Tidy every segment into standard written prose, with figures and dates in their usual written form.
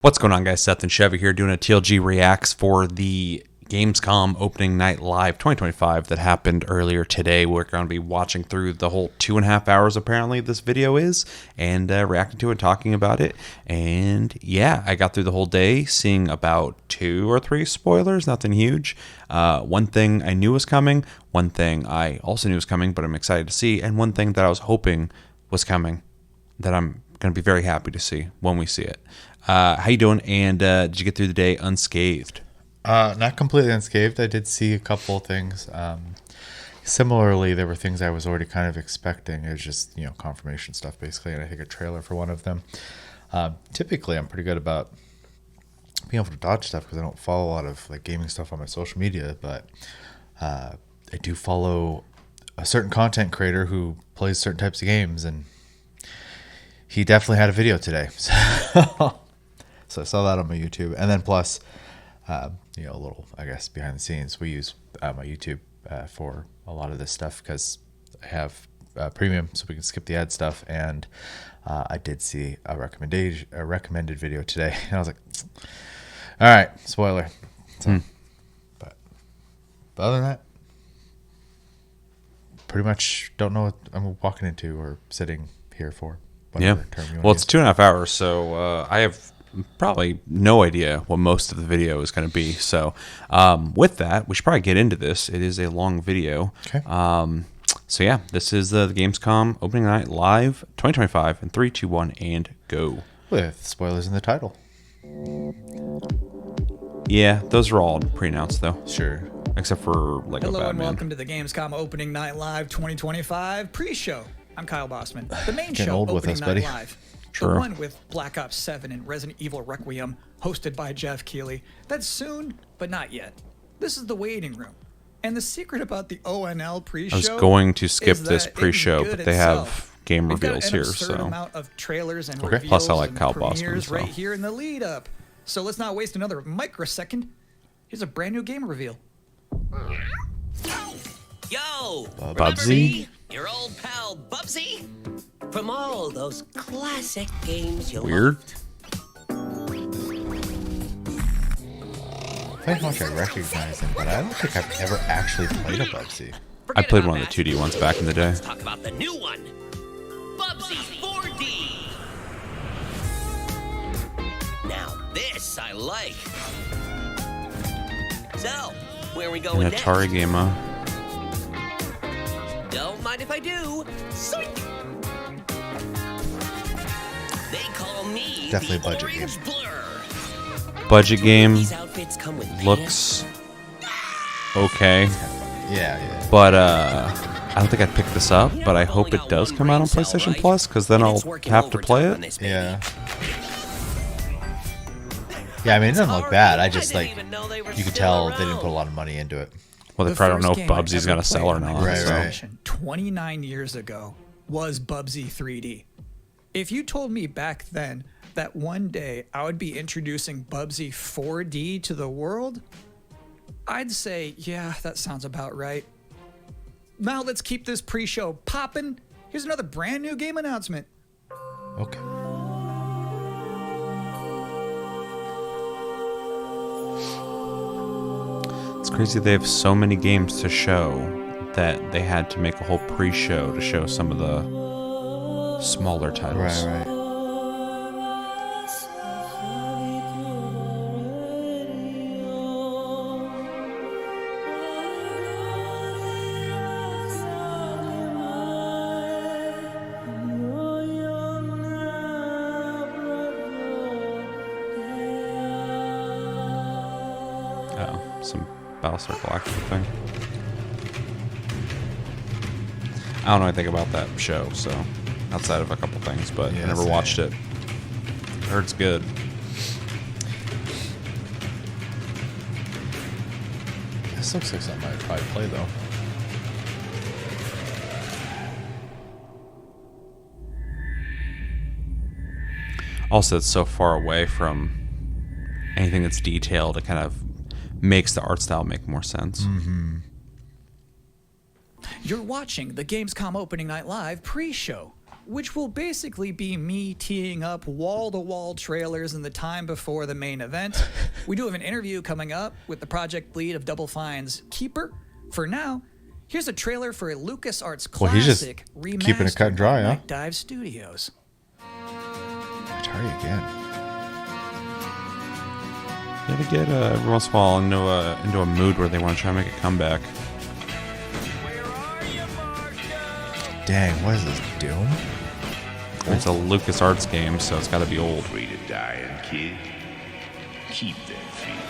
What's going on, guys? Seth and Chevy here doing a TLG Reacts for the Gamescom Opening Night Live 2025 that happened earlier today. We're going to be watching through the whole 2.5 hours, apparently, this video is, and reacting to it, talking about it. And yeah, I got through the whole day seeing about 2 or 3 spoilers, nothing huge. One thing I knew was coming, one thing I also knew was coming, but I'm excited to see, and one thing that I was hoping was coming that I'm going to be very happy to see when we see it. How you doing? And did you get through the day unscathed? Not completely unscathed. I did see a couple of things. Similarly, there were things I was already kind of expecting. It was just, confirmation stuff, basically, and I think a trailer for one of them. Typically, I'm pretty good about being able to dodge stuff because I don't follow a lot of gaming stuff on my social media, but I do follow a certain content creator who plays certain types of games, and he definitely had a video today. So I saw that on my YouTube. And then plus, a little, I guess, behind the scenes. We use my YouTube for a lot of this stuff because I have premium, so we can skip the ad stuff. And I did see a recommended video today. And I was like, all right, spoiler. So, but other than that, pretty much don't know what I'm walking into or sitting here for. Yeah. Well, it's 2.5 hours, so I have probably no idea what most of the video is going to be. So with that, we should probably get into this. It is a long video. Okay. So yeah, this is the Gamescom Opening Night Live 2025 in 3, 2, 1, and go. With spoilers in the title. Yeah, those are all pre-announced though. Sure. Except for Lego Hello Batman. and welcome to the Gamescom Opening Night Live 2025 pre-show. I'm Kyle Bossman. The main Getting show, old with Opening us, Night buddy. Live. Sure. The one with Black Ops 7 and Resident Evil Requiem, hosted by Geoff Keighley. That's soon, but not yet. This is the waiting room. And the secret about the ONL pre-show I was going to skip is this that pre-show, it's but good they itself. have game We've got reveals an here, absurd so amount of trailers and Okay. reveals Plus, I like and Kyle Bossman, premieres so. right here in the lead up. So let's not waste another microsecond. Here's a brand new game reveal. Yo, remember Bubsy? me? Your old pal Bubsy? From all those classic games you Weird. loved. Funny how much I recognize him, but I don't think I've ever actually played a Bubsy. I Forget played about one of the that. 2D ones back in the day. Let's talk about the new one. Bubsy 4D. Now this I like. So, where are we An going Atari next? game, huh? Don't mind if I do. Zoink. They call me Definitely the budget Orange game. Blur. Do Budget game, these outfits come with looks okay, Yeah. but I don't think I'd pick this up, but I hope it does come out on PlayStation Plus, because then I'll have to play it. Yeah. Yeah, I mean, it doesn't look bad. I just, you could tell they didn't put a lot of money into it. Well, they The probably don't know first if game I Bubsy's ever going to sell played or on my not. Right, so. right. PlayStation 29 years ago was Bubsy 3D. If you told me back then that one day I would be introducing Bubsy 4D to the world, I'd say, yeah, that sounds about right. Now let's keep this pre-show popping. Here's another brand new game announcement. Okay. It's crazy they have so many games to show that they had to make a whole pre-show to show some of the smaller titles. Right. Oh, some Battlestar Galactica thing. I don't know anything about that show, so outside of a couple things, but Yeah, I never same. watched it. I heard it's good. This looks like something I'd probably play, though. Also, it's so far away from anything that's detailed. It kind of makes the art style make more sense. Mm-hmm. You're watching the Gamescom Opening Night Live pre-show which will basically be me teeing up wall-to-wall trailers in the time before the main event. We do have an interview coming up with the project lead of Double Fine's Keeper. For now, here's a trailer for a LucasArts Well, he's just classic remastered keeping it cut and dry, by huh? Night Dive Studios. Atari again. Yeah, they get every once in a while into a mood where they want to try and make a comeback. Dang, what is this, Doom? It's a LucasArts game, so it's got to be old. Way to die, kid. Keep that feeling.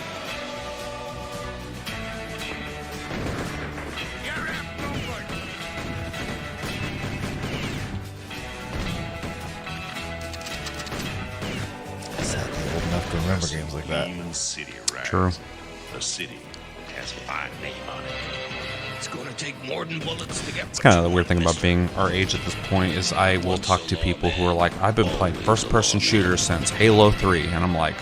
Old enough to remember games like that. Demon City, right? True. The city has a fine name on it. It's gonna take more than bullets to get. It's kind of the weird thing about being our age at this point is I will talk to people who are like, I've been playing first-person shooters since Halo 3, and I'm like,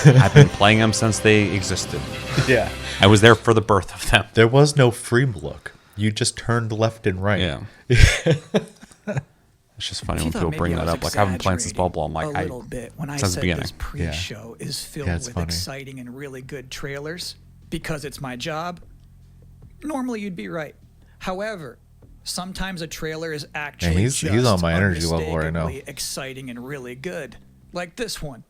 I've been playing them since they existed. Yeah. I was there for the birth of them. There was no free look. You just turned left and right. Yeah. It's just funny If when you thought people maybe bring I that was up. Like, I've been playing since blah blah. I'm like, a little bit when I since the said beginning. this pre-show is filled Yeah, it's with funny. exciting and really good trailers because it's my job. Normally, you'd be right. However, sometimes a trailer is actually he's just on my energy level right now. unmistakably exciting and really good, like this one.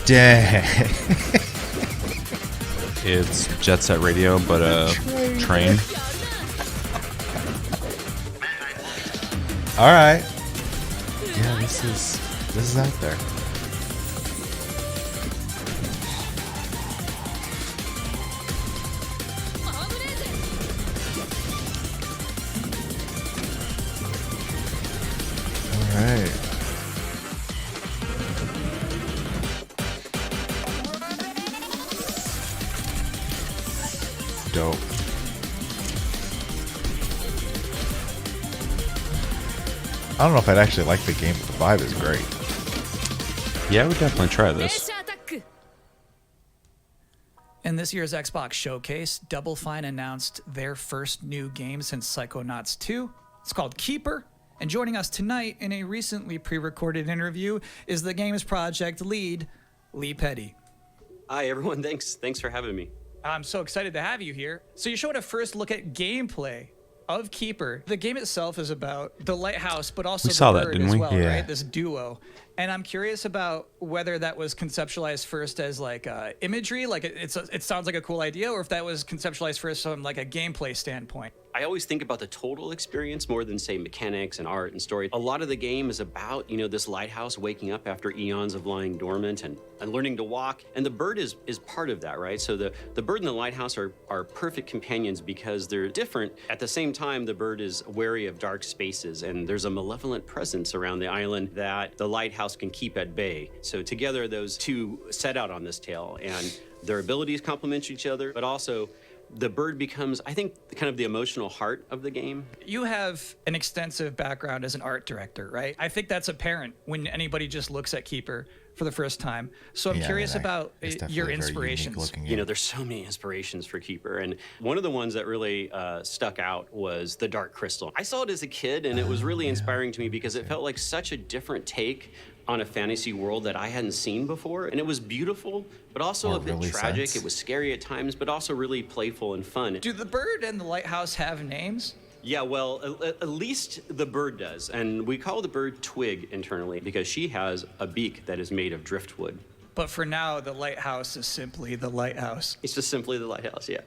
Dang. It's Jet Set Radio, but a train. All right. Yeah, this is out there. All right. Dope. I don't know if I'd actually like the game, but the vibe is great. Yeah, I would definitely try this. In this year's Xbox Showcase, Double Fine announced their first new game since Psychonauts 2. It's called Keeper. And joining us tonight in a recently pre-recorded interview is the game's project lead, Lee Petty. Hi, everyone. Thanks for having me. I'm so excited to have you here. So you showed a first look at gameplay of Keeper. The game itself is about the lighthouse, but also We saw the that, bird didn't as we? well, Yeah. right? This duo. And I'm curious about whether that was conceptualized first as like imagery, like it sounds like a cool idea, or if that was conceptualized first from like a gameplay standpoint. I always think about the total experience more than, say, mechanics and art and story. A lot of the game is about, this lighthouse waking up after eons of lying dormant and learning to walk. And the bird is part of that, right? So the bird and the lighthouse are perfect companions because they're different. At the same time, the bird is wary of dark spaces, and there's a malevolent presence around the island that the lighthouse can keep at bay. So together, those two set out on this tale, and their abilities complement each other, but also the bird becomes, I think, kind of the emotional heart of the game. You have an extensive background as an art director, right? I think that's apparent when anybody just looks at Keeper for the first time. So I'm Yeah, curious about it's definitely your a very unique inspirations. looking You know, game. there's so many inspirations for Keeper, and one of the ones that really stuck out was the Dark Crystal. I saw it as a kid, and it was really inspiring to me because it felt like such a different take on a fantasy world that I hadn't seen before, and it was beautiful, but also Or a bit really tragic. sense. It was scary at times, but also really playful and fun. Do the bird and the lighthouse have names? Yeah, well, at least the bird does, and we call the bird Twig internally because she has a beak that is made of driftwood. But for now, the lighthouse is simply the lighthouse. It's just simply the lighthouse, yeah.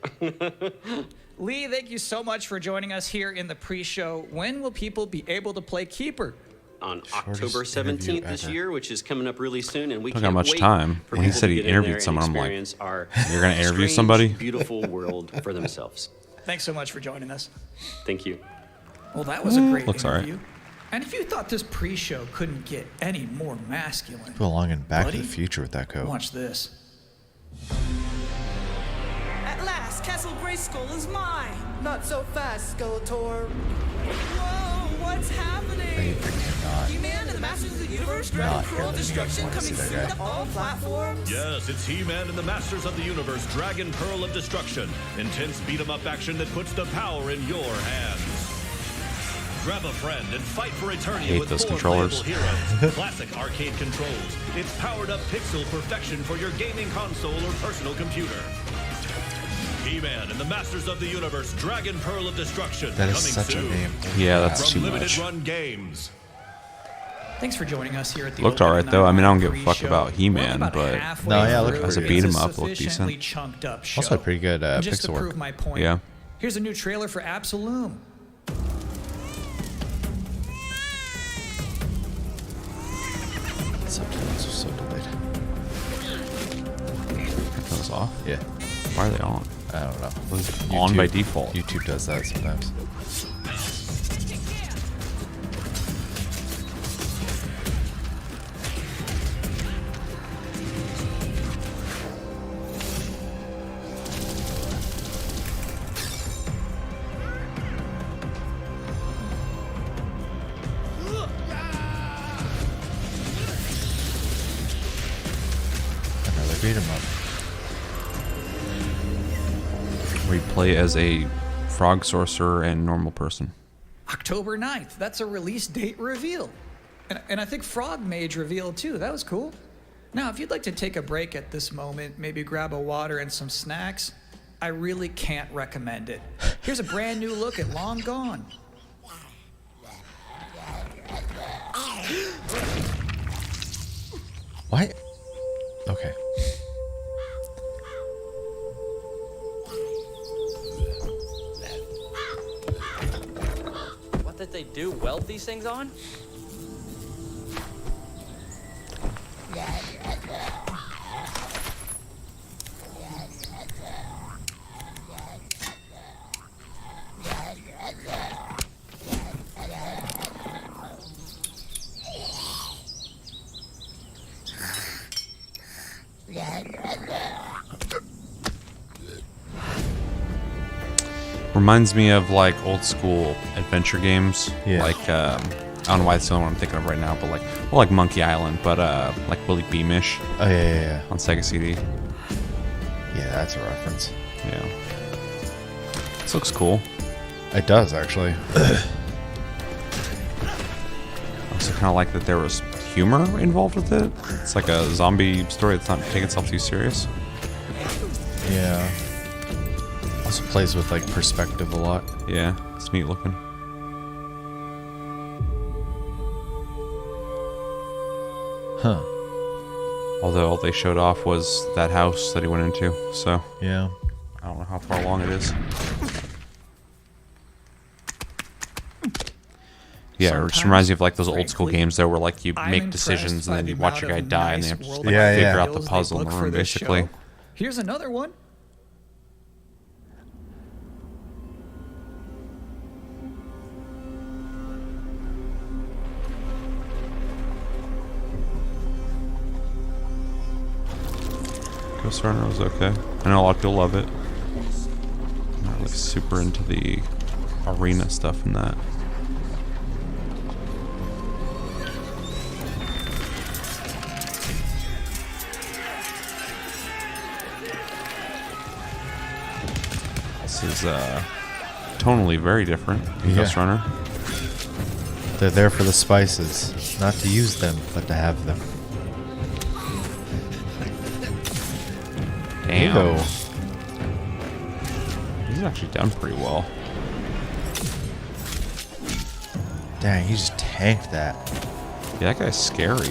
Lee, thank you so much for joining us here in the pre-show. When will people be able to play Keeper? On Shortest October interview 17th this ever. year, which is coming up really soon, and we Don't can't got much wait time. for When he people said to he get in interviewed there someone, I'm and like, experience our You're gonna interview strange, somebody? beautiful world for themselves. Thanks so much for joining us. Thank you. Well, that was a great Looks all right. interview. And if you thought this pre-show couldn't get any more masculine, Belong in Back to Buddy? the Future with that coat. watch this. At last, Castle Grayskull is mine! Not so fast, Skeletor. Whoa, what What's happening? He-Man and the Masters of the Universe, Dragon Pearl Destruction coming soon to all platforms. Yes, it's He-Man and the Masters of the Universe, Dragon Pearl of Destruction. Intense beat-em-up action that puts the power in your hands. Grab a friend and fight for eternity with those 4 controllers. playable heroes. Classic arcade controls. It's powered-up pixel perfection for your gaming console or personal computer. He-Man and the Masters of the Universe, Dragon Pearl of Destruction. That is coming such soon. a name. Yeah, that's From too Limited much. Run Games. Thanks for joining us here at the Looked Opening alright, though. I mean, I don't give a Night fuck pre-show. about He-Man, We're about but halfway No, yeah, look through. as a It's beat 'em up, looked sufficiently decent. chunked up show. Also, pretty good And just to pixel work. prove my point, Yeah. here's a new trailer for Absolum. Subtitles are so delayed. Those off. Yeah, Why are they on? I don't know. On by default. YouTube does that sometimes. Another beat 'em up. We play as a frog sorcerer and normal person. October 9th. That's a release date reveal. And I think Frog Mage revealed too. That was cool. Now, if you'd like to take a break at this moment, maybe grab a water and some snacks, I really can't recommend it. Here's a brand new look at Long Gone. What? Okay. What did they do? Weld these things on? Reminds me of like old school adventure games. Yeah. Like I don't know why it's the only one I'm thinking of right now, but like Monkey Island, but like Willy Beamish Oh yeah. on Sega CD. Yeah, that's a reference. Yeah. This looks cool. It does actually. I also kind of like that there was humor involved with it. It's like a zombie story that's not taking itself too serious. Yeah. Also plays with like perspective a lot. Yeah, it's neat looking. Huh. Although all they showed off was that house that he went into, so Yeah. I don't know how far along it is. Yeah, it just reminds me of like those old school frankly, games though, where like you I'm make impressed decisions and by then the you watch a amount guy of die and nice they have to world like, Yeah, figure yeah. out the builds they puzzle in book the for room, this basically. show. Here's another one. Ghost Runner was okay. I know a lot of people love it. I'm not really super into the arena stuff in that. This is tonally very different than Yeah. Ghost Runner. They're there for the spices, not to use them, but to have them. Damn. Ew. He's actually done pretty well. Dang, he just tanked that. Yeah, that guy's scary.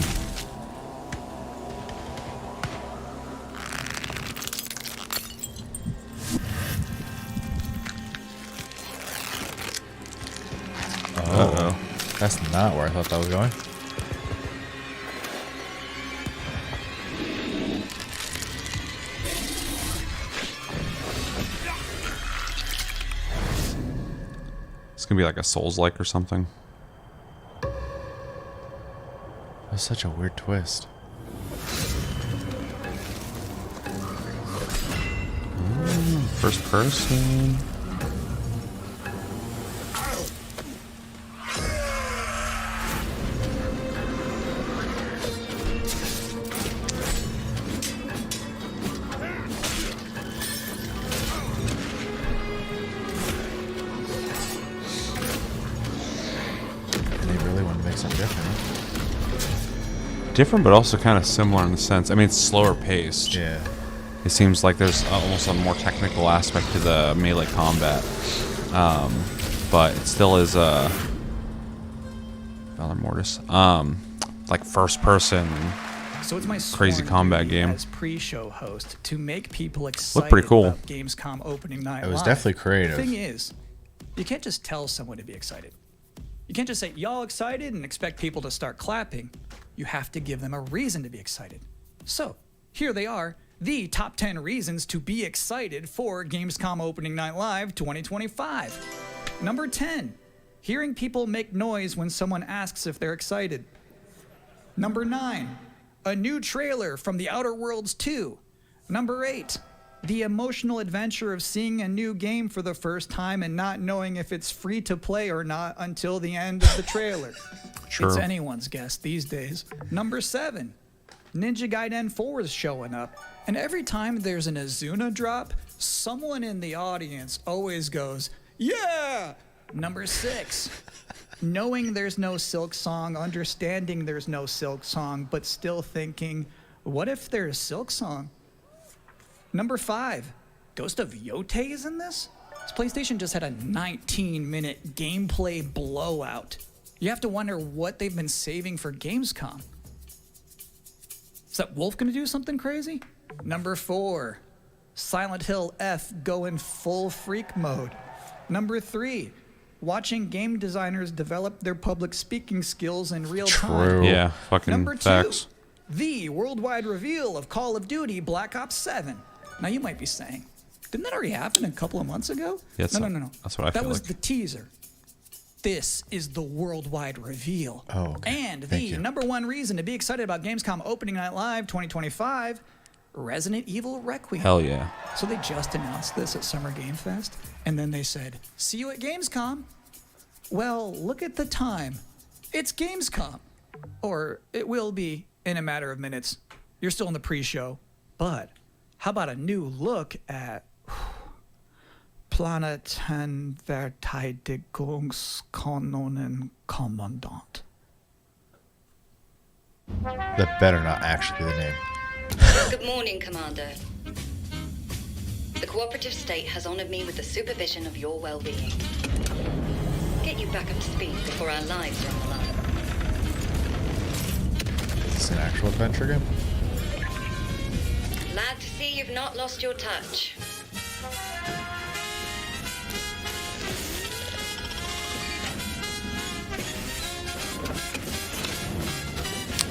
Uh-oh. That's not where I thought that was going. It's gonna be like a Souls-like or something. That's such a weird twist. First person. different, but also kind of similar in the sense. I mean, it's slower paced. Yeah. It seems like there's almost a more technical aspect to the melee combat, but it still is a Valor Mortis, like first person. So it's my crazy sworn combat duty game. as pre-show host to make people excited pretty cool. about Gamescom opening night. It was live. definitely creative. The thing is, you can't just tell someone to be excited. You can't just say, y'all excited, and expect people to start clapping. You have to give them a reason to be excited. So, here they are, the top 10 reasons to be excited for Gamescom Opening Night Live 2025. Number 10, hearing people make noise when someone asks if they're excited. Number 9, a new trailer from The Outer Worlds 2. Number 8, the emotional adventure of seeing a new game for the first time and not knowing if it's free to play or not until the end of the trailer. Sure. It's anyone's guess these days. Number 7, Ninja Gaiden 4 is showing up. And every time there's an Azuna drop, someone in the audience always goes, yeah! Number 6, knowing there's no Silk Song, understanding there's no Silk Song, but still thinking, what if there's Silk Song? Number 5, Ghost of Yotei is in this? This PlayStation just had a 19-minute gameplay blowout. You have to wonder what they've been saving for Gamescom. Is that Wolf gonna do something crazy? Number 4, Silent Hill F going full freak mode. Number 3, watching game designers develop their public speaking skills in real time. True. Yeah, fucking Number 2, facts. the worldwide reveal of Call of Duty Black Ops 7. Now you might be saying, didn't that already happen a couple of months ago? Yeah, No. that's what I that feel was like. the teaser. This is the worldwide reveal. Oh, okay. And Thank the you. number one reason to be excited about Gamescom Opening Night Live 2025, Resident Evil Requiem. Hell yeah. So they just announced this at Summer Game Fest, and then they said, see you at Gamescom. Well, look at the time. It's Gamescom. Or it will be in a matter of minutes. You're still in the pre-show. But how about a new look at Planetverteidigungskanonen Kommandant? That better not actually be the name. Good morning, Commander. The cooperative state has honored me with the supervision of your well-being. Get you back up to speed before our lives are on the line. Is this an actual adventure game? Glad to see you've not lost your touch.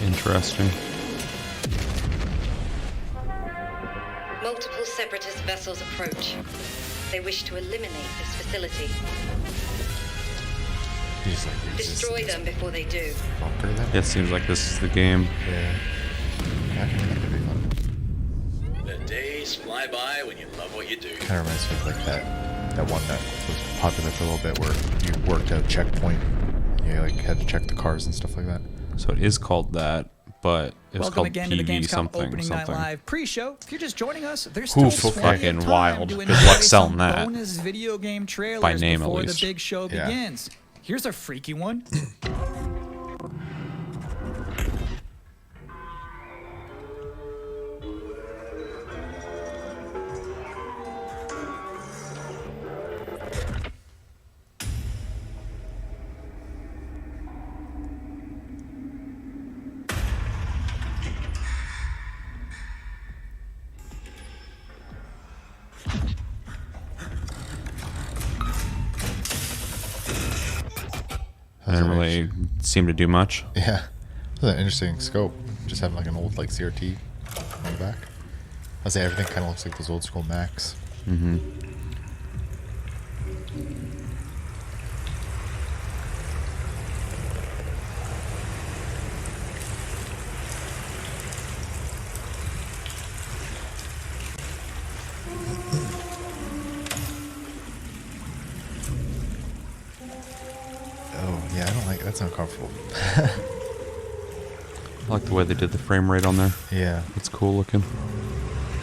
Interesting. Multiple separatist vessels approach. They wish to eliminate this facility. He's like Destroy them before they do. bunker then? It seems like this is the game. Yeah. That could be fun. The days fly by when you love what you do. Kind of reminds me of like that one that was popular for a little bit where you worked at a checkpoint. You like had to check the cars and stuff like that. So it is called that, but it was Welcome called again to the PV Gamescom something Opening Night something. Live pre-show. If you're just joining us, there's Oof, still plenty fucking of time wild. to Good enjoy luck selling some that. bonus video game trailers By name, at before least. the big show Yeah. begins. Here's a freaky one. Didn't really seem to do much. Yeah. That's an interesting scope. Just having like an old like CRT on the back. I say everything kind of looks like those old school Macs. Mm-hmm. Oh yeah, I don't like that's uncomfortable. I like the way they did the frame rate on there. Yeah, It's cool looking.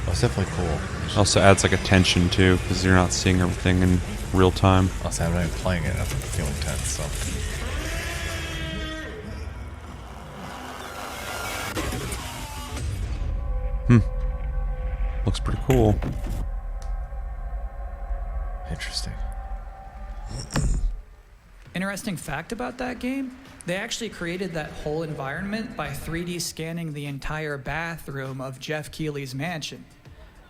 it's definitely cool. Also adds like a tension too, because you're not seeing everything in real time. Also, I'm not even playing it. I'm feeling tense. So Looks pretty cool. Interesting. Interesting fact about that game, they actually created that whole environment by 3D scanning the entire bathroom of Geoff Keighley's mansion.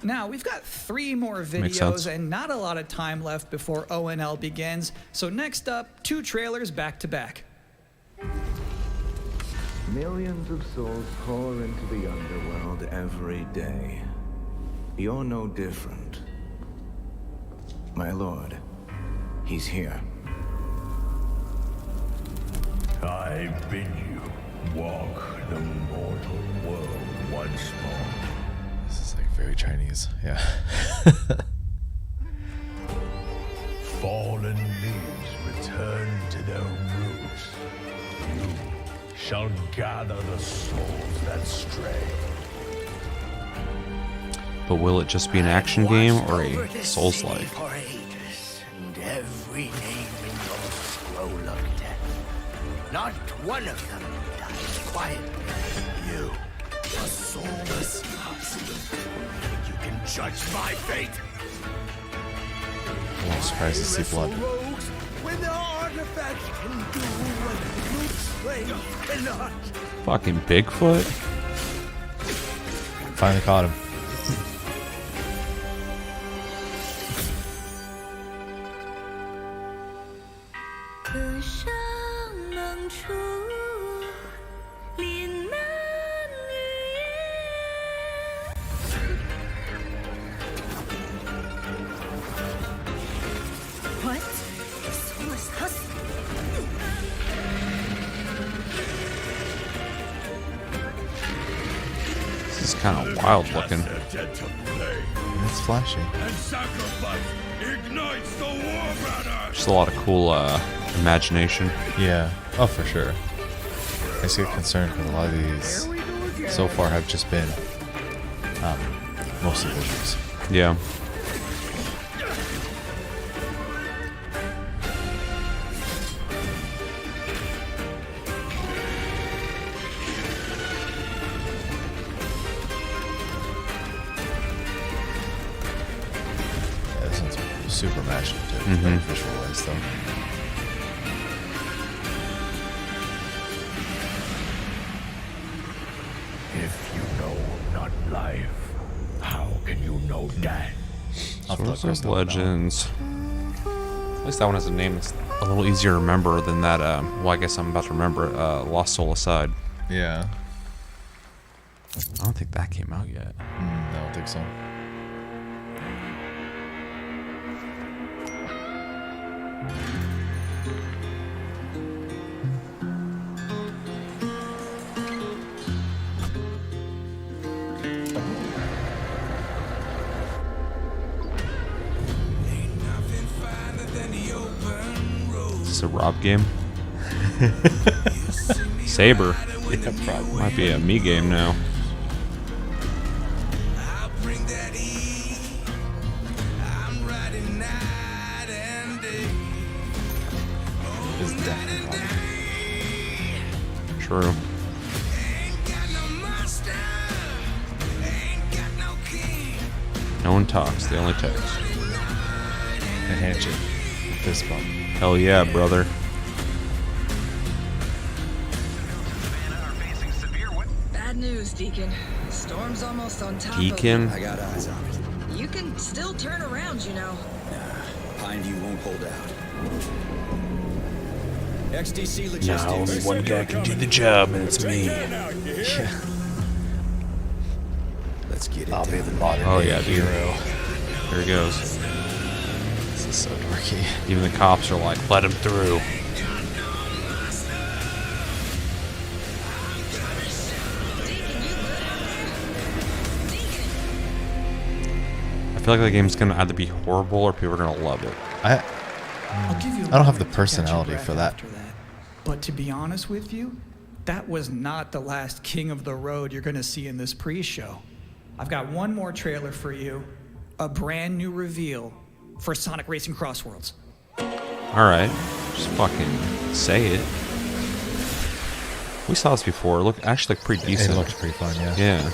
Now, we've got 3 more videos and not a lot of time left before ONL begins, so next up, 2 trailers back to back. Millions of souls pour into the underworld every day. You're no different. My lord, he's here. I bid you walk the mortal world once more. This is like very Chinese. Yeah. Fallen leaves return to their roots. You shall gather the souls that stray. But will it just be an action game or a Souls-like? And every name in your scroll of death. Not one of them dies quietly. You, a soulless husk. You can judge my fate. I'm not surprised to see blood. Rogues, when their artifacts can do what brute slaves cannot. Fucking Bigfoot? Finally caught him. What? The soulless husk? This is kind of wild looking. It's flashy. And sacrifice ignites the war banner. Just a lot of cool imagination. Yeah. Oh, for sure. I just get concerned because a lot of these so far have just been mostly visuals. Yeah. This one's super imaginative, visual-wise, though. If you know not life, how can you know death? Source of Legends. At least that one has a name that's a little easier to remember than that. Well, I guess I'm about to remember Lost Soul Aside. Yeah. I don't think that came out yet. I don't think so. Is this a Rob game? Saber. Yeah, probably. Might be a me game now. It's definitely one. True. No one talks, they only text. A handshake. Fist bump. Hell yeah, brother. Bad news, Deacon. Storm's almost on top Deacon? of I got eyes on it. you. You can still turn around, you know. Pineview won't hold out. XTC Now Logistics. only one guy can do the job, and it's me. Let's get it I'll be done. the modern Oh day yeah, dude. hero. Here he goes. This is so dorky. Even the cops are like, let him through. I feel like the game's gonna either be horrible or people are gonna love it. I'll give you a I don't have the moment to catch your personality breath for that. after that. But to be honest with you, that was not the last King of the Road you're going to see in this pre-show. I've got one more trailer for you, a brand new reveal for Sonic Racing Crossworlds. Alright, just fucking say it. We saw this before. It actually looked pretty decent. It looked pretty fun, yeah. Yeah.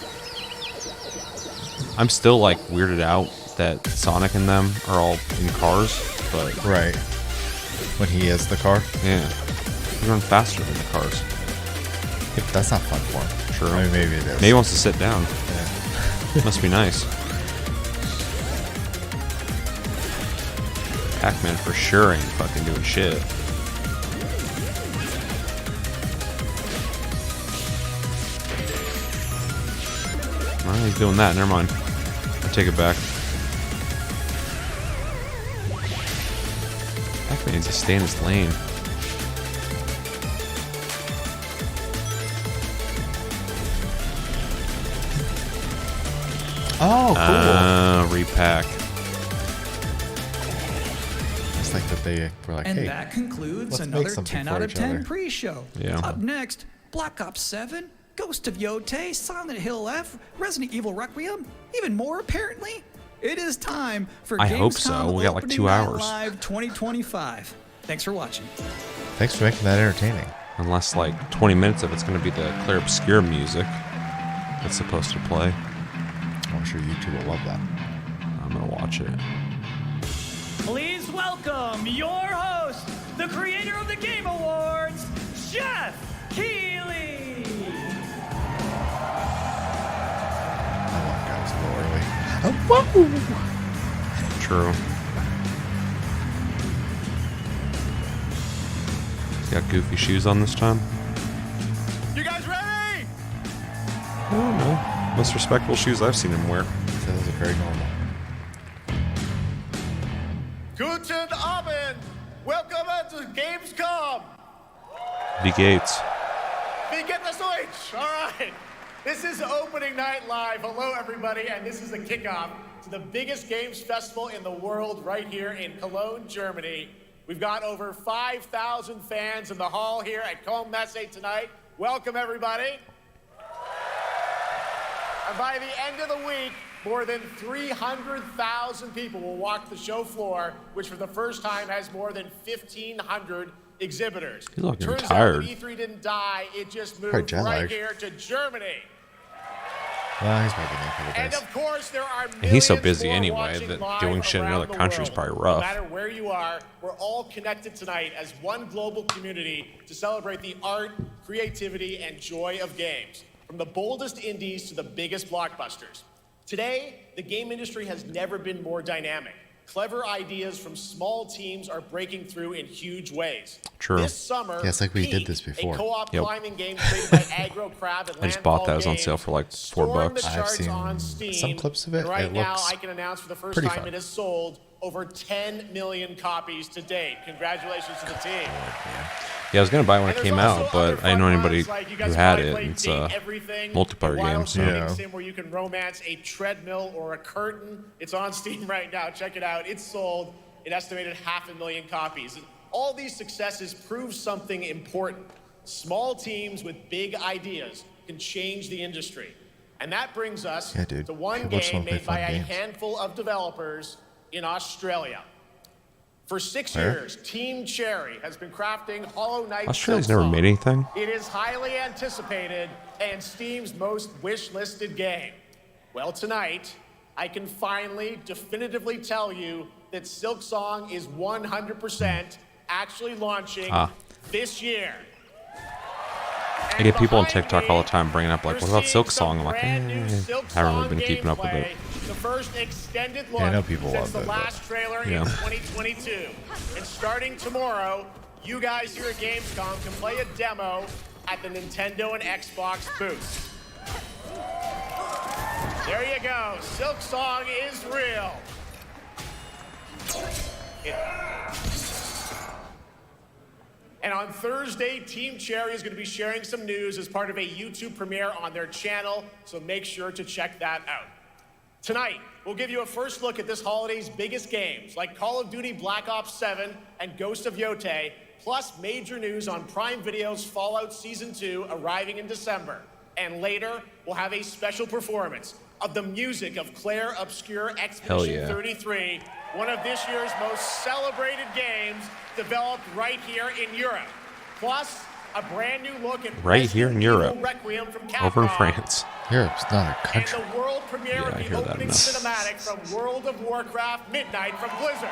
I'm still like weirded out that Sonic and them are all in cars, but right when he is the car, yeah, he runs faster than the cars. Yeah, but that's not fun for him. True. I mean, maybe it is. Maybe he wants to sit down. Yeah. Must be nice. Pac-Man for sure ain't fucking doing shit. Well, he's doing that. Never mind. I take it back. Pac-Man needs to stay in his lane. Oh, cool. Repack. It's like that they were like, And hey, that concludes let's make another something 10 for out of each 10 other. pre-show. Yeah. Up next, Black Ops 7, Ghost of Yotei, Silent Hill F, Resident Evil Requiem, even more apparently. It is time for I Gamescom hope so. We got like Opening 2 Night hours. Live 2025. Thanks for watching. Thanks for making that entertaining. Unless like 20 minutes of it's going to be the Clear Obscure music that's supposed to play. I'm sure YouTube will love that. I'm going to watch it. Please welcome your host, the creator of the Game Awards, Geoff Keighley. I want guys a little early. Oh, whoa! True. He's got goofy shoes on this time. You guys ready? I don't know. Most respectable shoes I've seen him wear. So those are very normal. Guten Abend. Welcome to Gamescom. V. Gates. Wie geht das Deutsch? All right. This is Opening Night Live. Hello, everybody, and this is the kickoff to the biggest games festival in the world right here in Cologne, Germany. We've got over 5,000 fans in the hall here at Cologne Messe tonight. Welcome, everybody. And by the end of the week, more than 300,000 people will walk the show floor, which for the first time has more than 1,500 exhibitors. He's looking Turns tired. out that E3 didn't die, it just Probably moved jet right lagged. here to Germany. Well, he's probably in a couple And days. of course, there are And he's so millions busy more anyway watching that live doing shit in around other the countries is world. probably rough. No matter where you are, we're all connected tonight as one global community to celebrate the art, creativity, and joy of games, from the boldest indies to the biggest blockbusters. Today, the game industry has never been more dynamic. Clever ideas from small teams are breaking through in huge ways. True. This summer, Yeah, it's like we did Peak, this before. a co-op Yep. climbing game created by Aggro Crab and I just bought Landfall that. It was on Games, sale for like $4. stormed the I've charts seen on Steam, some clips of it. and right It now, looks I can announce for the first pretty time fun. it has sold over 10 million copies to date. Congratulations to the team. Yeah, I was going to buy it when And it there's came also out, but other I didn't fun know anybody ones, like you guys who had probably it. played It's Date a Everything, multiplayer a wild game, so Yeah. sim where you can romance a treadmill or a curtain. It's on Steam right now. Check it out. It's sold an estimated 500,000 copies. And all these successes prove something important. Small teams with big ideas can change the industry. And that brings us Yeah, dude. to one People just game wanna play made by fun a games. handful of developers in Australia. For 6 Where? years, Team Cherry has been crafting Hollow Knight Australia's Silk never Song. made anything. It is highly anticipated and Steam's most wish-listed game. Well, tonight, I can finally definitively tell you that Silk Song is 100% actually launching this year. I get people on TikTok all the time bringing up, like, what about Silk Song? I'm like, haven't really been keeping up with it. The first extended look Yeah, I know people since love the it, last trailer Yeah. in 2022. And starting tomorrow, you guys here at Gamescom can play a demo at the Nintendo and Xbox booths. There you go. Silk Song is real. And on Thursday, Team Cherry is going to be sharing some news as part of a YouTube premiere on their channel, so make sure to check that out. Tonight, we'll give you a first look at this holiday's biggest games, like Call of Duty Black Ops 7 and Ghost of Yotei, plus major news on Prime Video's Fallout Season 2 arriving in December. And later, we'll have a special performance of the music of Claire Obscure Expedition 33, one of this year's most celebrated games developed right here in Europe. Plus, a brand new look at Right here in Europe. Requiem from Capcom. Over in France. Europe's not a And country. the world premiere Yeah, I of hear the that opening enough. cinematic from World of Warcraft Midnight from Blizzard.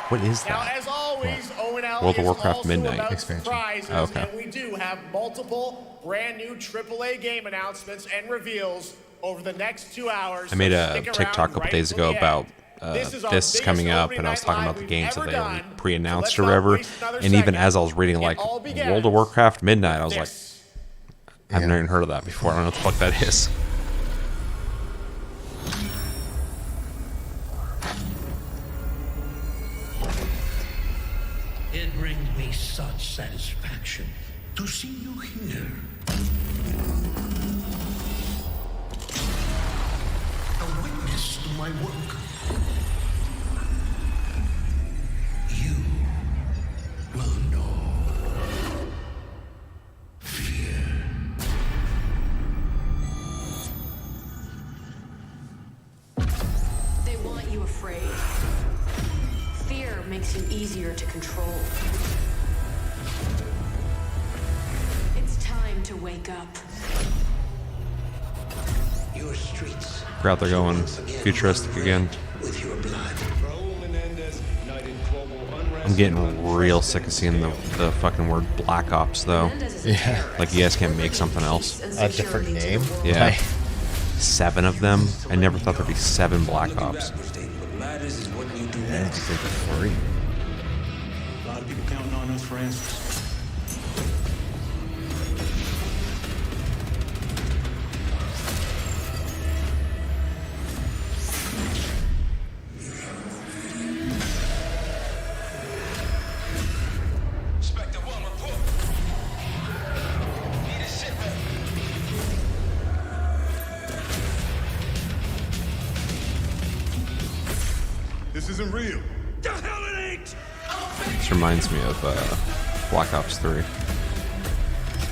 What is Now, that? as always, ONL World of is Warcraft also Midnight about expansion. surprises, Oh, okay. and we do have multiple brand new AAA game announcements and reveals over the next 2 hours. I made so a stick around TikTok a couple right days till ago the about end. This is our this biggest coming up, opening and I was night talking live about the we've games that ever they already done. pre-announced So or let's not whatever. waste another And even second. as I was reading like It all begins. World of Warcraft Midnight, I was like, This. I've never even heard of that before. I don't know what the fuck that is. It brings me such satisfaction to see you here. A witness to my work. You will know fear. They want you afraid. Fear makes you easier to control. It's time to wake up. Your streets Forgot they're going futuristic again. with your blood. I'm getting real sick of seeing the fucking word Black Ops though. Yeah. Like you guys can't make something else. A different name? Yeah. Like, 7 of them. I never thought there'd be 7 Black Ops. yeah, it's like free. A lot of people counting on us for answers. This isn't real. The hell it ain't! This reminds me of Black Ops 3.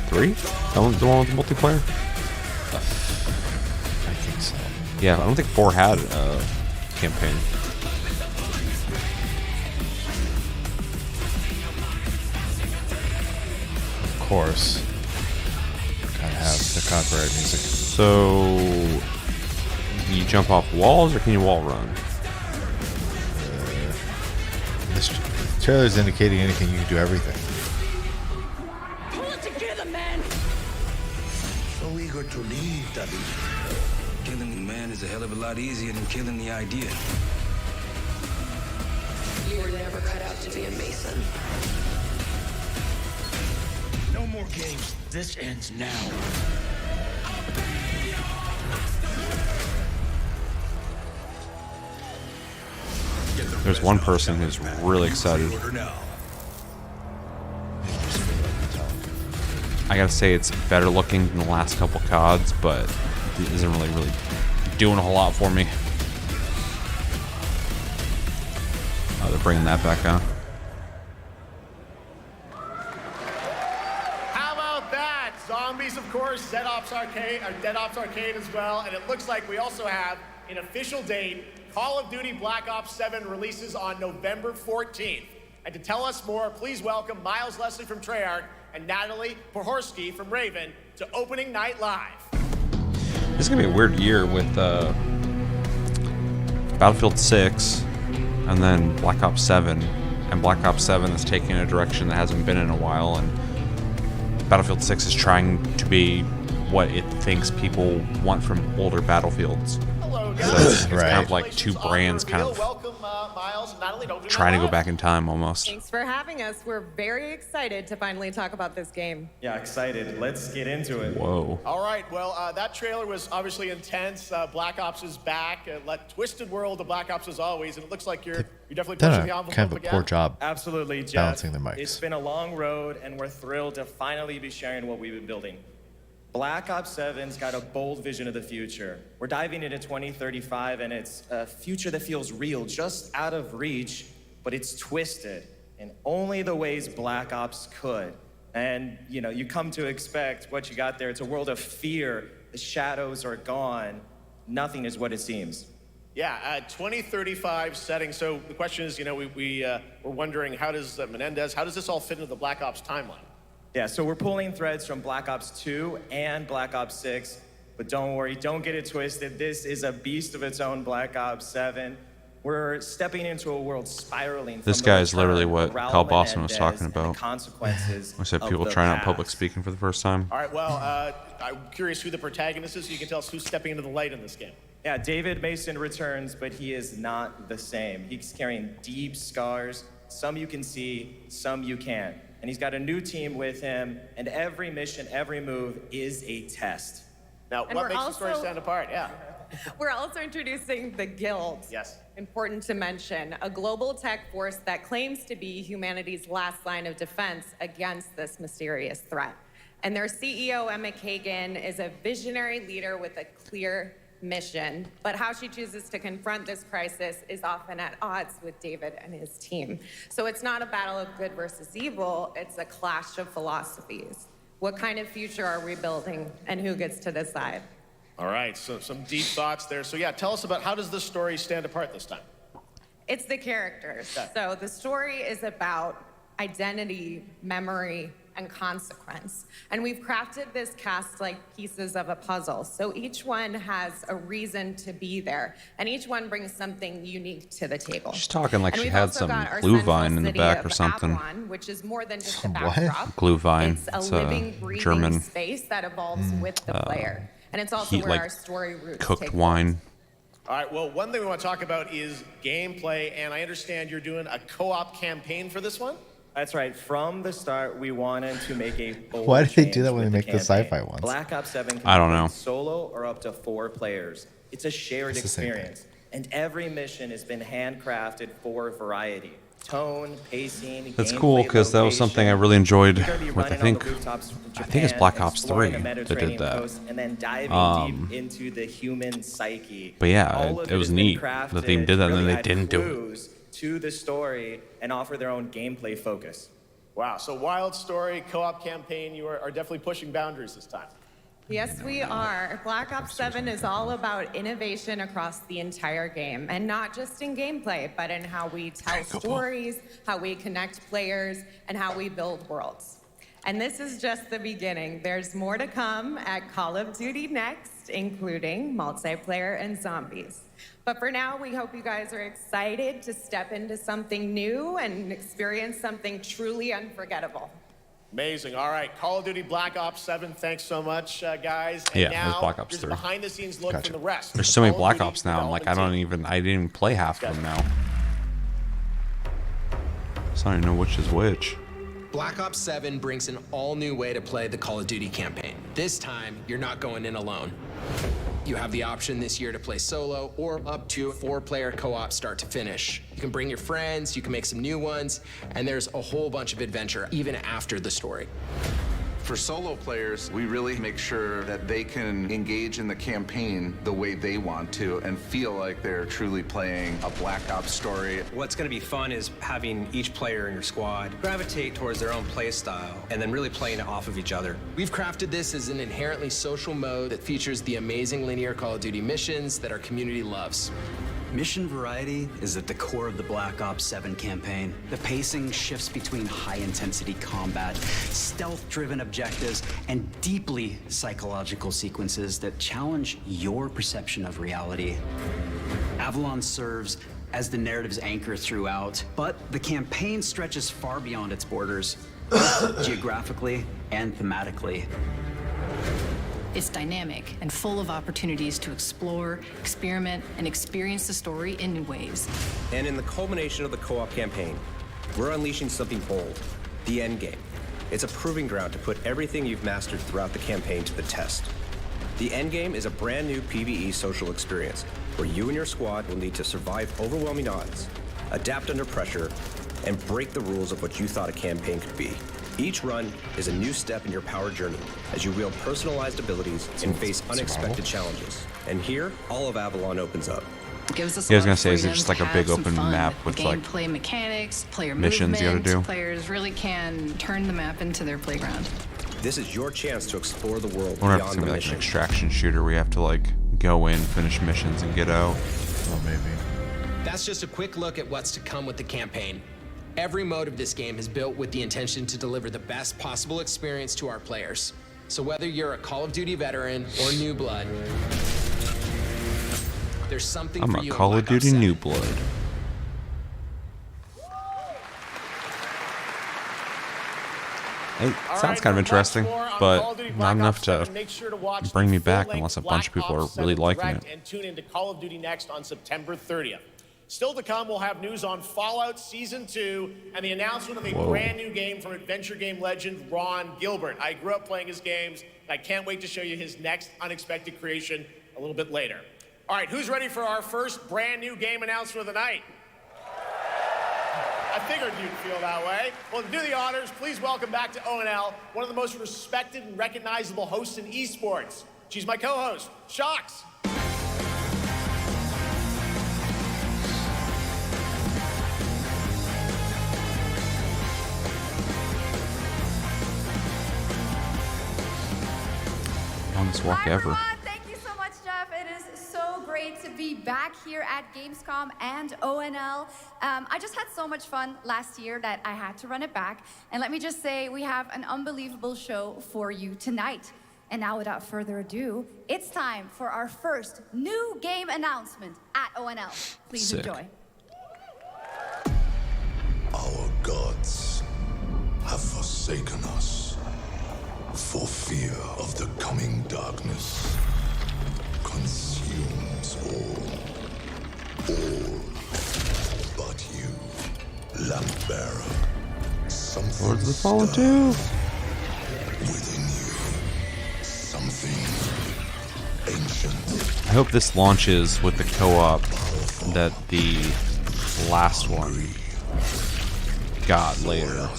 3? The one with the multiplayer? I think so. Yeah, I don't think 4 had a campaign. Of course. Gotta have the copyright music. So, you jump off walls or can you wall run? This trailer's indicating anything, you can do everything. Pull it together, man! So eager to leave, David. Killing the man is a hell of a lot easier than killing the idea. You were never cut out to be a Mason. No more games. This ends now. There's one person who's really excited. I gotta say it's better looking than the last couple CODs, but it isn't really doing a whole lot for me. Oh, they're bringing that back on. How about that? Zombies, of course, Dead Ops Arcade as well, and it looks like we also have an official date. Call of Duty Black Ops 7 releases on November 14th. And to tell us more, please welcome Miles Leslie from Treyarch and Natalie Pohorsky from Raven to Opening Night Live. This is gonna be a weird year with Battlefield 6 and then Black Ops 7. And Black Ops 7 is taking a direction that hasn't been in a while, and Battlefield 6 is trying to be what it thinks people want from older Battlefields. Hello, So guys. it's kind of like two brands kind of Welcome, Miles and Natalie. Don't do trying to that go live. back in time almost. Thanks for having us. We're very excited to finally talk about this game. Yeah, excited. Let's get into it. Whoa. All right, well, that trailer was obviously intense. Black Ops is back. Twisted world of Black Ops as always, and it looks like you're definitely Done pushing a the envelope kind of a again. poor job Absolutely, Jeff. balancing the mics. It's been a long road, and we're thrilled to finally be sharing what we've been building. Black Ops 7's got a bold vision of the future. We're diving into 2035, and it's a future that feels real, just out of reach, but it's twisted in only the ways Black Ops could. And, you come to expect what you got there. It's a world of fear. The shadows are gone. Nothing is what it seems. Yeah, 2035 setting. So the question is, we're wondering how does this all fit into the Black Ops timeline? Yeah, so we're pulling threads from Black Ops 2 and Black Ops 6. But don't worry, don't get it twisted. This is a beast of its own, Black Ops 7. We're stepping into a world spiraling. This from guy the is literally return what of Raul Kyle Boston was Menendez talking and the about. consequences I said of people the trying out past. public speaking for the first time. All right, well, I'm curious who the protagonist is, so you can tell us who's stepping into the light in this game. Yeah, David Mason returns, but he is not the same. He's carrying deep scars. Some you can see, some you can't. And he's got a new team with him, and every mission, every move is a test. Now, And what we're makes the story also- stand apart? Yeah. We're also introducing the Guild. Yes. Important to mention, a global tech force that claims to be humanity's last line of defense against this mysterious threat. And their CEO, Emma Kagan, is a visionary leader with a clear mission, but how she chooses to confront this crisis is often at odds with David and his team. So it's not a battle of good versus evil, it's a clash of philosophies. What kind of future are we building, and who gets to decide? All right, so some deep thoughts there. So yeah, tell us about how does this story stand apart this time? It's the characters. Okay. So the story is about identity, memory, and consequence. And we've crafted this cast like pieces of a puzzle. So each one has a reason to be there, and each one brings something unique to the table. She's talking like And she we've had also some got our glue central vine in the city back of or something. Avalon, which is more than just a What? backdrop. Glue vine. It's a It's living, breathing German space that evolves with the player. And it's also heat, where like our story roots cooked take wine. All right, well, one thing we want to talk about is gameplay, and I understand you're doing a co-op campaign for this one? That's right. From the start, we wanted to make a bold Why do they change do that when with they make the campaign. sci-fi ones? Black Ops 7 can I don't be know. played solo or up to 4 players. It's a shared It's the same thing. experience, and every mission has been handcrafted for variety. Tone, pacing, That's gameplay, cool because that was something I really enjoyed You're gonna be with running on the rooftops of I think it's Japan, Black Ops exploring 3 the that did Mediterranean that. coast, and then diving deep into the human psyche. But yeah, All of it was has been neat that they crafted did that to and then really they add didn't do it. clues to the story and offer their own gameplay focus. Wow, so wild story, co-op campaign, you are definitely pushing boundaries this time. Yes, we are. Black Ops 7 is all about innovation across the entire game, and not just in gameplay, but in how we tell stories, how we connect players, and how we build worlds. And this is just the beginning. There's more to come at Call of Duty Next, including multiplayer and zombies. But for now, we hope you guys are excited to step into something new and experience something truly unforgettable. Amazing. All right, Call of Duty Black Ops 7, thanks so much, guys. And Yeah, now, there's Black Ops here's 3. a behind-the-scenes look Gotcha. from the rest. There's of so many Call of Black Duty Ops now. I'm like, I development didn't even play half of them now. So I don't even know which is which. Black Ops 7 brings an all-new way to play the Call of Duty campaign. This time, you're not going in alone. You have the option this year to play solo or up to 4-player co-op start to finish. You can bring your friends, you can make some new ones, and there's a whole bunch of adventure even after the story. For solo players, we really make sure that they can engage in the campaign the way they want to and feel like they're truly playing a Black Ops story. What's going to be fun is having each player in your squad gravitate towards their own play style and then really playing it off of each other. We've crafted this as an inherently social mode that features the amazing linear Call of Duty missions that our community loves. Mission variety is at the core of the Black Ops 7 campaign. The pacing shifts between high-intensity combat, stealth-driven objectives, and deeply psychological sequences that challenge your perception of reality. Avalon serves as the narrative's anchor throughout, but the campaign stretches far beyond its borders, both geographically and thematically. It's dynamic and full of opportunities to explore, experiment, and experience the story in new ways. And in the culmination of the co-op campaign, we're unleashing something bold, the end game. It's a proving ground to put everything you've mastered throughout the campaign to the test. The end game is a brand new PvE social experience where you and your squad will need to survive overwhelming odds, adapt under pressure, and break the rules of what you thought a campaign could be. Each run is a new step in your power journey as you wield personalized abilities and face unexpected challenges. And here, all of Avalon opens up. It gives us Yeah, I was a lot gonna of say, is it freedom just to like a have big some open fun. map with, like, gameplay mechanics, player missions you gotta movement. do? Players really can turn the map into their playground. This is your chance to explore the world I wonder if it's beyond gonna the be like an mission. extraction shooter where you have to like go in, finish missions, and get out. Oh, maybe. That's just a quick look at what's to come with the campaign. Every mode of this game is built with the intention to deliver the best possible experience to our players. So whether you're a Call of Duty veteran or new blood, there's something I'm for a you in Call of Black Ops Duty 7. new blood. It sounds kind of interesting, but not enough to bring me back unless a bunch of people are really liking it. And tune into Call of Duty Next on September 30th. Still to come, we'll have news on Fallout Season 2 and the announcement of a brand new game from adventure game legend Ron Gilbert. I grew up playing his games, and I can't wait to show you his next unexpected creation a little bit later. All right, who's ready for our first brand new game announcement of the night? I figured you'd feel that way. Well, to do the honors, please welcome back to ONL one of the most respected and recognizable hosts in esports. She's my co-host, Shox. Longest walk ever. Thank you so much, Geoff. It is so great to be back here at Gamescom and ONL. I just had so much fun last year that I had to run it back. And let me just say, we have an unbelievable show for you tonight. And now, without further ado, it's time for our first new game announcement at ONL. Please enjoy. Our gods have forsaken us for fear of the coming darkness. Consumes all but you, lamp bearer. Something Lords of the Fallen 2. within you, something ancient. I hope this launches with the co-op that the last one got later.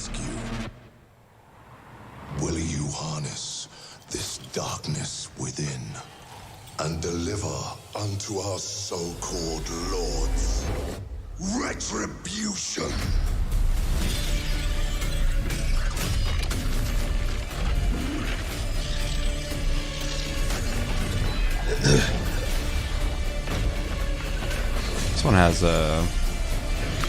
Will you harness this darkness within and deliver unto our so-called lords retribution? This one has a...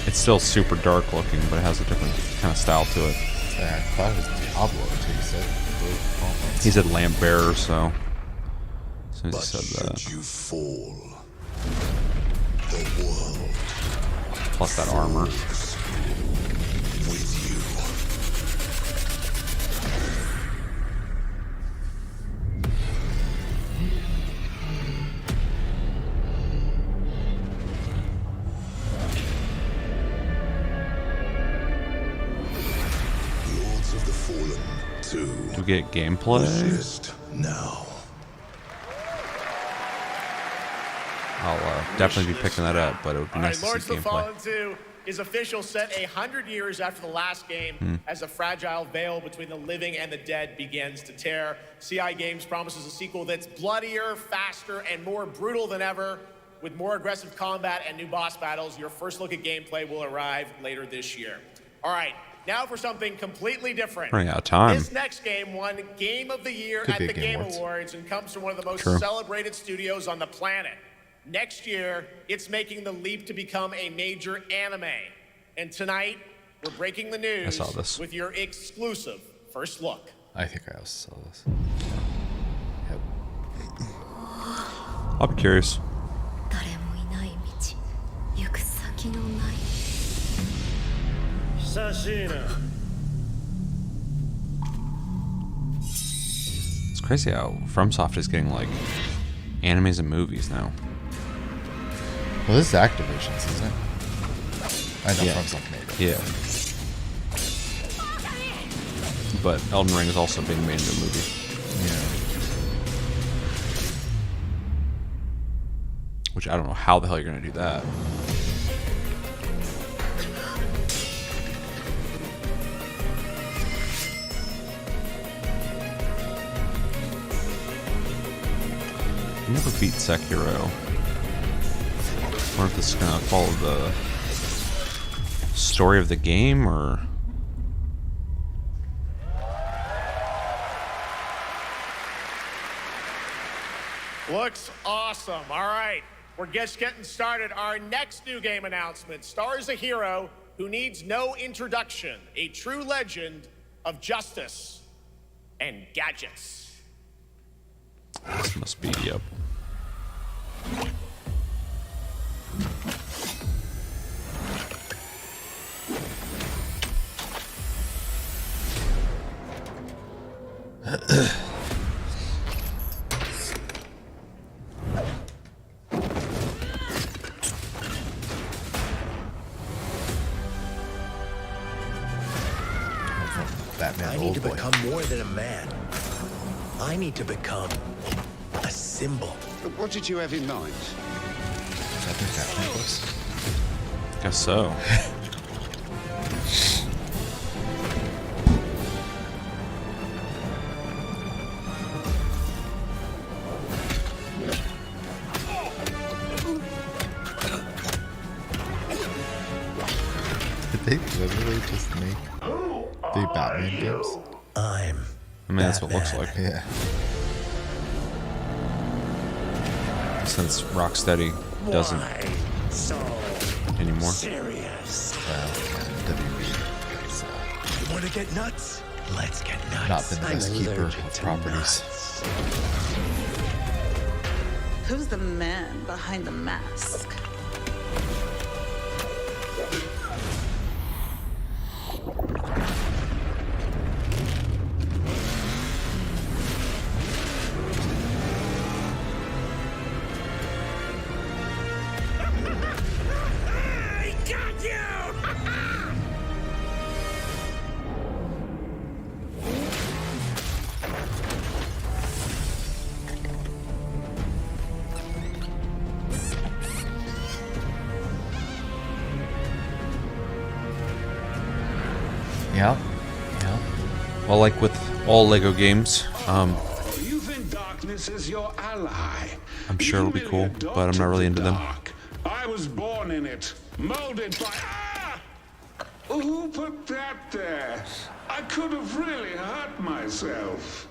It's still super dark looking, but it has a different kind of style to it. Yeah, I thought it was Diablo until you said He said lamp bearer, so he said that. Should you fall, the world Plus that armor. with you. Lords of the Fallen 2. Do we get gameplay? List now. I'll definitely be picking that up, but it would be nice to Lords see of the gameplay. Fallen 2 is official, set 100 years after the last game, as a fragile veil between the living and the dead begins to tear. CI Games promises a sequel that's bloodier, faster, and more brutal than ever. With more aggressive combat and new boss battles, your first look at gameplay will arrive later this year. All right, now for something completely different. Running out of time. This next game won Game of the Year Could at be the a Game Game Awards. Awards and comes from one of the most True. celebrated studios on the planet. Next year, it's making the leap to become a major anime. And tonight, we're breaking the news I saw this. with your exclusive first look. I think I also saw this. I'll be curious. 誰もいない道、行く先のない。久しいな。 It's crazy how FromSoft is getting like animes and movies now. Well, this is Activision's, isn't it? I know Yeah. FromSoft made it. Yeah. But Elden Ring is also being made into a movie. Yeah. Which I don't know how the hell you're gonna do that. I never beat Sekiro. I wonder if this is gonna follow the story of the game or. Looks awesome. All right, we're just getting started. Our next new game announcement stars a hero who needs no introduction, a true legend of justice and gadgets. This must be, yep. I need to become more than a man. I need to become a symbol. What did you have in mind? Guess so. Did they literally just make the Batman games? I mean, that's what it looks like. Yeah. Since Rocksteady doesn't anymore. Serious. Well, WB You want to get nuts? Let's get nuts. not been the best keeper of properties. Who's the man behind the mask? I got you! Yeah. Yeah. Well, like with all Lego games, You think darkness is your ally? I'm sure it'll be cool, but I'm not really into them. I was born in it, molded by. Who put that there? I could have really hurt myself.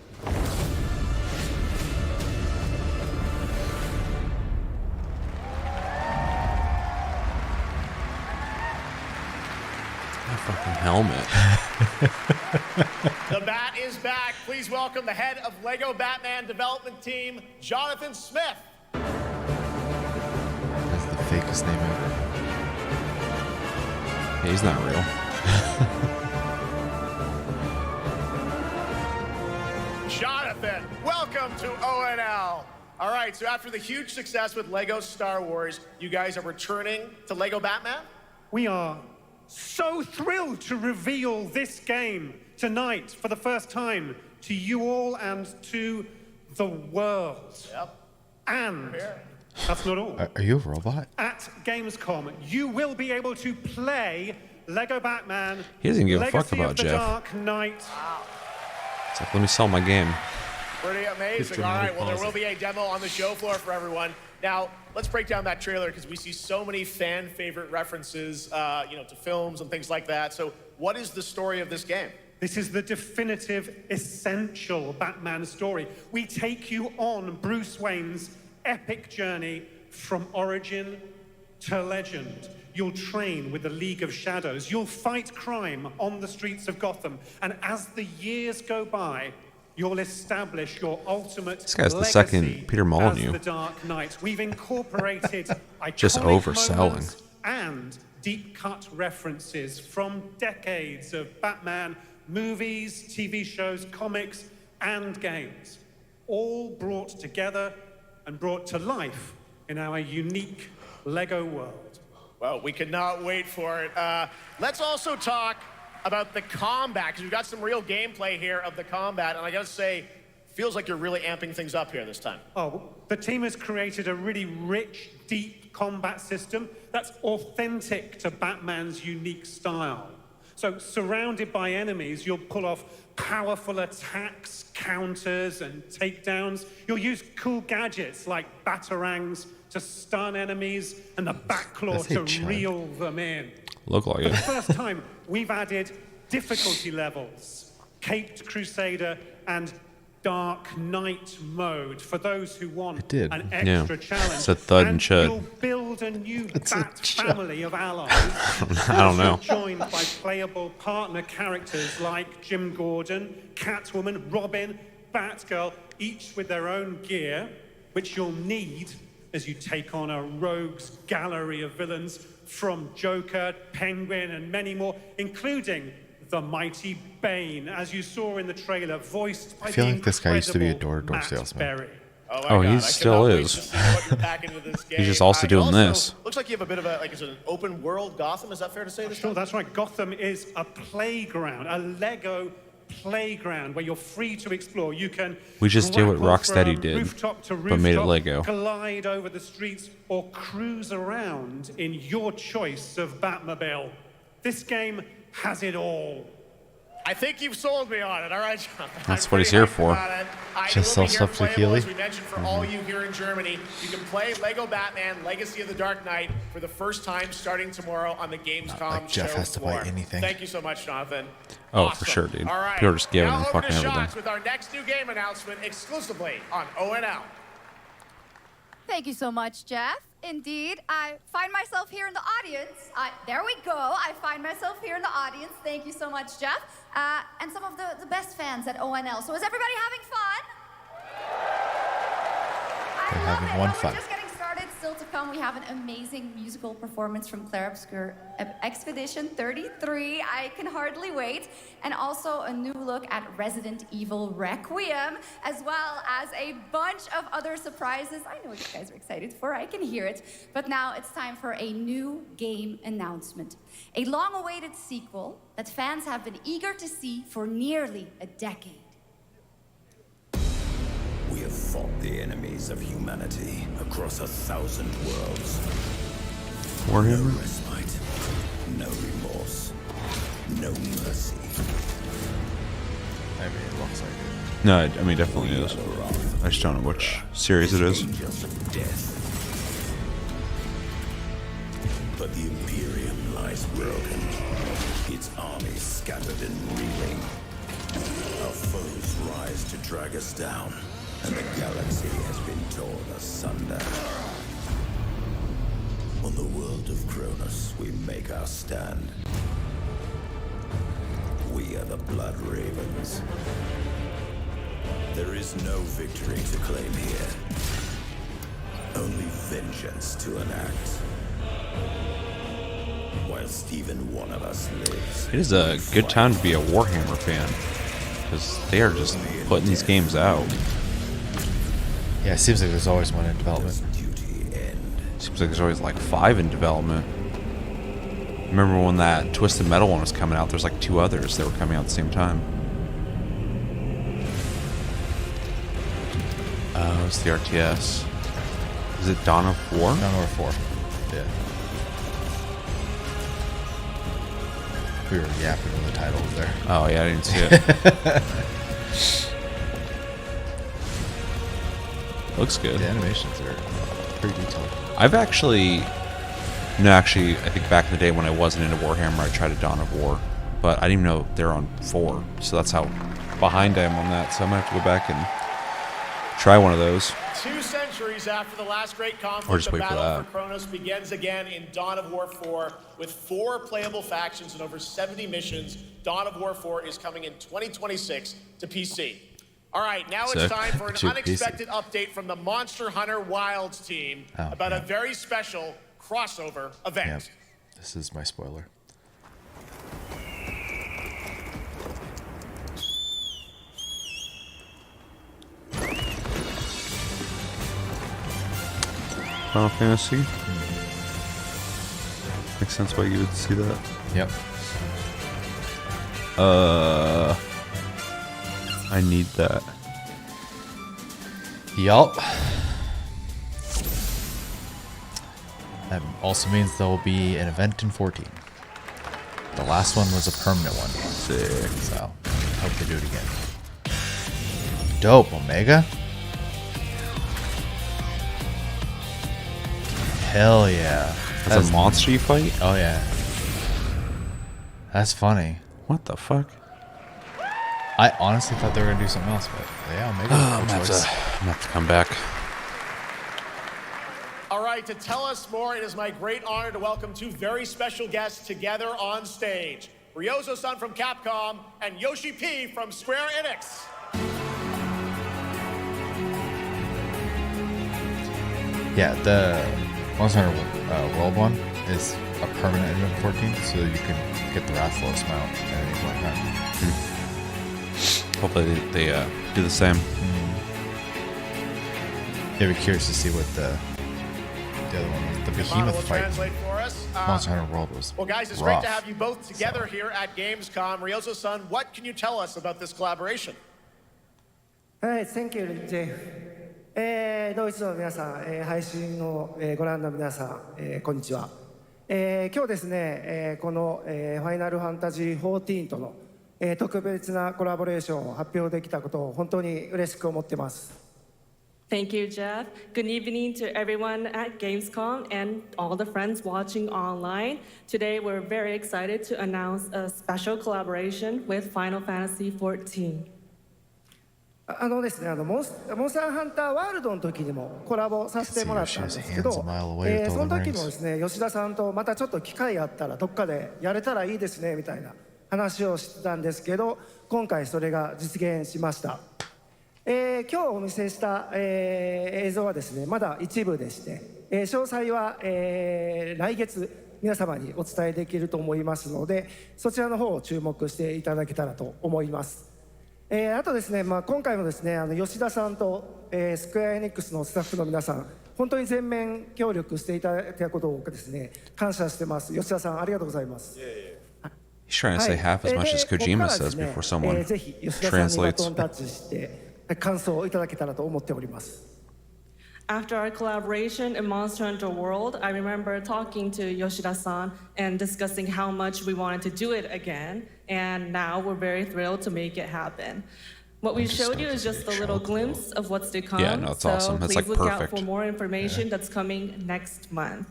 My fucking helmet. The Bat is back. Please welcome the head of Lego Batman development team, Jonathan Smith. That's the fakest name ever. Yeah, he's not real. Jonathan, welcome to ONL. All right, so after the huge success with Lego Star Wars, you guys are returning to Lego Batman? We are so thrilled to reveal this game tonight for the first time to you all and to the world. Yep. And that's not all. Are you a robot? At Gamescom, you will be able to play Lego Batman. He doesn't give a fuck Legacy about of the Geoff. Dark Knight. It's like, let me sell my game. Pretty amazing. All right, well, there will be a demo on the show floor for everyone. Now, let's break down that trailer because we see so many fan favorite references, to films and things like that. So what is the story of this game? This is the definitive, essential Batman story. We take you on Bruce Wayne's epic journey from origin to legend. You'll train with the League of Shadows. You'll fight crime on the streets of Gotham. And as the years go by, you'll establish your ultimate This guy's the legacy second Peter Molyneux. as the Dark Knight. We've incorporated Just iconic overselling. moments and deep-cut references from decades of Batman movies, TV shows, comics, and games, all brought together and brought to life in our unique Lego world. Well, we cannot wait for it. Let's also talk about the combat, because we've got some real gameplay here of the combat, and I gotta say, feels like you're really amping things up here this time. Oh, the team has created a really rich, deep combat system that's authentic to Batman's unique style. So, surrounded by enemies, you'll pull off powerful attacks, counters, and takedowns. You'll use cool gadgets like batarangs to stun enemies and the Batclaw to reel them in. Look like For it. the first time, we've added difficulty levels, Caped Crusader and Dark Knight mode for those who want an extra challenge. It's a thud and chud. You'll build a new Bat family of allies. I don't know. Joined by playable partner characters like Jim Gordon, Catwoman, Robin, Batgirl, each with their own gear, which you'll need as you take on a rogues gallery of villains from Joker, Penguin, and many more, including the mighty Bane, as you saw in the trailer, voiced by I feel the like this guy used to be a incredible door-to-door Matt salesman. Berry. Oh, he still is. He's just also doing this. Looks like you have a bit of a, like, it's an open world Gotham. Is that fair to say? This Sure, time? that's right. Gotham is a playground, a Lego playground where you're free to explore. You can We just did what grapple Rocksteady from did, rooftop to but made it rooftop, Lego. glide over the streets, or cruise around in your choice of Batmobile. This game has it all. I think you've sold me on it. All right, John. That's what he's here for. Just sell stuff to Keighley. As we mentioned, for all you here in Germany, you can play Lego Batman: Legacy of the Dark Knight for the first time starting tomorrow on the Gamescom like Geoff show has to buy floor. anything. Thank you so much, Jonathan. Oh, Awesome. for sure, dude. All right. People are just giving now him over fucking to everything. Shots with our next new game announcement exclusively on ONL. Thank you so much, Jeff. Indeed, I find myself here in the audience. There we go. I find myself here in the audience. Thank you so much, Jeff. And some of the best fans at ONL. So is everybody having fun? They're having one fun. We're just getting started. Still to come, we have an amazing musical performance from Claire Obscure Expedition 33. I can hardly wait. And also a new look at Resident Evil Requiem, as well as a bunch of other surprises. I know what you guys are excited for. I can hear it. But now it's time for a new game announcement. A long-awaited sequel that fans have been eager to see for nearly a decade. We have fought the enemies of humanity across 1,000 worlds. Warhammer? No respite, no remorse, no mercy. I mean, it looks like it. No, I mean, definitely is. I just don't know which series it is. Angels of death. But the Imperium lies broken, its armies scattered and reeling. Our foes rise to drag us down, and the galaxy has been torn asunder. On the world of Kronos, we make our stand. We are the Blood Ravens. There is no victory to claim here. Only vengeance to enact. Whilst even one of us lives. It is a good time to be a Warhammer fan, because they are just putting these games out. Yeah, it seems like there's always one in development. Seems like there's always like 5 in development. Remember when that Twisted Metal one was coming out? There's like 2 others that were coming out at the same time. Oh, it's the RTS. Is it Dawn of War? Dawn of War 4. Yeah. We were yapping when the title was there. Oh yeah, I didn't see it. Looks good. The animations are pretty detailed. I've actually, I think back in the day when I wasn't into Warhammer, I tried a Dawn of War, but I didn't even know they're on 4, so that's how behind I am on that. So I'm gonna have to go back and try one of those. 2 centuries after the last great Or conflict, just the wait for battle that. for Kronos begins again in Dawn of War 4 with 4 playable factions and over 70 missions. Dawn of War 4 is coming in 2026 to PC. All right, now Sick. it's time for an To unexpected update from the Monster Hunter Wilds team about a very special crossover event. Yep. This is my spoiler. Final Fantasy. Makes sense why you would see that. Yep. I need that. Yup. That also means there will be an event in 14. The last one was a permanent one. Sick. So, hope they do it again. Dope, Omega. Hell yeah. That's a monster you fight? Oh yeah. That's funny. What the fuck? I honestly thought they were gonna do something else, but yeah, Omega. I'm gonna have to come back. All right, to tell us more, it is my great honor to welcome 2 very special guests together on stage. Ryozo-san from Capcom and Yoshi P from Square Enix. Yeah, the Monster Hunter World one is a permanent in 14, so you can get the Rathalos mount at any point in time. Hopefully they do the same. Yeah, I'd be curious to see what the other one was. The Behemoth fight. Monster Hunter World was Well, guys, it's rough. great to have you both together here at Gamescom. Ryozo-san, what can you tell us about this collaboration? Hey, thank you, Jeff. ドイツの皆さん、配信をご覧の皆さん、こんにちは。今日ですね、このファイナルファンタジー14との特別なコラボレーションを発表できたことを本当に嬉しく思っています。Thank you, Jeff. Good evening to everyone at Gamescom and all the friends watching online. Today, we're very excited to announce a special collaboration with Final Fantasy XIV. ですね、モンスターハンターワールドの時にもコラボさせてもらったんですけど、その時もですね、吉田さんとまたちょっと機会あったらどっかでやれたらいいですねみたいな話をしてたんですけど、今回それが実現しました。今日お見せした、映像はですね、まだ一部でして、詳細は、来月皆様にお伝えできると思いますので、そちらの方を注目していただけたらと思います。あとですね、今回もですね、吉田さんと、スクエアエニックスのスタッフの皆さん、本当に全面協力していただいたことをですね、感謝してます。吉田さん、ありがとうございます。He's trying to say half as much as Kojima says before someone ぜひ吉田さんにバト translates. ンタッチして感想をいただけたらと思っております。After our collaboration in Monster Hunter World, I remember talking to Yoshida-san and discussing how much we wanted to do it again, and now we're very thrilled to make it happen. What we showed you is just a little glimpse of what's to come, Yeah, no, it's so awesome. It's please like look out perfect. for more information that's coming next month.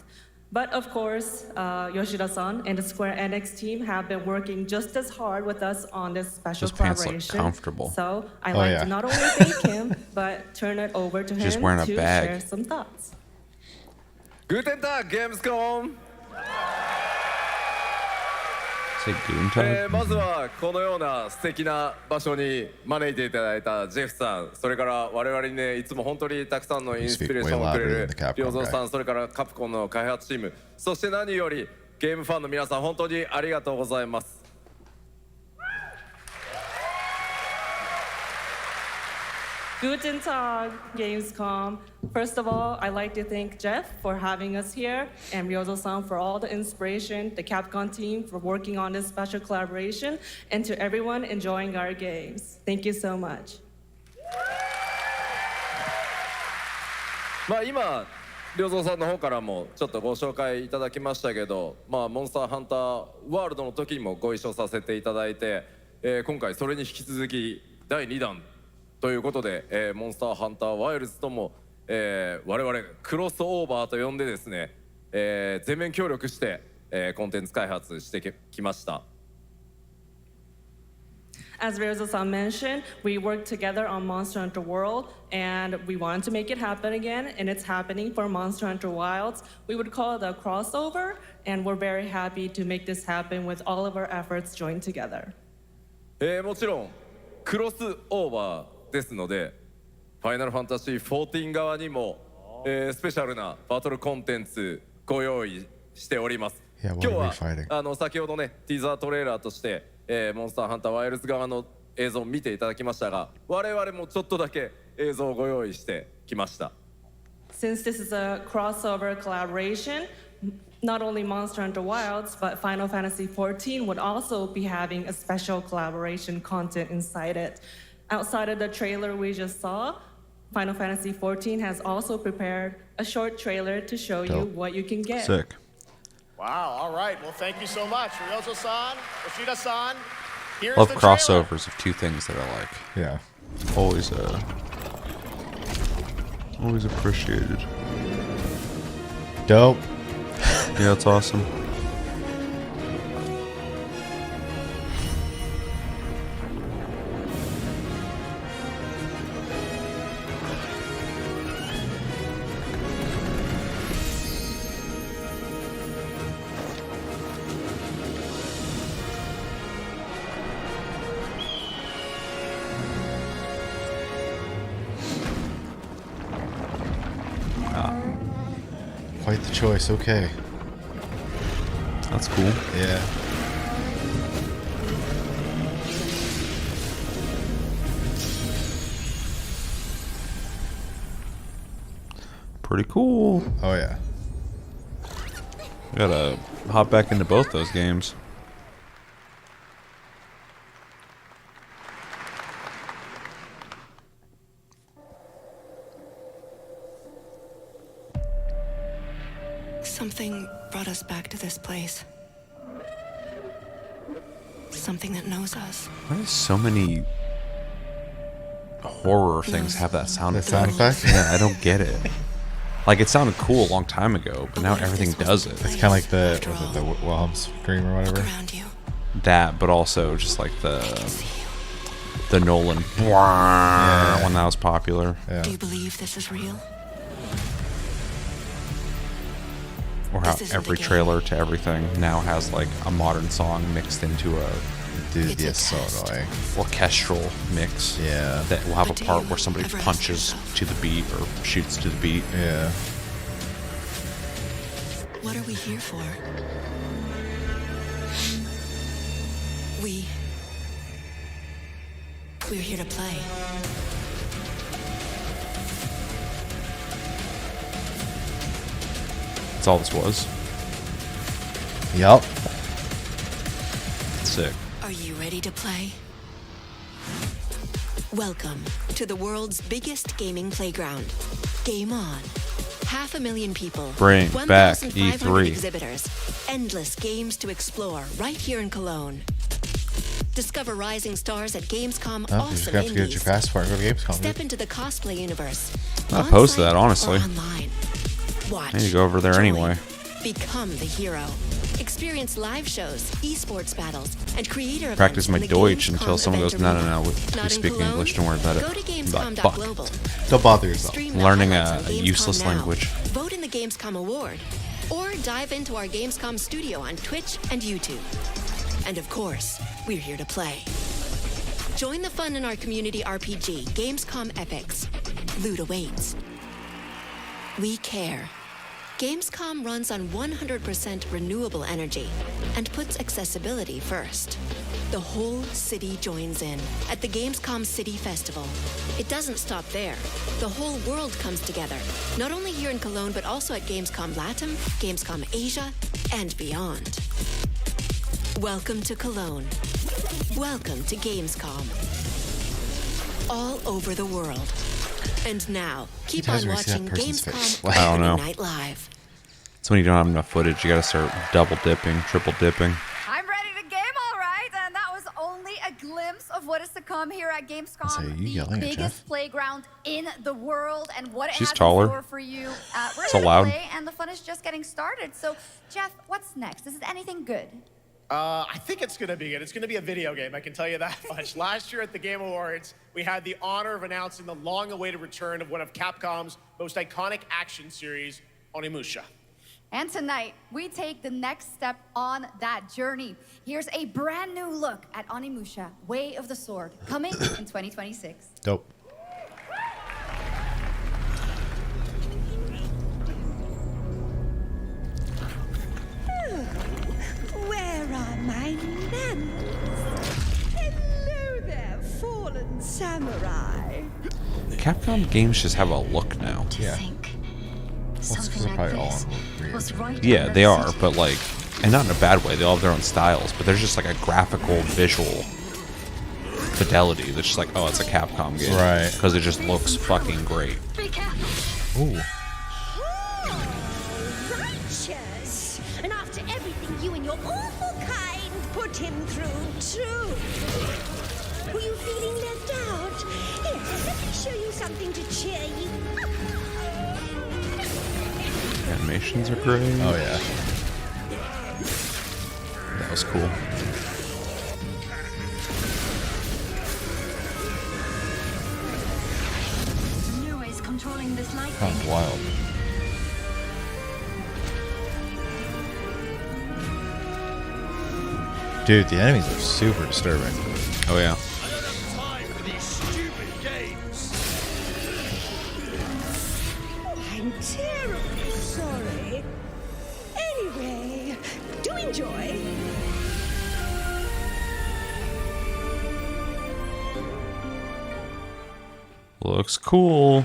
But of course, Yoshida-san and the Square Enix team have been working just as hard with us on this special Those pants look collaboration. comfortable. So I'd Oh, like yeah. to not only thank him, but turn it over to She's him wearing a to bag. share some thoughts. Guten Tag, Gamescom! Say Goontag? まずはこのような素敵な場所に招いていただいたジェフさん、それから我々にね、いつも本当にたくさんのインスピレーションをくれるリョウゾウさん、それからカプコンの開発チーム、そして何よりゲームファンの皆さん、本当にありがとうございます。Guten Tag, Gamescom. First of all, I'd like to thank Geoff for having us here and Ryozo-san for all the inspiration, the Capcom team for working on this special collaboration, and to everyone enjoying our games. Thank you so much. 今、リョウゾウさんの方からもちょっとご紹介いただきましたけど、モンスターハンターワールドの時にもご一緒させていただいて、今回それに引き続き第2弾ということで、モンスターハンターワイルズとも、我々クロスオーバーと呼んでですね、全面協力して、コンテンツ開発してきました。As Ryozo-san mentioned, we worked together on Monster Hunter World, and we wanted to make it happen again, and it's happening for Monster Hunter Wilds. We would call it a crossover, and we're very happy to make this happen with all of our efforts joined together. もちろんクロスオーバーですので、ファイナルファンタジー14側にも、スペシャルなバトルコンテンツご用意しております。今日は先ほどねティーザートレーラーとして、モンスターハンターワイルズ側の映像を見ていただきましたが、我々もちょっとだけ映像をご用意してきました。Since this is a crossover collaboration, not only Monster Hunter Wilds, but Final Fantasy XIV would also be having a special collaboration content inside it. Outside of the trailer we just saw, Final Fantasy XIV has also prepared a short trailer to show you what you can get. Sick. Wow, all right. Well, thank you so much. Ryozo-san, Yoshida-san, here's Love the trailer. crossovers of two things that I like. Yeah. Always appreciated. Dope. Yeah, it's awesome. Quite the choice. Okay. That's cool. Yeah. Pretty cool. Oh yeah. Gotta hop back into both those games. Something brought us back to this place. Something that knows us. Why do so many horror things have that sound The sound effect? Yeah, I don't get it. Like, it sounded cool a long time ago, but now everything does it. It's kind of like the Wilhelm scream or whatever. That, but also just like the Nolan when that was popular. Yeah. Do you believe this is real? Or how every trailer to everything now has like a modern song mixed into a Dude, yes, so annoying. Orchestral mix. Yeah. That will have a part where somebody punches to the beat or shoots to the beat. Yeah. What are we here for? We're here to play. That's all this was. Yup. Sick. Are you ready to play? Welcome to the world's biggest gaming playground. Game on. 500,000 people. Bring back 1,500 E3. exhibitors. Endless games to explore right here in Cologne. Discover rising stars at Gamescom. Oh, you just Awesome have to get indies. your passport and go to Gamescom. Step dude. into the cosplay universe. I'm opposed to that, honestly. Or online. Watch. I need to go over there join, anyway. Become the hero. Experience live shows, esports battles, and creator Practice my events in the Deutsch Gamescom until someone goes, event no, arena. we Not speak in Cologne? English, don't worry about it. Go to I'm like, fuck. Gamescom.global. Don't bother yourself. Stream the Learning highlights a on Gamescom useless now. language. Vote in the Gamescom Award. Or dive into our Gamescom studio on Twitch and YouTube. And of course, we're here to play. Join the fun in our community RPG, Gamescom Epics. Loot awaits. We care. Gamescom runs on 100% renewable energy and puts accessibility first. The whole city joins in at the Gamescom City Festival. It doesn't stop there. The whole world comes together, not only here in Cologne, but also at Gamescom Latam, Gamescom Asia, and beyond. Welcome to Cologne. Welcome to Gamescom. All over the world. And now, keep on watching Gamescom I don't know. Opening Night Live. It's when you don't have enough footage. You gotta start double dipping, triple dipping. I'm ready to game, all right, and that was only a glimpse of what is to come here at Gamescom, you yelling the at biggest Jeff? playground in the world, and what it She's has taller. in store for you. We're It's here to allowed. play, and the fun is just getting started. So, Jeff, what's next? Is it anything good? I think it's going to be good. It's going to be a video game, I can tell you that much. Last year at the Game Awards, we had the honor of announcing the long-awaited return of one of Capcom's most iconic action series, Onimusha. And tonight, we take the next step on that journey. Here's a brand new look at Onimusha, Way of the Sword, coming in 2026. Dope. Where are my manners? Hello there, fallen samurai. Capcom games just have a look now. Yeah. Well, it's 'cause they're probably all weird. Yeah, they are, but like, and not in a bad way. They all have their own styles, but there's just like a graphical, visual fidelity that's just like, oh, it's a Capcom game, Right. Because it just looks fucking great. Ooh. Righteous. And after everything you and your awful kind put him through, too. Were you feeling left out? Here, let me show you something to cheer you up. Animations are great. Oh yeah. That was cool. New ways controlling this light That was wild. Dude, the enemies are super disturbing. Oh yeah. I'm terribly sorry. Looks cool.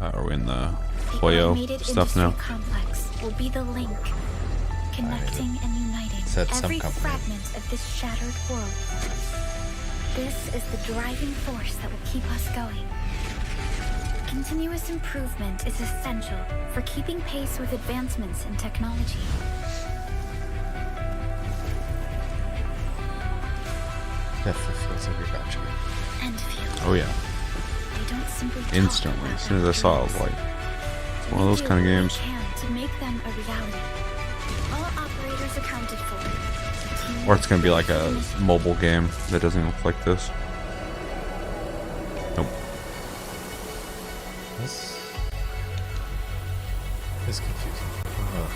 Are we in the Hoyo stuff now? Complex will be the link, connecting and uniting every fragment of this shattered world. This is the driving force that will keep us going. Continuous improvement is essential for keeping pace with advancements in technology. Definitely feels like you're about to get. And feel. Oh yeah. They don't simply Instantly, as soon as I saw it, I was like, it's one of those kind of games. To make them a reality. All operators accounted for. Or it's gonna be like a mobile game that doesn't look like this. Nope. This is confusing. Oh.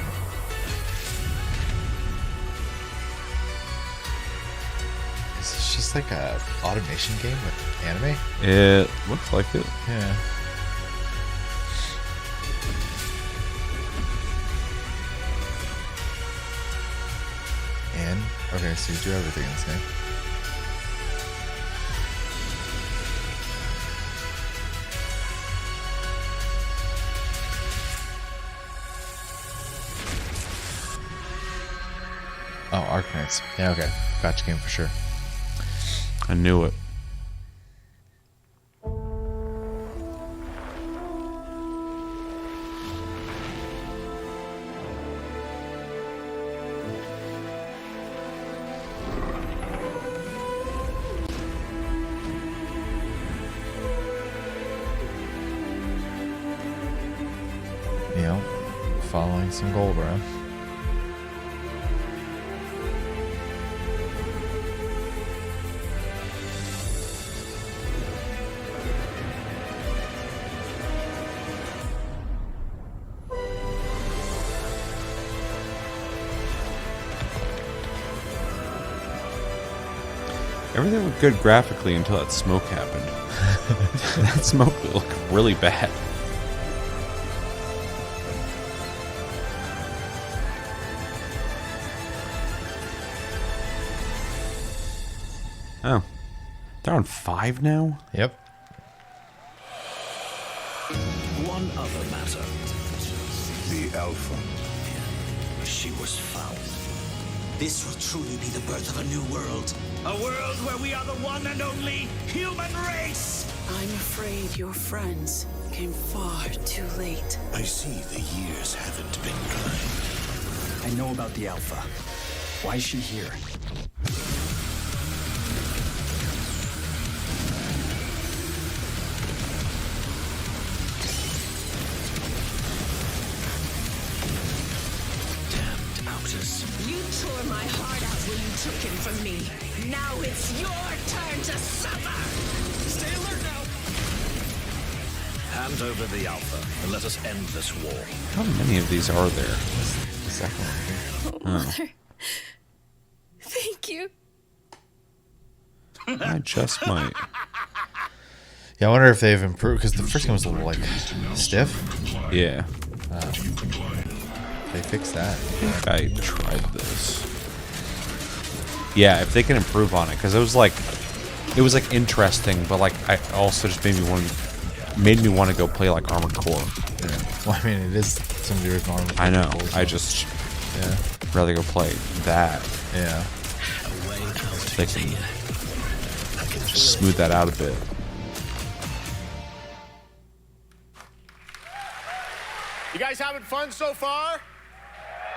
Is this just like a automation game with anime? It looks like it. Yeah. And okay, so you do everything in this game. Oh, Arknights. Yeah, okay. Gotcha game for sure. I knew it. You know, following some gold around. Everything looked good graphically until that smoke happened. That smoke looked really bad. Oh. They're on 5 now? Yep. One other matter. The Alpha. She was found. This will truly be the birth of a new world. A world where we are the one and only human race! I'm afraid your friends came far too late. I see the years haven't been kind. I know about the Alpha. Why is she here? You tore my heart out when you took him from me. Now it's your turn to suffer! Stay alert now! Hand over the Alpha and let us end this war. How many of these are there? The second one. Oh, Mother. Thank you. I just might. Yeah, I wonder if they've improved, because the first game was a little, like, stiff. Yeah. They fixed that. I tried this. Yeah, if they can improve on it, because it was like interesting, but like I also just made me want to go play like Armored Core. Yeah. Well, I mean, it is some of the original Armored Core. I know. I just rather go play that. Yeah. They can just smooth that out a bit. You guys having fun so far?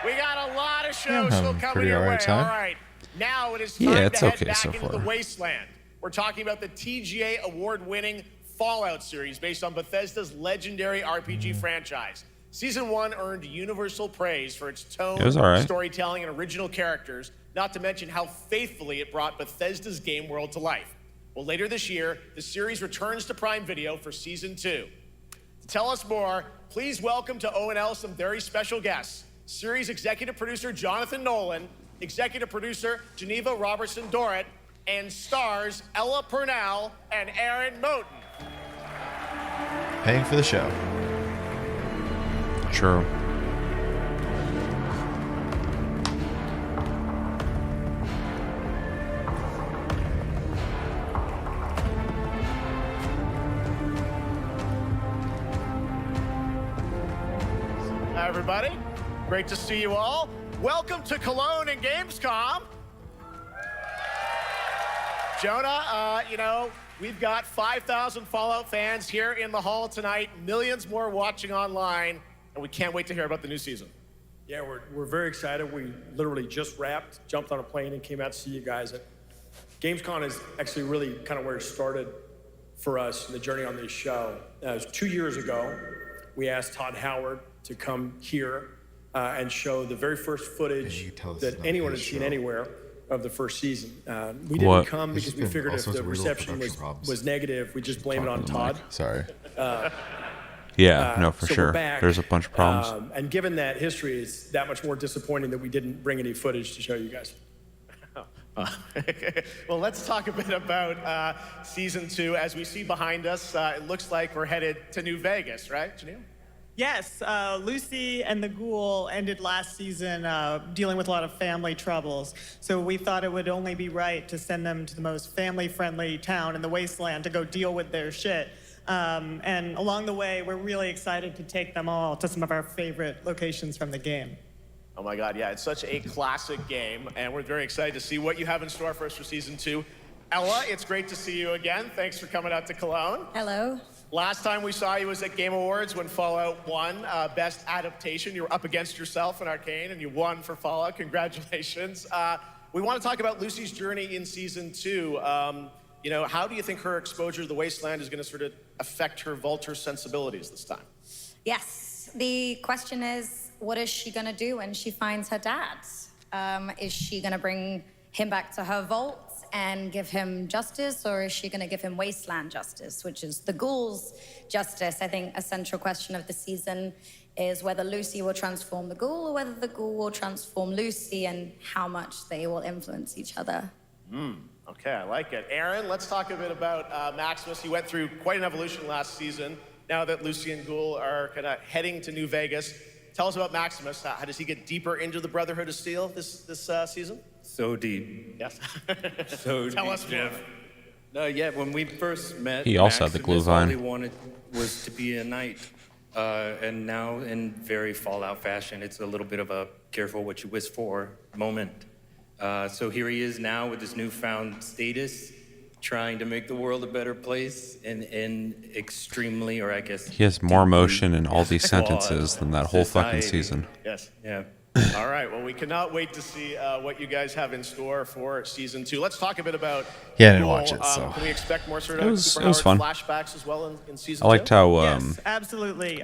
We got a lot of Yeah, I'm shows still having coming pretty your way. alright time. All right, now it is time Yeah, it's to head okay back so into the far. wasteland. We're talking about the TGA award-winning Fallout series based on Bethesda's legendary RPG franchise. Season 1 earned universal praise for its tone, It was alright. storytelling, and original characters, not to mention how faithfully it brought Bethesda's game world to life. Well, later this year, the series returns to Prime Video for Season 2. To tell us more, please welcome to ONL some very special guests. Series executive producer Jonathan Nolan, executive producer Geneva Robertson-Dorrit, and stars Ella Purnell and Aaron Moten. Paying for the show. True. Great to see you all. Welcome to Cologne and Gamescom. Jonah, we've got 5,000 Fallout fans here in the hall tonight, millions more watching online, and we can't wait to hear about the new season. Yeah, we're very excited. We literally just wrapped, jumped on a plane, and came out to see you guys. Gamescom is actually really kind of where it started for us, the journey on this show. It was 2 years ago. We asked Todd Howard to come here and show the very first footage that anyone had seen anywhere of the first season. We didn't come because we figured if the reception was negative, we'd just blame it on Todd. Sorry. For So sure. we're back. There's a bunch of problems. And given that history, it's that much more disappointing that we didn't bring any footage to show you guys. Well, let's talk a bit about season 2. As we see behind us, it looks like we're headed to New Vegas, right, Janelle? Yes, Lucy and the Ghoul ended last season dealing with a lot of family troubles. So we thought it would only be right to send them to the most family-friendly town in the wasteland to go deal with their shit. And along the way, we're really excited to take them all to some of our favorite locations from the game. Oh my God, yeah, it's such a classic game, and we're very excited to see what you have in store for us for season 2. Ella, it's great to see you again. Thanks for coming out to Cologne. Hello. Last time we saw you was at Game Awards when Fallout won Best Adaptation. You were up against yourself in Arcane, and you won for Fallout. Congratulations. We want to talk about Lucy's journey in season 2. How do you think her exposure to the Wasteland is going to sort of affect her Vulture sensibilities this time? Yes, the question is, what is she gonna do when she finds her dad? Is she gonna bring him back to her vault and give him justice, or is she gonna give him Wasteland justice, which is the Ghoul's justice? I think a central question of the season is whether Lucy will transform the Ghoul or whether the Ghoul will transform Lucy, and how much they will influence each other. Okay, I like it. Aaron, let's talk a bit about Maximus. He went through quite an evolution last season. Now that Lucy and Ghoul are kind of heading to New Vegas, tell us about Maximus. How does he get deeper into the Brotherhood of Steel this season? So deep. Yes. So Tell deep, us Jeff. more. No, yeah, when we first met, He also had the glue Maximus, all vine. he wanted was to be a knight. And now, in very Fallout fashion, it's a little bit of a careful what you wish for moment. So here he is now with his newfound status, trying to make the world a better place in extremely, or I guess... He has more emotion in all these sentences than that whole fucking society. season. Yes. Yeah. All right, well, we cannot wait to see what you guys have in store for season 2. Let's talk a bit about Yeah, I didn't Ghoul. watch it, so. Can we expect more sort It of was Cooper fun. Howard flashbacks as well in season 2? I liked how Yes, absolutely.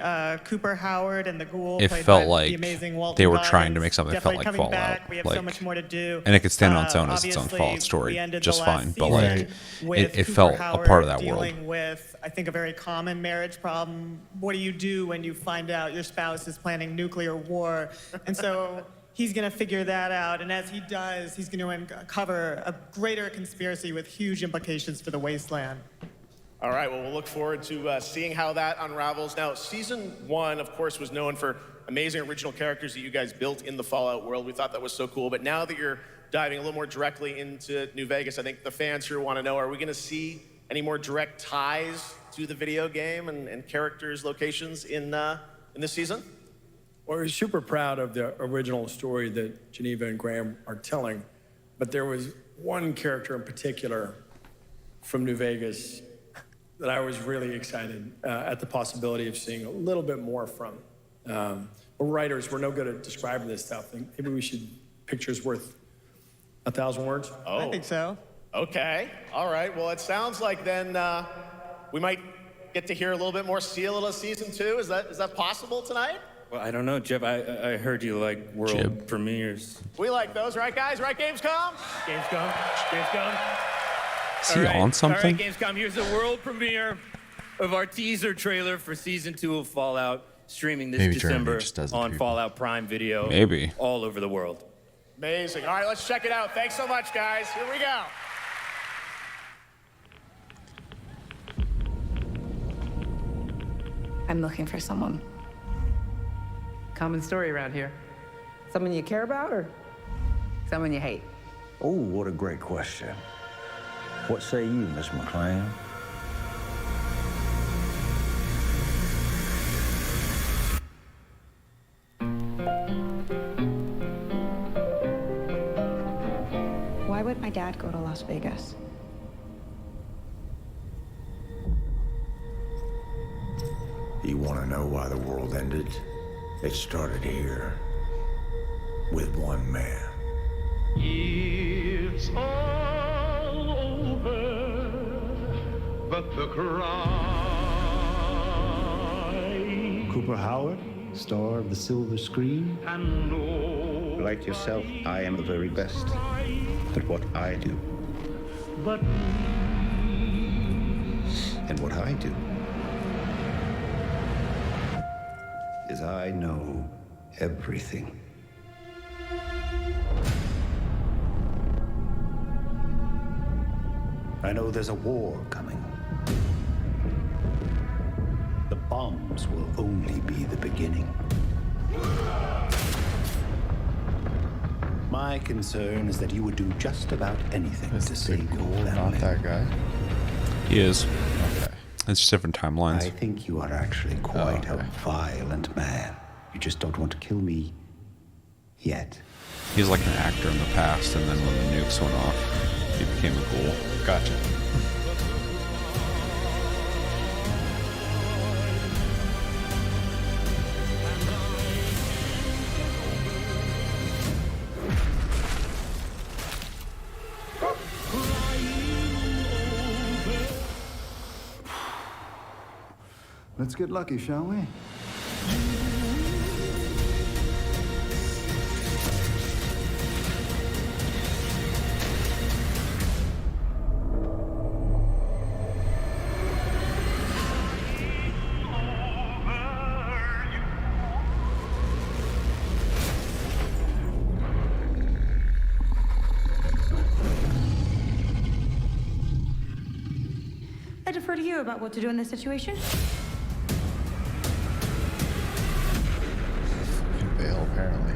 Cooper Howard and the Ghoul. it played felt by like the amazing Walton they were Goggins, trying to make something that felt definitely like coming Fallout. back. We have so much more to do. And it could stand on its own as its own Obviously, Fallout we story ended just the last fine. But season like with it Cooper felt a Howard part of that world. dealing with, I think, a very common marriage problem. What do you do when you find out your spouse is planning nuclear war? And so he's going to figure that out. And as he does, he's going to uncover a greater conspiracy with huge implications for the Wasteland. All right, well, we'll look forward to seeing how that unravels. Now, season 1, of course, was known for amazing original characters that you guys built in the Fallout world. We thought that was so cool. But now that you're diving a little more directly into New Vegas, I think the fans here want to know, are we going to see any more direct ties to the video game and characters, locations in this season? Well, we're super proud of the original story that Geneva and Graham are telling, but there was one character in particular from New Vegas that I was really excited at the possibility of seeing a little bit more from. We're writers, we're no good at describing this stuff. Maybe we should, pictures worth 1,000 words? I think so. Okay, all right. Well, it sounds like then we might get to hear a little bit more Seal of season 2. Is that possible tonight? Well, I don't know, Jeff. I heard you like world premieres. We like those, right, guys? Right, Gamescom? Gamescom. Is he on something? All right, Gamescom, here's the world premiere of our teaser trailer for season 2 of Fallout, streaming this Maybe Germany December just doesn't on do Fallout Prime Video. Maybe. All over the world. Amazing. All right, let's check it out. Thanks so much, guys. Here we go. I'm looking for someone. Common story around here. Someone you care about or someone you hate? Oh, what a great question. What say you, Miss McClane? my dad go to Las Vegas? You want to know why the world ended? It started here with one man. It's all over, but the cry. Cooper Howard, star of the silver screen. Like yourself, I am the very best at what I do. But and what I do is I know everything. I know there's a war coming. The bombs will only be the beginning. My concern is that you would do just about anything to save your family. Not that guy. He is. Okay. It's just different timelines. I think you are actually quite a violent man. You just don't want to kill me yet. He's like an actor in the past, and then when the nukes went off, he became a ghoul. Gotcha. Let's get lucky, shall we? I defer to you about what to do in this situation. Bail, apparently.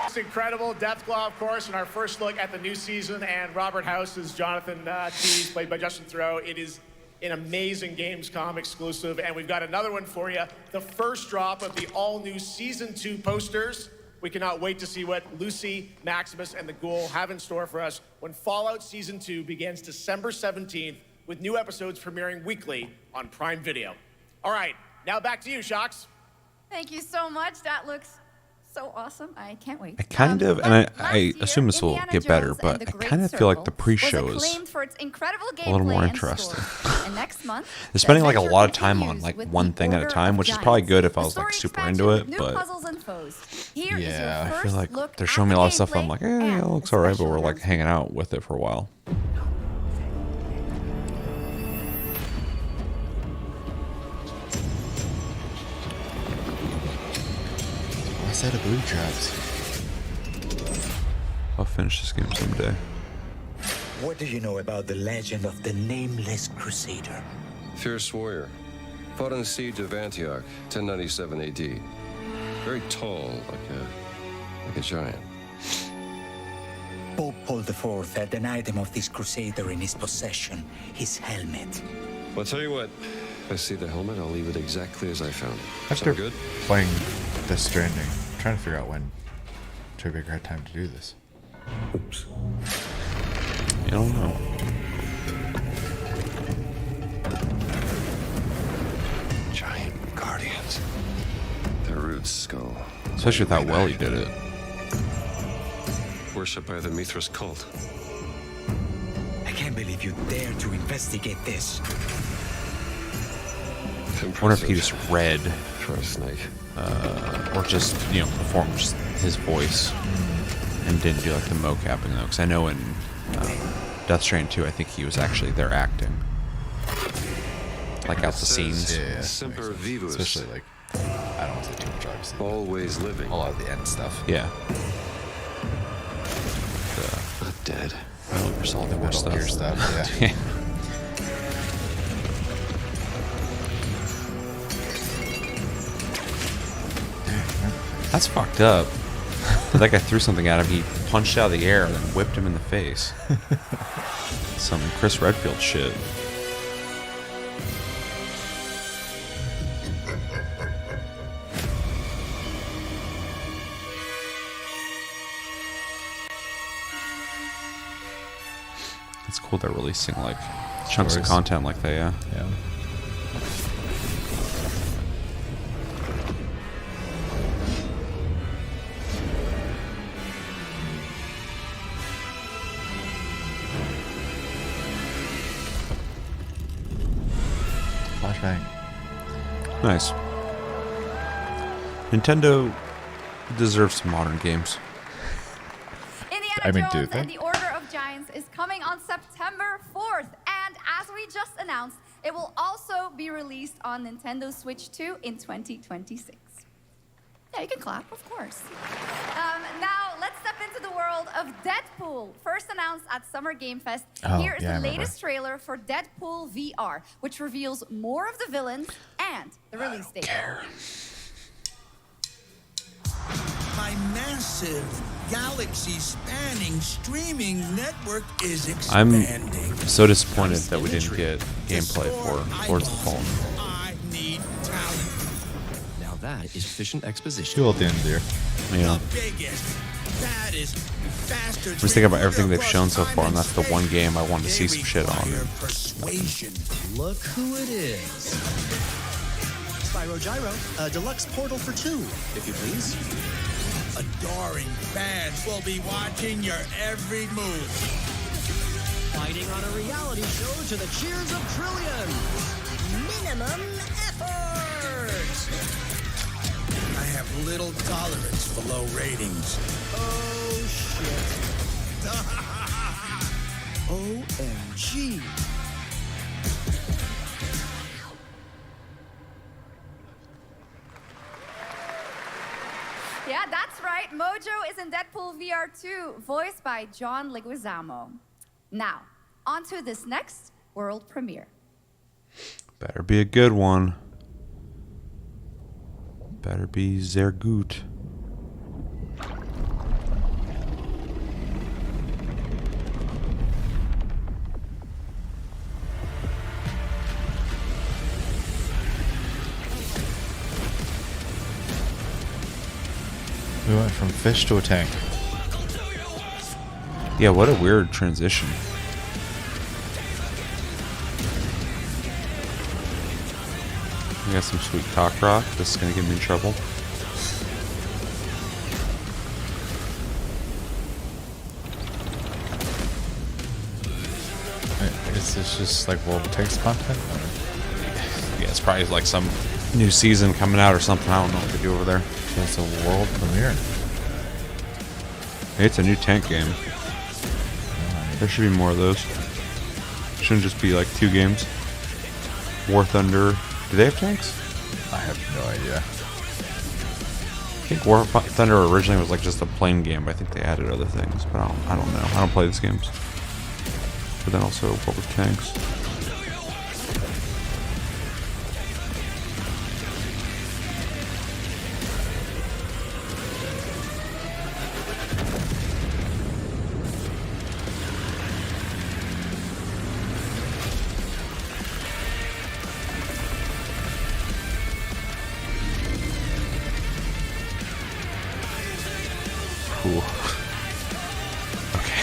It's incredible. Deathclaw, of course, in our first look at the new season, and Robert House is Jonathan Tees, played by Justin Theroux. It is an amazing Gamescom exclusive, and we've got another one for you. The first drop of the all-new Season 2 posters. We cannot wait to see what Lucy, Maximus, and the Ghoul have in store for us when Fallout Season 2 begins December 17th, with new episodes premiering weekly on Prime Video. All right, now back to you, Shocks. Thank you so much. That looks so awesome. I can't wait. I kind of, and I assume this will get better, but I kind of feel like the pre-show is for its incredible a little more interesting. And next month, they're spending like a lot of time on like one thing at a time, which is probably good if I was like super into it, but yeah, I feel like they're showing me a lot of stuff. I'm like, yeah, it looks alright, but we're like hanging out with it for a while. Set of booby traps. I'll finish this game someday. What do you know about the legend of the Nameless Crusader? Fierce warrior. Fought in the siege of Antioch, 1097 AD. Very tall, like a giant. Pope Paul IV had an item of this crusader in his possession, his helmet. Well, I'll tell you what. If I see the helmet, I'll leave it exactly as I found it. After Sound good? playing Death Stranding, I'm trying to figure out when Treybaker had time to do this. Oops. I don't know. Giant guardians. Their roots skull. Especially with how well he did it. Worshipped by the Mithras cult. I can't believe you dare to investigate this. I wonder if he just read for a snake, or just performed just his voice and didn't do like the mocapping though. Because I know in Death Stranding 2, I think he was actually there acting, like out the scenes. Yeah, Semper Vivus. Especially like I don't want to say too much, obviously. Always living. A lot of the end stuff. Yeah. Not dead. I don't remember all the more Metal Gear stuff. Yeah. That's fucked up. That guy threw something at him. He punched out of the air and then whipped him in the face. Some Chris Redfield shit. It's cool they're releasing like chunks of content like that, yeah. Yeah. Flashbang. Nice. Nintendo deserves some modern games. Indiana Jones and the Order of Giants is coming on September 4th. And as we just announced, it will also be released on Nintendo Switch 2 in 2026. Yeah, you can clap, of course. Now, let's step into the world of Deadpool. First announced at Summer Game Fest, here is the latest trailer for Deadpool VR, which reveals more of the villains and the release date. My massive, galaxy-spanning streaming network is I'm expanding. so disappointed that we didn't get gameplay for Lords of the Fallen. I need talent. Now that is efficient exposition. Cool at the end of the year. Yeah. Biggest, baddest, faster. I'm just thinking about everything they've shown so far, and that's the one game I wanted to see some shit on. Persuasion. Look who it is. Spyro Gyro, a deluxe portal for 2, if you please. Adoring fans will be watching your every move. Fighting on a reality show to the cheers of trillions. Minimum effort. I have little tolerance for low ratings. Oh, shit. OMG. Yeah, that's right. Mojo is in Deadpool VR 2, voiced by John Leguizamo. Now, on to this next world premiere. Better be a good one. Better be sehr gut. We went from fish to a tank. Yeah, what a weird transition. We got some sweet cock rock. This is gonna get me in trouble. Is this just like World of Tanks content? Yeah, it's probably like some new season coming out or something. I don't know what they do over there. So it's a world premiere. Hey, it's a new tank game. There should be more of those. Shouldn't just be like 2 games. War Thunder. Do they have tanks? I have no idea. I think War Thunder originally was like just a plain game, but I think they added other things. But I don't know. I don't play these games. But then also what with tanks. Cool. Okay.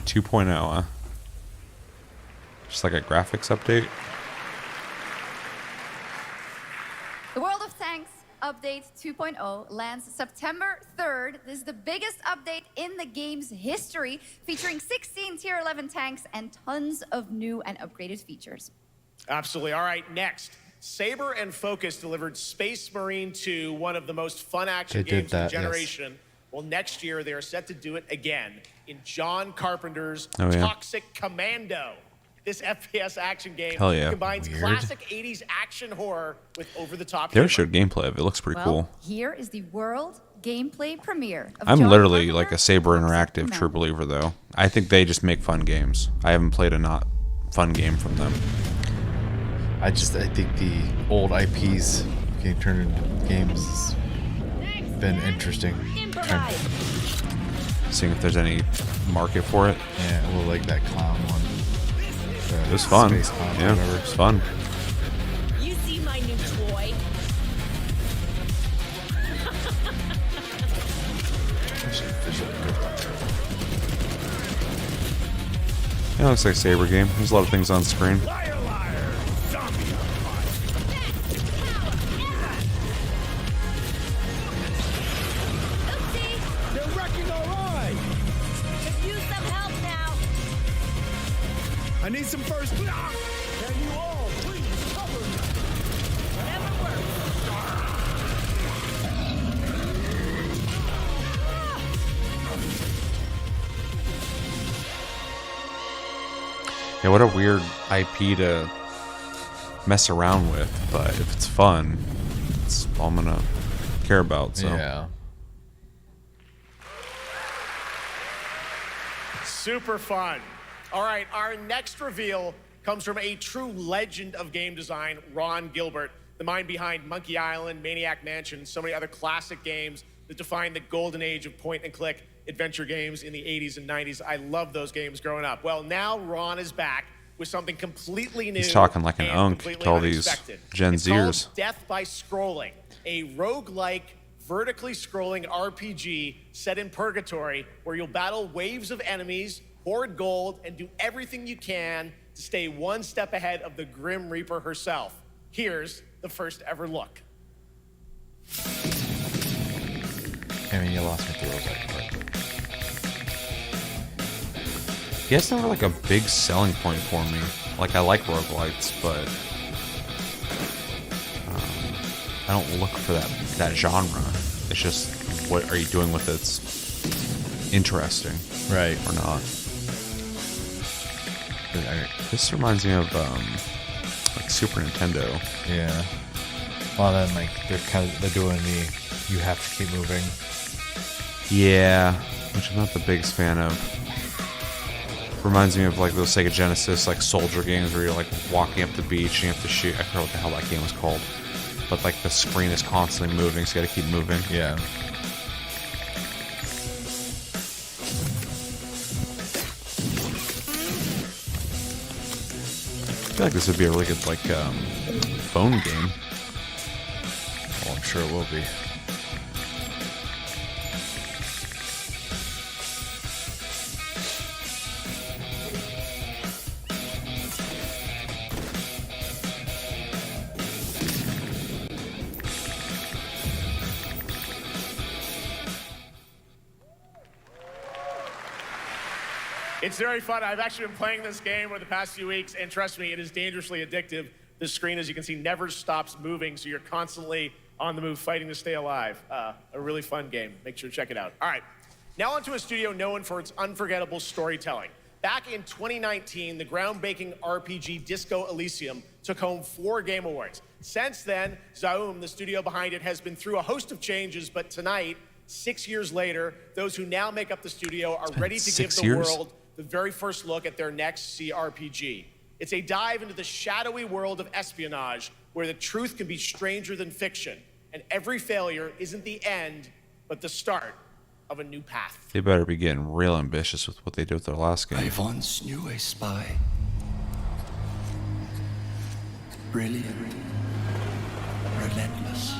2.0, huh? Just like a graphics update. The World of Tanks Update 2.0 lands September 3rd. This is the biggest update in the game's history, featuring 16 Tier 11 tanks and tons of new and upgraded features. Absolutely. All right, next. Saber and Focus delivered Space Marine 2, one of the most fun action games of the generation. Yes. Well, next year they are set to do it again in John Carpenter's Toxic Commando. This FPS action game combines classic 80s action horror with over-the-top They showed gameplay of it. It looks pretty cool. Here is the world gameplay premiere of I'm John literally Carpenter like a Saber Interactive true believer, though. I think they just make fun games. I haven't played a not fun game from them. I think the old IPs getting turned into games has been interesting. Seeing if there's any market for it. Yeah, well, like that clown one. It was fun. Yeah, it was fun. You see my new toy? It looks like a Saber game. There's a lot of things on screen. Liar, liar! Zombie They're wrecking our ride! Could use some help now. I need some first. Can you all please cover me? Whatever works. Yeah, what a weird IP to mess around with, but if it's fun, it's all I'm gonna care about. So. Yeah. Super fun. All right, our next reveal comes from a true legend of game design, Ron Gilbert, the mind behind Monkey Island, Maniac Mansion, and so many other classic games that defined the golden age of point-and-click adventure games in the 80s and 90s. I loved those games growing up. Well, now Ron is back with something completely new. He's talking like an and unk completely to all these unexpected. Gen It's called Zers. Death by Scrolling, a roguelike, vertically scrolling RPG set in purgatory where you'll battle waves of enemies, hoard gold, and do everything you can to stay one step ahead of the Grim Reaper herself. Here's the first ever look. I mean, you lost me at the roguelike part. Yeah, it's never like a big selling point for me. Like, I like roguelites, but I don't look for that genre. It's just, what are you doing with it? It's interesting, right, or not? This reminds me of like Super Nintendo. Yeah. Well, then like they're doing the you have to keep moving. Yeah, which I'm not the biggest fan of. Reminds me of like those Sega Genesis like soldier games where you're like walking up the beach and you have to shoot. I forgot what the hell that game was called, but like the screen is constantly moving, so you got to keep moving. Yeah. I feel like this would be a really good like phone game. Well, I'm sure it will be. It's very fun. I've actually been playing this game over the past few weeks, and trust me, it is dangerously addictive. The screen, as you can see, never stops moving, so you're constantly on the move, fighting to stay alive. A really fun game. Make sure to check it out. All right, now onto a studio known for its unforgettable storytelling. Back in 2019, the groundbreaking RPG Disco Elysium took home 4 Game Awards. Since then, Zaum, the studio behind it, has been through a host of changes, but tonight, 6 years later, those who now make up the studio are ready to give the world the very first look at their next CRPG. It's a dive into the shadowy world of espionage, where the truth can be stranger than fiction, and every failure isn't the end, but the start of a new path. They better be getting real ambitious with what they did with their last game. I once knew a spy. Brilliant, relentless,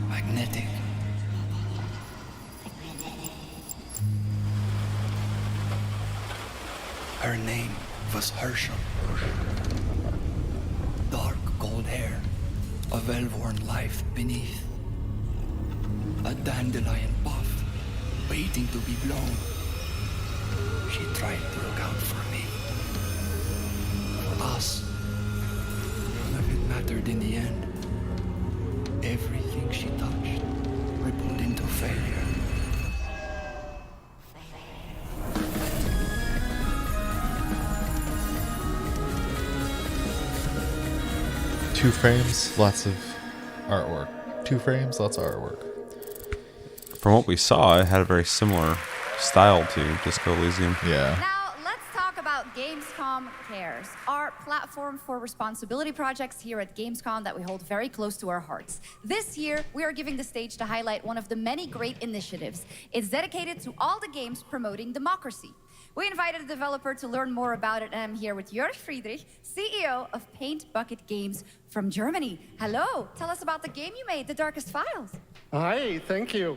magnetic. Her name was Herschel. Dark gold hair, a well-worn life beneath. A dandelion puff, waiting to be blown. She tried to look out for me. For us. None of it mattered in the end. Everything she touched rippled into failure. Two frames, lots of artwork. 2 frames, lots of artwork. From what we saw, it had a very similar style to Disco Elysium. Yeah. Now, let's talk about Gamescom Cares, our platform for responsibility projects here at Gamescom that we hold very close to our hearts. This year, we are giving the stage to highlight one of the many great initiatives. It's dedicated to all the games promoting democracy. We invited a developer to learn more about it, and I'm here with Jörg Friedrich, CEO of Paint Bucket Games from Germany. Hello, tell us about the game you made, The Darkest Files. Hi, thank you.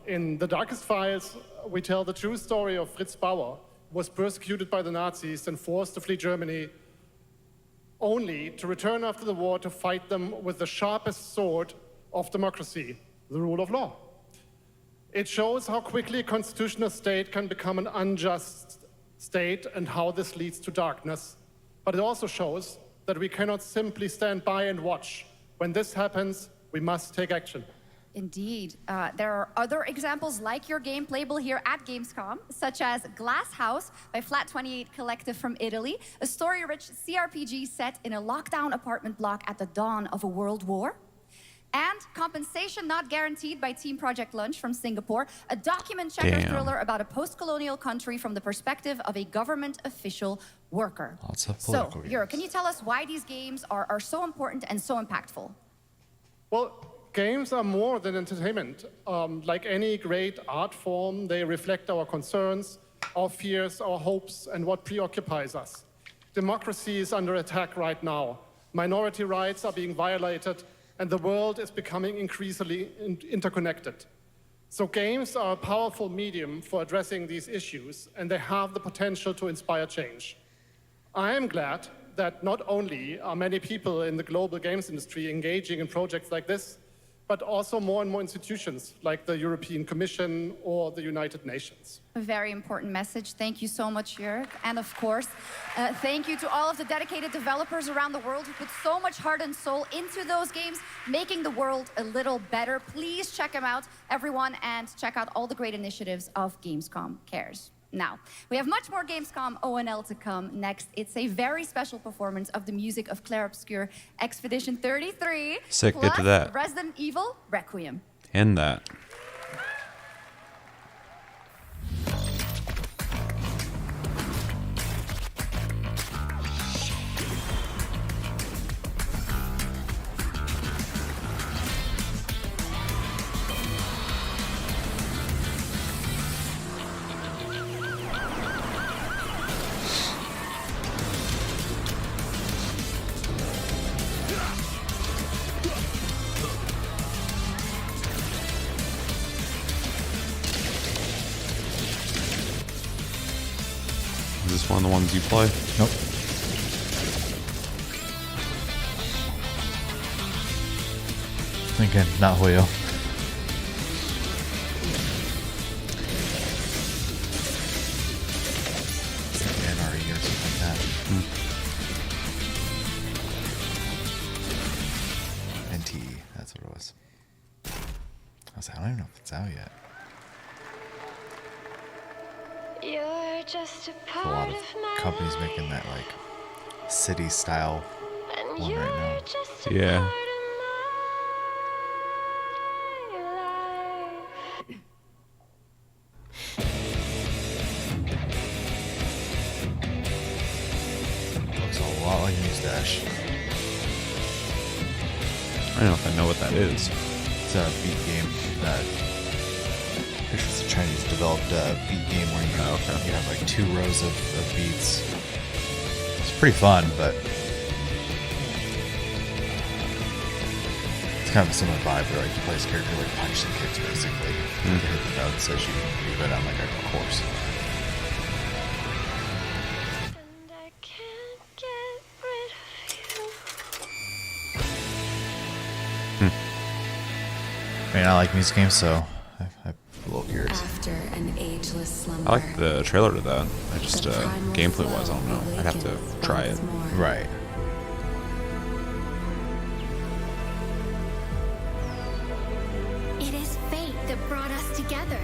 In The Darkest Files, we tell the true story of Fritz Bauer, was persecuted by the Nazis and forced to flee Germany, only to return after the war to fight them with the sharpest sword of democracy, the rule of law. It shows how quickly a constitutional state can become an unjust state and how this leads to darkness. But it also shows that we cannot simply stand by and watch. When this happens, we must take action. Indeed. There are other examples like your game playable here at Gamescom, such as Glass House by Flat 28 Collective from Italy, a story-rich CRPG set in a lockdown apartment block at the dawn of a world war. And Compensation Not Guaranteed by Team Project Lunch from Singapore, a document checker thriller about a post-colonial country from the perspective of a government official worker. Lots of political Yura, can you tell us why these games are so important and so impactful? Well, games are more than entertainment. Like any great art form, they reflect our concerns, our fears, our hopes, and what preoccupies us. Democracy is under attack right now. Minority rights are being violated, and the world is becoming increasingly interconnected. So games are a powerful medium for addressing these issues, and they have the potential to inspire change. I am glad that not only are many people in the global games industry engaging in projects like this, but also more and more institutions like the European Commission or the United Nations. A very important message. Thank you so much, Jörg. And of course, thank you to all of the dedicated developers around the world who put so much heart and soul into those games, making the world a little better. Please check them out, everyone, and check out all the great initiatives of Gamescom Cares. Now, we have much more Gamescom ONL to come next. It's a very special performance of the music of Clair Obscur Expedition 33. Sick, plus get to that. Resident Evil Requiem. And that. Is this one of the ones you play? Nope. Again, not Hoyo. It's like NRE or something like that. NTE, that's what it was. I was like, I don't even know if it's out yet. You're just a There's a lot of companies making that like city style one right now. Yeah. Looks a lot like Mustache. I don't know if I know what that is. It's a beat game that it's a Chinese developed beat game where you, you have like 2 rows of beats. It's pretty fun, but it's kind of a similar vibe where like you play this character like punch and kicks basically. You hit the notes as you go down like a course. I mean, I like music games, so I'm a little curious. After an ageless slumber, I like the trailer to that. I just, gameplay-wise, I don't know. I'd have to try it. Right. It is fate that brought us together.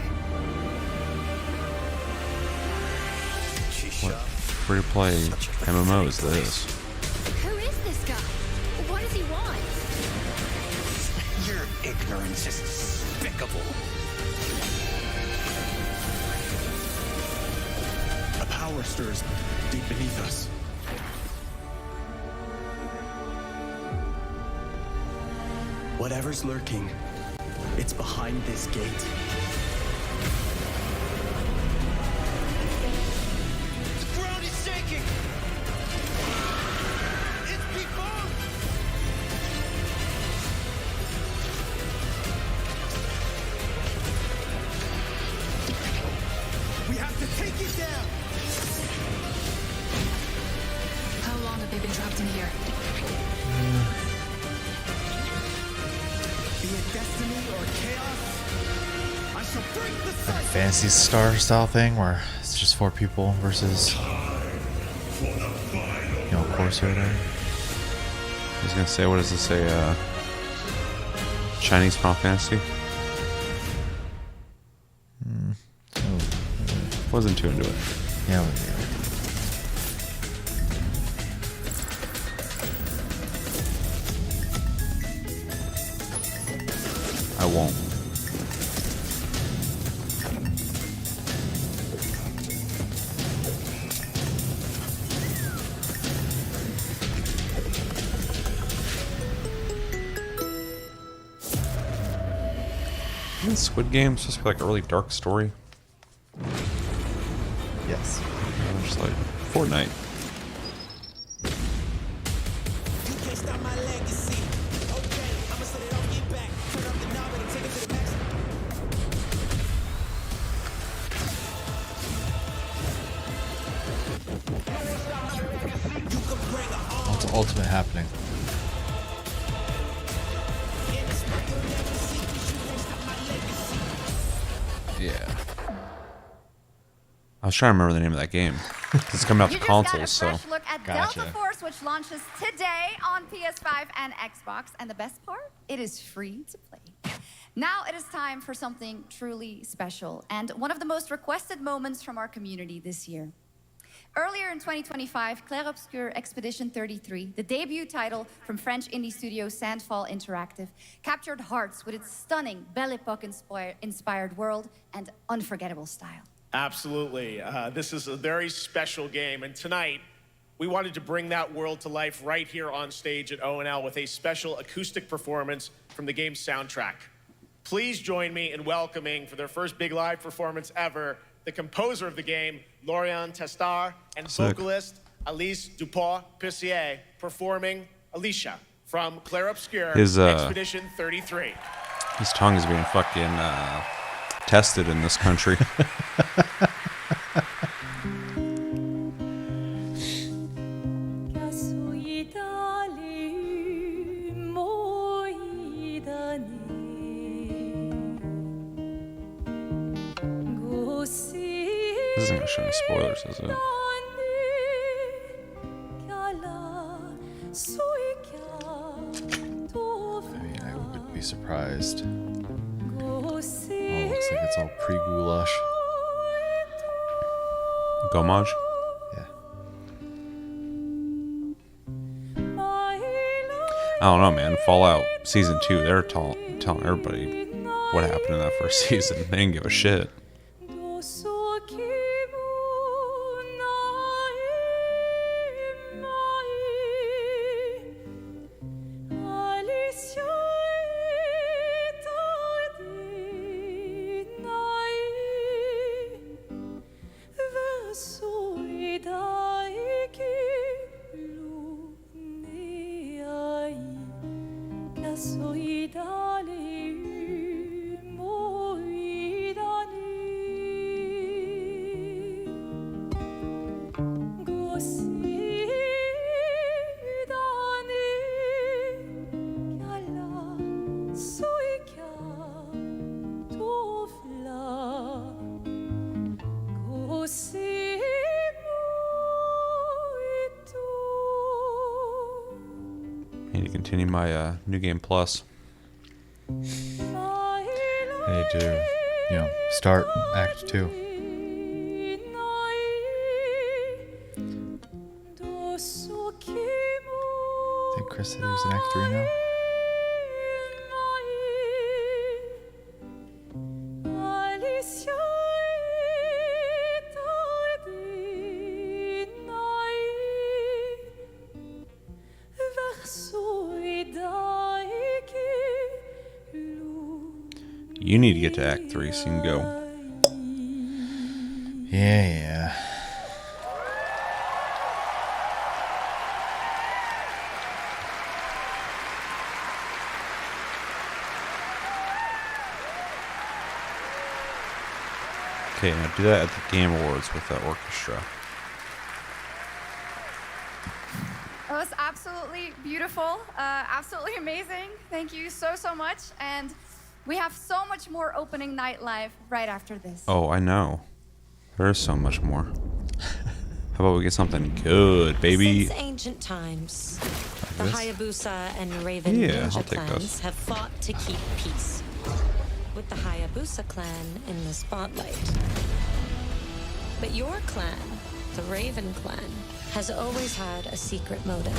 What free-to-play MMO is this? Who is this guy? What does he want? Your ignorance is despicable. A power stirs deep beneath us. Whatever's lurking, it's behind this gate. The ground is shaking. It's people. We have to take it down. Fantasy Star style thing where it's just 4 people versus, course or whatever. I was gonna say, what does this say? Chinese Final Fantasy? Wasn't too into it. Yeah. I won't. Isn't Squid Game supposed to be like a really dark story? Yes. Just like Fortnite. What's ultimate happening? Yeah. I was trying to remember the name of that game. It's coming out to consoles, so. Fresh look at Delta Force, which launches today on PS5 and Xbox. And the best part, it is free to play. Now it is time for something truly special and one of the most requested moments from our community this year. Earlier in 2025, Clair Obscur Expedition 33, the debut title from French indie studio Sandfall Interactive, captured hearts with its stunning Belle Epoque inspired world and unforgettable style. Absolutely. This is a very special game, and tonight we wanted to bring that world to life right here on stage at ONL with a special acoustic performance from the game's soundtrack. Please join me in welcoming, for their first big live performance ever, the composer of the game, Laurent Testard, and vocalist Alice Dupont-Pissier, performing Alicia from Clair Obscur Expedition 33. His tongue is being fucking tested in this country. This isn't gonna show any spoilers, is it? I mean, I would be surprised. Oh, looks like it's all pre-goulash. Gomage? Yeah. I don't know, man. Fallout Season 2, they're telling everybody what happened in that first season. They didn't give a shit. Need to continue my New Game Plus. I need to, start Act 2. I think Chris said he was in Act 3 now. You need to get to Act 3 so you can go. Yeah. Okay, now do that at the Game Awards with the orchestra. It was absolutely beautiful, absolutely amazing. Thank you so much. And We have so much more opening night live right after this. Oh, I know. There's so much more. How about we get something good, baby? Since ancient times, the Hayabusa and Raven ninja clans have fought to keep peace, with the Hayabusa clan in the spotlight. But your clan, the Raven clan, has always had a secret motive.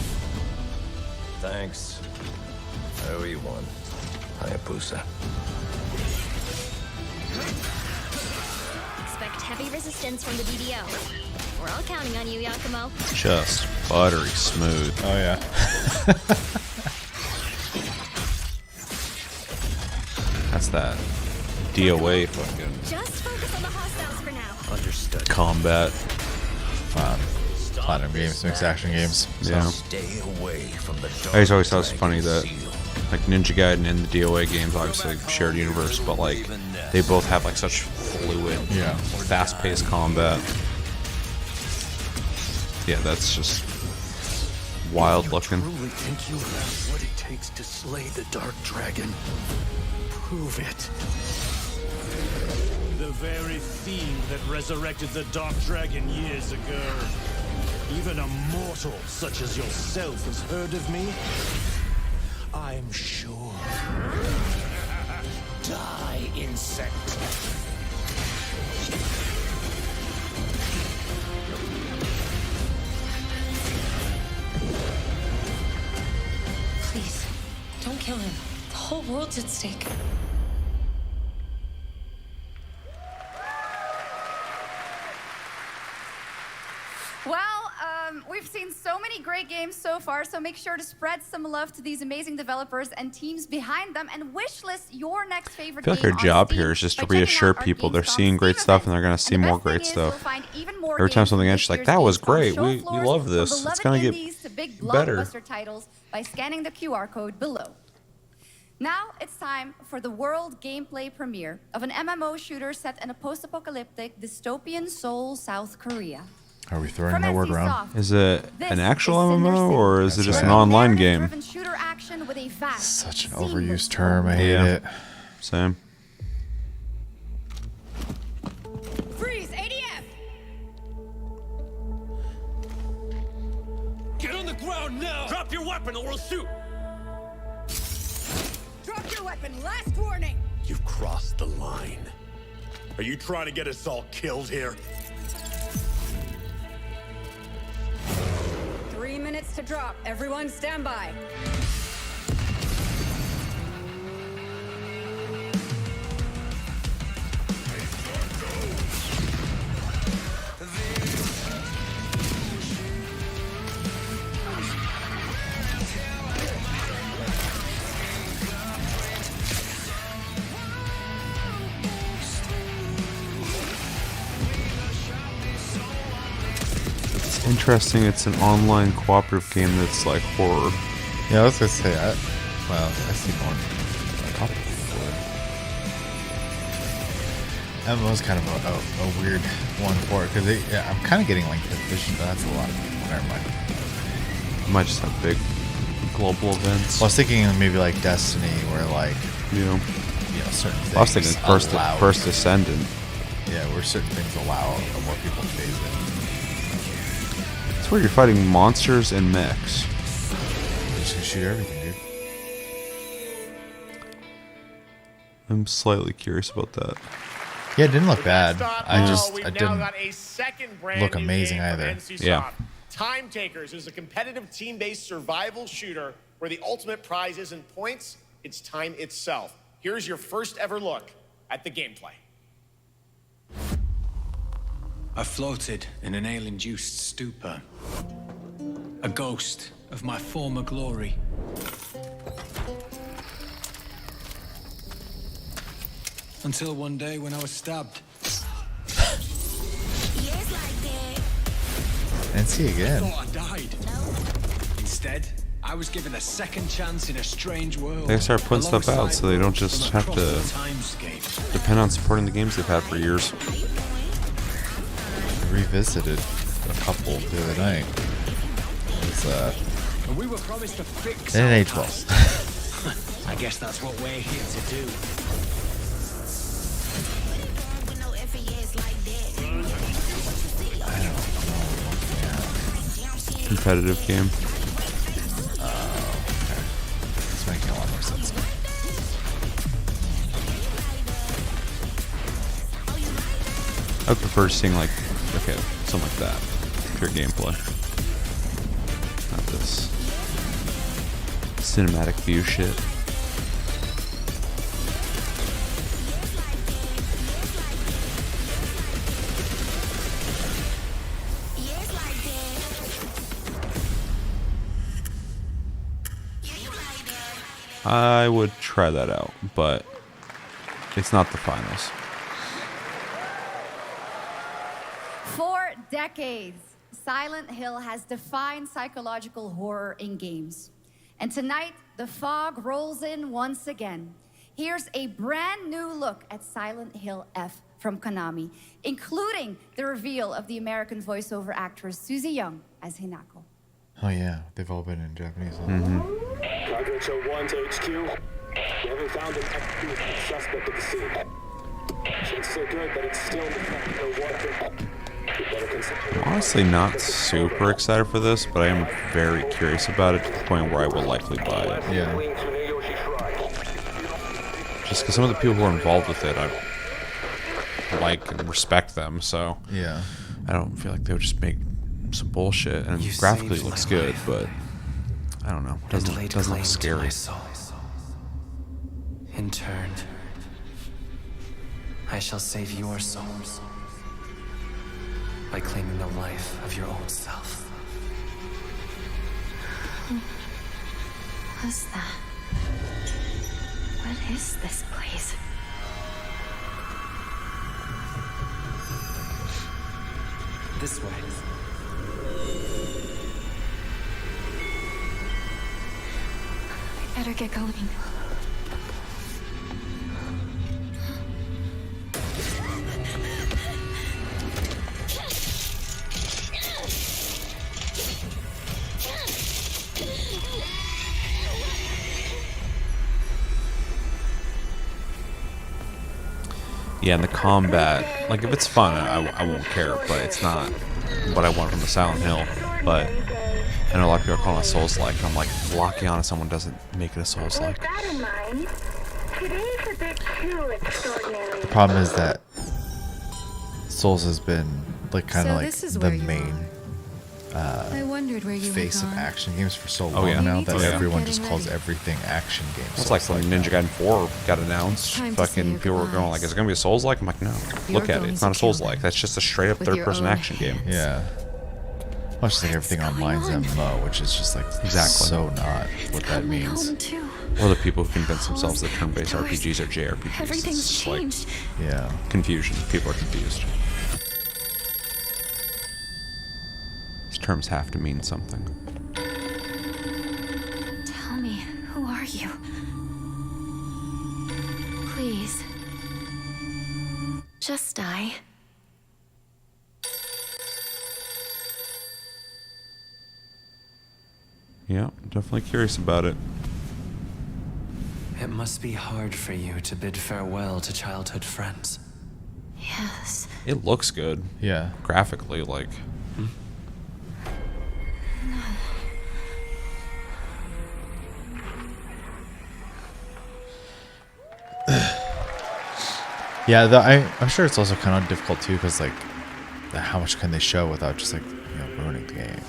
Thanks. I owe you one, Hayabusa. Expect heavy resistance from the DDO. We're all counting on you, Yakumo. Just buttery smooth. Oh, yeah. That's that DOA fucking Just focus on the hostiles for now. Understood. combat. Platinum Games, mixed action games. So. Yeah. Stay away from the I just always thought it was funny that like Ninja Gaiden and the DOA games obviously shared universe, but like they both have like such fluid, fast-paced combat. Yeah, that's just wild looking. Truly think you have what it takes to slay the Dark Dragon? Prove it. The very fiend that resurrected the Dark Dragon years ago. Even a mortal such as yourself has heard of me? I'm sure. Die, insect. Please, don't kill him. The whole world's at stake. Well, we've seen so many great games so far, so make sure to spread some love to these amazing developers and teams behind them, and wishlist your next favorite I feel like our job here is just to reassure people they're seeing great stuff and they're going to see more great stuff. Every time something ends, she's like, that was great. We love this. It's going to get big better. blockbuster titles by scanning the QR code below. Now it's time for the world gameplay premiere of an MMO shooter set in a post-apocalyptic dystopian Seoul, South Korea. Are we throwing that word around? Is it an actual MMO or is it just an online game? Such an overused term. I hate it. Same. Freeze, ADF! Get on the ground now! Drop your weapon or we'll shoot! Drop your weapon, last warning! You've crossed the line. Are you trying to get us all killed here? 3 minutes to drop. Everyone stand by. Interesting, it's an online cooperative game that's like horror. Yeah, I was gonna say that. Well, I see more cooperative for it. MMO's kind of a weird one for it because I'm kind of getting like the vision, but that's a lot of people. Never mind. Might just have big global events. Well, I was thinking maybe like Destiny, where like certain things. I was thinking First Ascendant. Yeah, where certain things allow more people to phase in. It's where you're fighting monsters and mechs. You just can shoot everything, dude. I'm slightly curious about that. Yeah, it didn't look bad. I We've didn't got a second brand look new amazing game from either. NCSoft. Yeah. Time Takers is a competitive team-based survival shooter where the ultimate prize isn't points, it's time itself. Here's your first ever look at the gameplay. I floated in an ale-induced stupor, a ghost of my former glory. Until one day when I was stabbed. And see again. I thought I died. Instead, I was given a second chance in a strange world. They start putting stuff out so they don't just have to depend on supporting the games they've had for years. Revisited a couple the other night. It was, we were promised to fix they didn't age well. I guess that's what we're here to do. Competitive game. Okay. It's making a lot more sense now. I would prefer seeing like, okay, something like that. Pure gameplay. Not this cinematic view shit. I would try that out, but it's not the finals. For decades, Silent Hill has defined psychological horror in games. And tonight, the fog rolls in once again. Here's a brand new look at Silent Hill F from Konami, including the reveal of the American voiceover actress Susie Young as Hinako. Oh yeah, they've all been in Japanese. Target show 1 to HQ. We haven't found an active suspect at the scene. It's so good that it's still no water. Honestly, not super excited for this, but I am very curious about it to the point where I will likely buy it. Yeah. Just because some of the people who are involved with it, I like and respect them, so yeah, I don't feel like they would just make some bullshit. And graphically it looks good, but I don't know. Doesn't look scary. In turn, I shall save your souls by claiming the life of your own self. Who was that? What is this place? This way. I better get going. Yeah, and the combat, like if it's fun, I won't care, but it's not what I want from the Silent Hill. But I know a lot of people are calling it Souls-like, and I'm like, locking onto someone doesn't make it a Souls-like. The problem is that Souls has been like kind of like the main I wondered where you face of action games for so long now that everyone just calls everything action games. It's like when Ninja Gaiden 4 got announced, fucking people were going like, is it going to be a Souls-like? I'm like, no, look at it. It's not a Souls-like. That's just a straight-up third-person action game. Yeah. Much just like everything online's MMO, which is just like so not what that means. Or the people who convince themselves that turn-based RPGs are JRPGs. Everything's changed. Like, yeah. Confusion. People are confused. These terms have to mean something. Tell me, who are you? Please. Just die. Yeah, definitely curious about it. It must be hard for you to bid farewell to childhood friends. Yes. It looks good. Yeah. Graphically, like. Yeah, I'm sure it's also kind of difficult too, because like, how much can they show without just like ruining the game?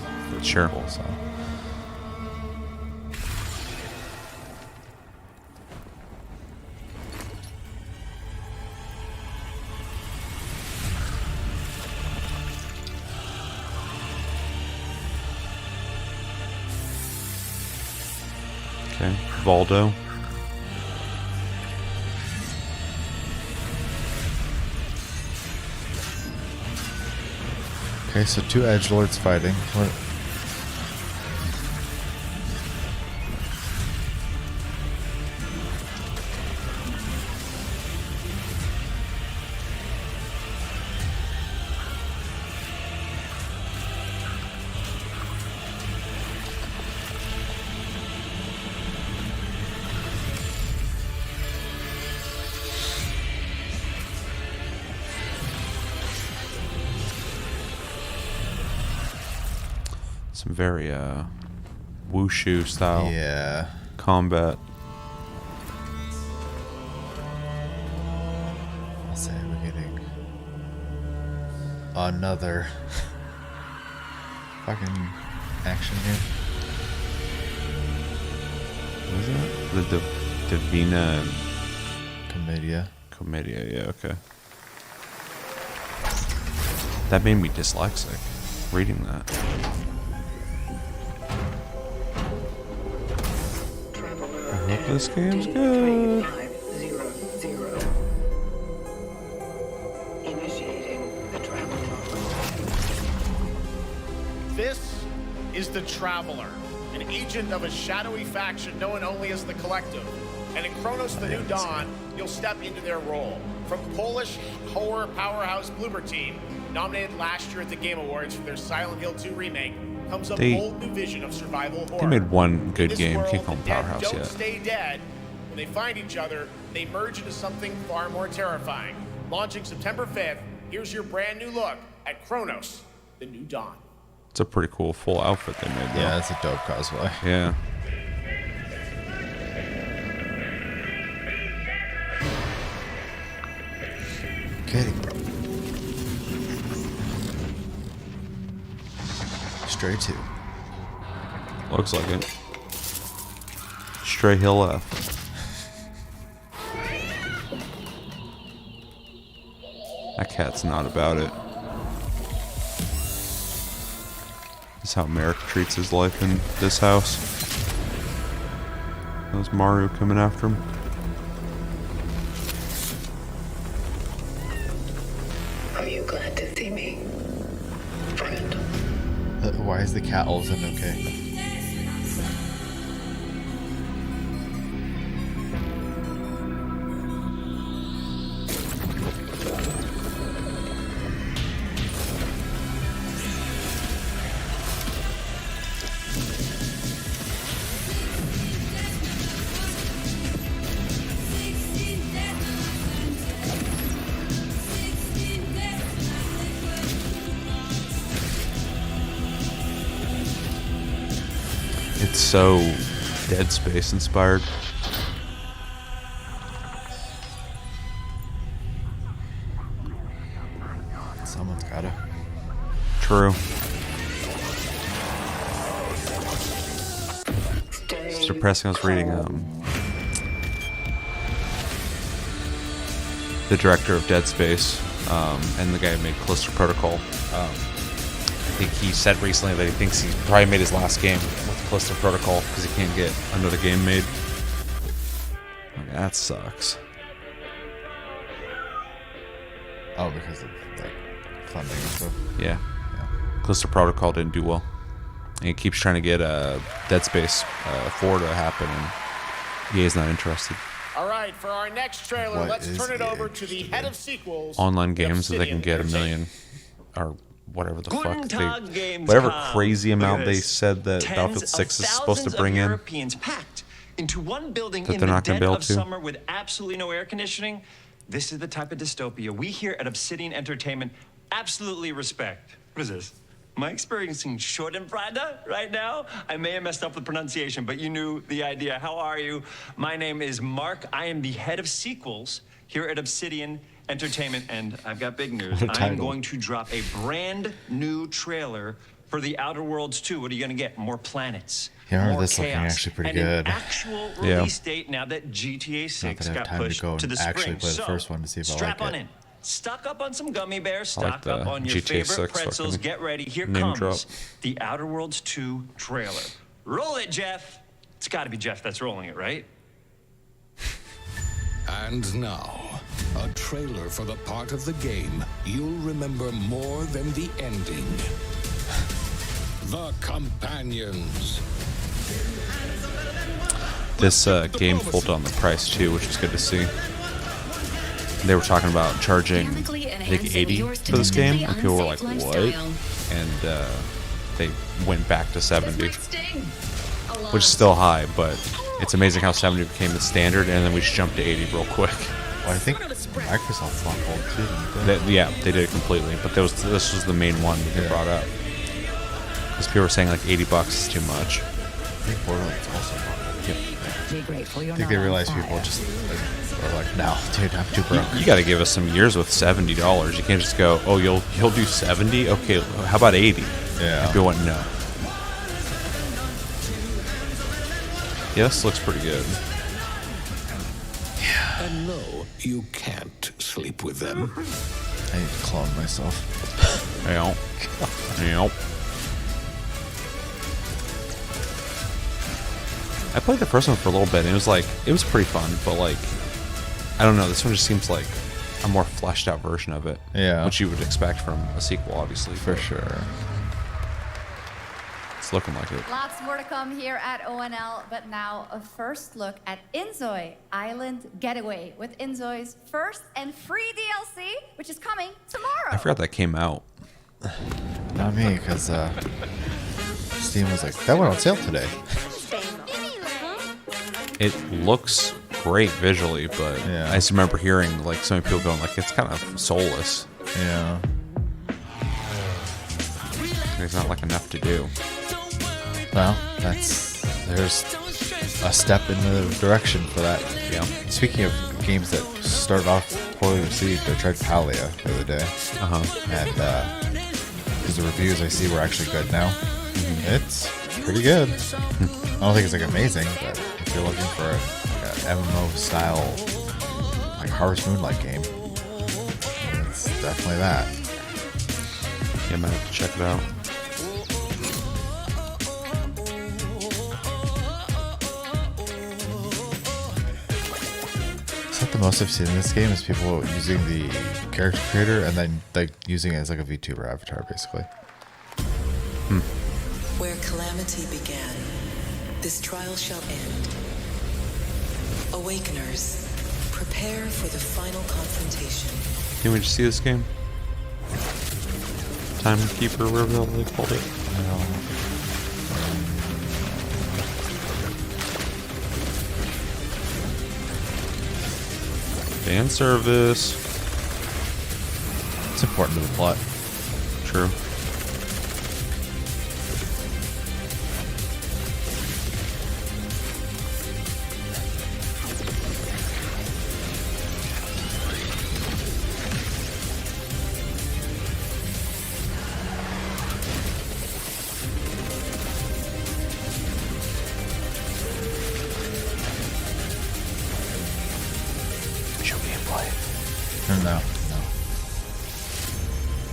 Sure. People, so. Okay, Valdo. Okay, so 2 edgelords fighting. What? Some very wushu style combat. I'll say we're getting another fucking action here. What is it? The Divina Commedia, yeah, okay. That made me dyslexic, reading that. I hope this game's good. This is the Traveler, an agent of a shadowy faction known only as the Collective. And in Kronos the New Dawn, you'll step into their role. From Polish horror powerhouse Bloober Team, nominated last year at the Game Awards for their Silent Hill 2 remake, comes a bold new vision of survival horror. They made one good game, can't call them Powerhouse don't yet. Stay dead. When they find each other, they merge into something far more terrifying. Launching September 5th, here's your brand new look at Kronos, the New Dawn. It's a pretty cool full outfit they made, though. Yeah, that's a dope cosplay. Yeah. Kitty. Stray 2. Looks like it. Stray Hill F. That cat's not about it. This is how Merrick treats his life in this house. There's Maru coming after him. Are you glad to see me, friend? Why is the cat all of a sudden okay? It's so Dead Space inspired. Someone's gotta. True. It's depressing. I was reading the director of Dead Space and the guy who made Callisto Protocol. I think he said recently that he thinks he probably made his last game with Callisto Protocol because he can't get another game made. Like, that sucks. Oh, because of like funding and stuff. Yeah. Callisto Protocol didn't do well. And he keeps trying to get Dead Space 4 to happen, and EA's not interested. All right, for our next trailer, let's turn it over to the head of sequels. Online games so they can get 1 million or whatever the fuck whatever crazy amount they said that Battlefield 6 is supposed to bring in. Europeans packed into one building That in they're the not gonna dead be able of to. summer with absolutely no air conditioning. This is the type of dystopia we here at Obsidian Entertainment absolutely respect. What is this? Am I experiencing Schadenfreude right now? I may have messed up the pronunciation, but you knew the idea. How are you? My name is Mark. I am the head of sequels here at Obsidian Entertainment, and I've got big news. I'm going to drop a brand new trailer for The Outer Worlds 2. What are you going to get? More planets. Yeah, more this chaos, looking actually pretty and good. An actual release date now that GTA 6 Not that I have got time to pushed go to the and actually spring. play the So, first one to see if I strap like on it. in. Stock up on some gummy bears. I like Stock up the on your GTA favorite 6 pretzels. fucking Get ready. Here name comes drop. The Outer Worlds 2 trailer. Roll it, Jeff. It's got to be Jeff that's rolling it, right? And now, a trailer for the part of the game you'll remember more than the ending. The Companions. This game pulled on the price too, which is good to see. They were talking about charging, I think, 80 for this game, and people were like, "What?" And they went back to 70, which is still high, but it's amazing how 70 became the standard, and then we just jumped to 80 real quick. Well, I think Microsoft bought Gold too, didn't they? Yeah, they did it completely, but this was the main one that they brought up. Because people were saying like $80 is too much. I think Borderlands also bought it. Be grateful you're I think not they realize on people fire. just are like, no, dude, I'm too broke. You got to give us some years with $70. You can't just go, oh, you'll do 70. Okay, how about 80? Yeah. And people went no. Yeah, this looks pretty good. And no, you can't sleep with them. I need to clone myself. Yep. Yep. I played the first one for a little bit, and it was pretty fun, but like, I don't know, this one just seems like a more fleshed out version of it. Yeah. Which you would expect from a sequel, obviously. For sure. It's looking like it. Lots more to come here at ONL, but now a first look at Inzoi Island Getaway with Inzoi's first and free DLC, which is coming tomorrow. I forgot that came out. Not me, because Steam was like, that went on sale today. It looks great visually, but Yeah. I just remember hearing like so many people going like it's kind of soulless. Yeah. There's not like enough to do. Well, there's a step in the direction for that. Yeah. Speaking of games that started off poorly received, I tried Palia the other day. And because the reviews I see were actually good now. It's pretty good. I don't think it's like amazing, but if you're looking for a MMO style like Harvest Moonlight game, it's definitely that. Yeah, I might have to check it out. Is that the most I've seen in this game? Is people using the character creator and then like using it as like a VTuber avatar, basically. Where calamity began, this trial shall end. Awakeners, prepare for the final confrontation. Can we just see this game? Timekeeper, whatever they called it. Fan service. It's important to the plot. True. No.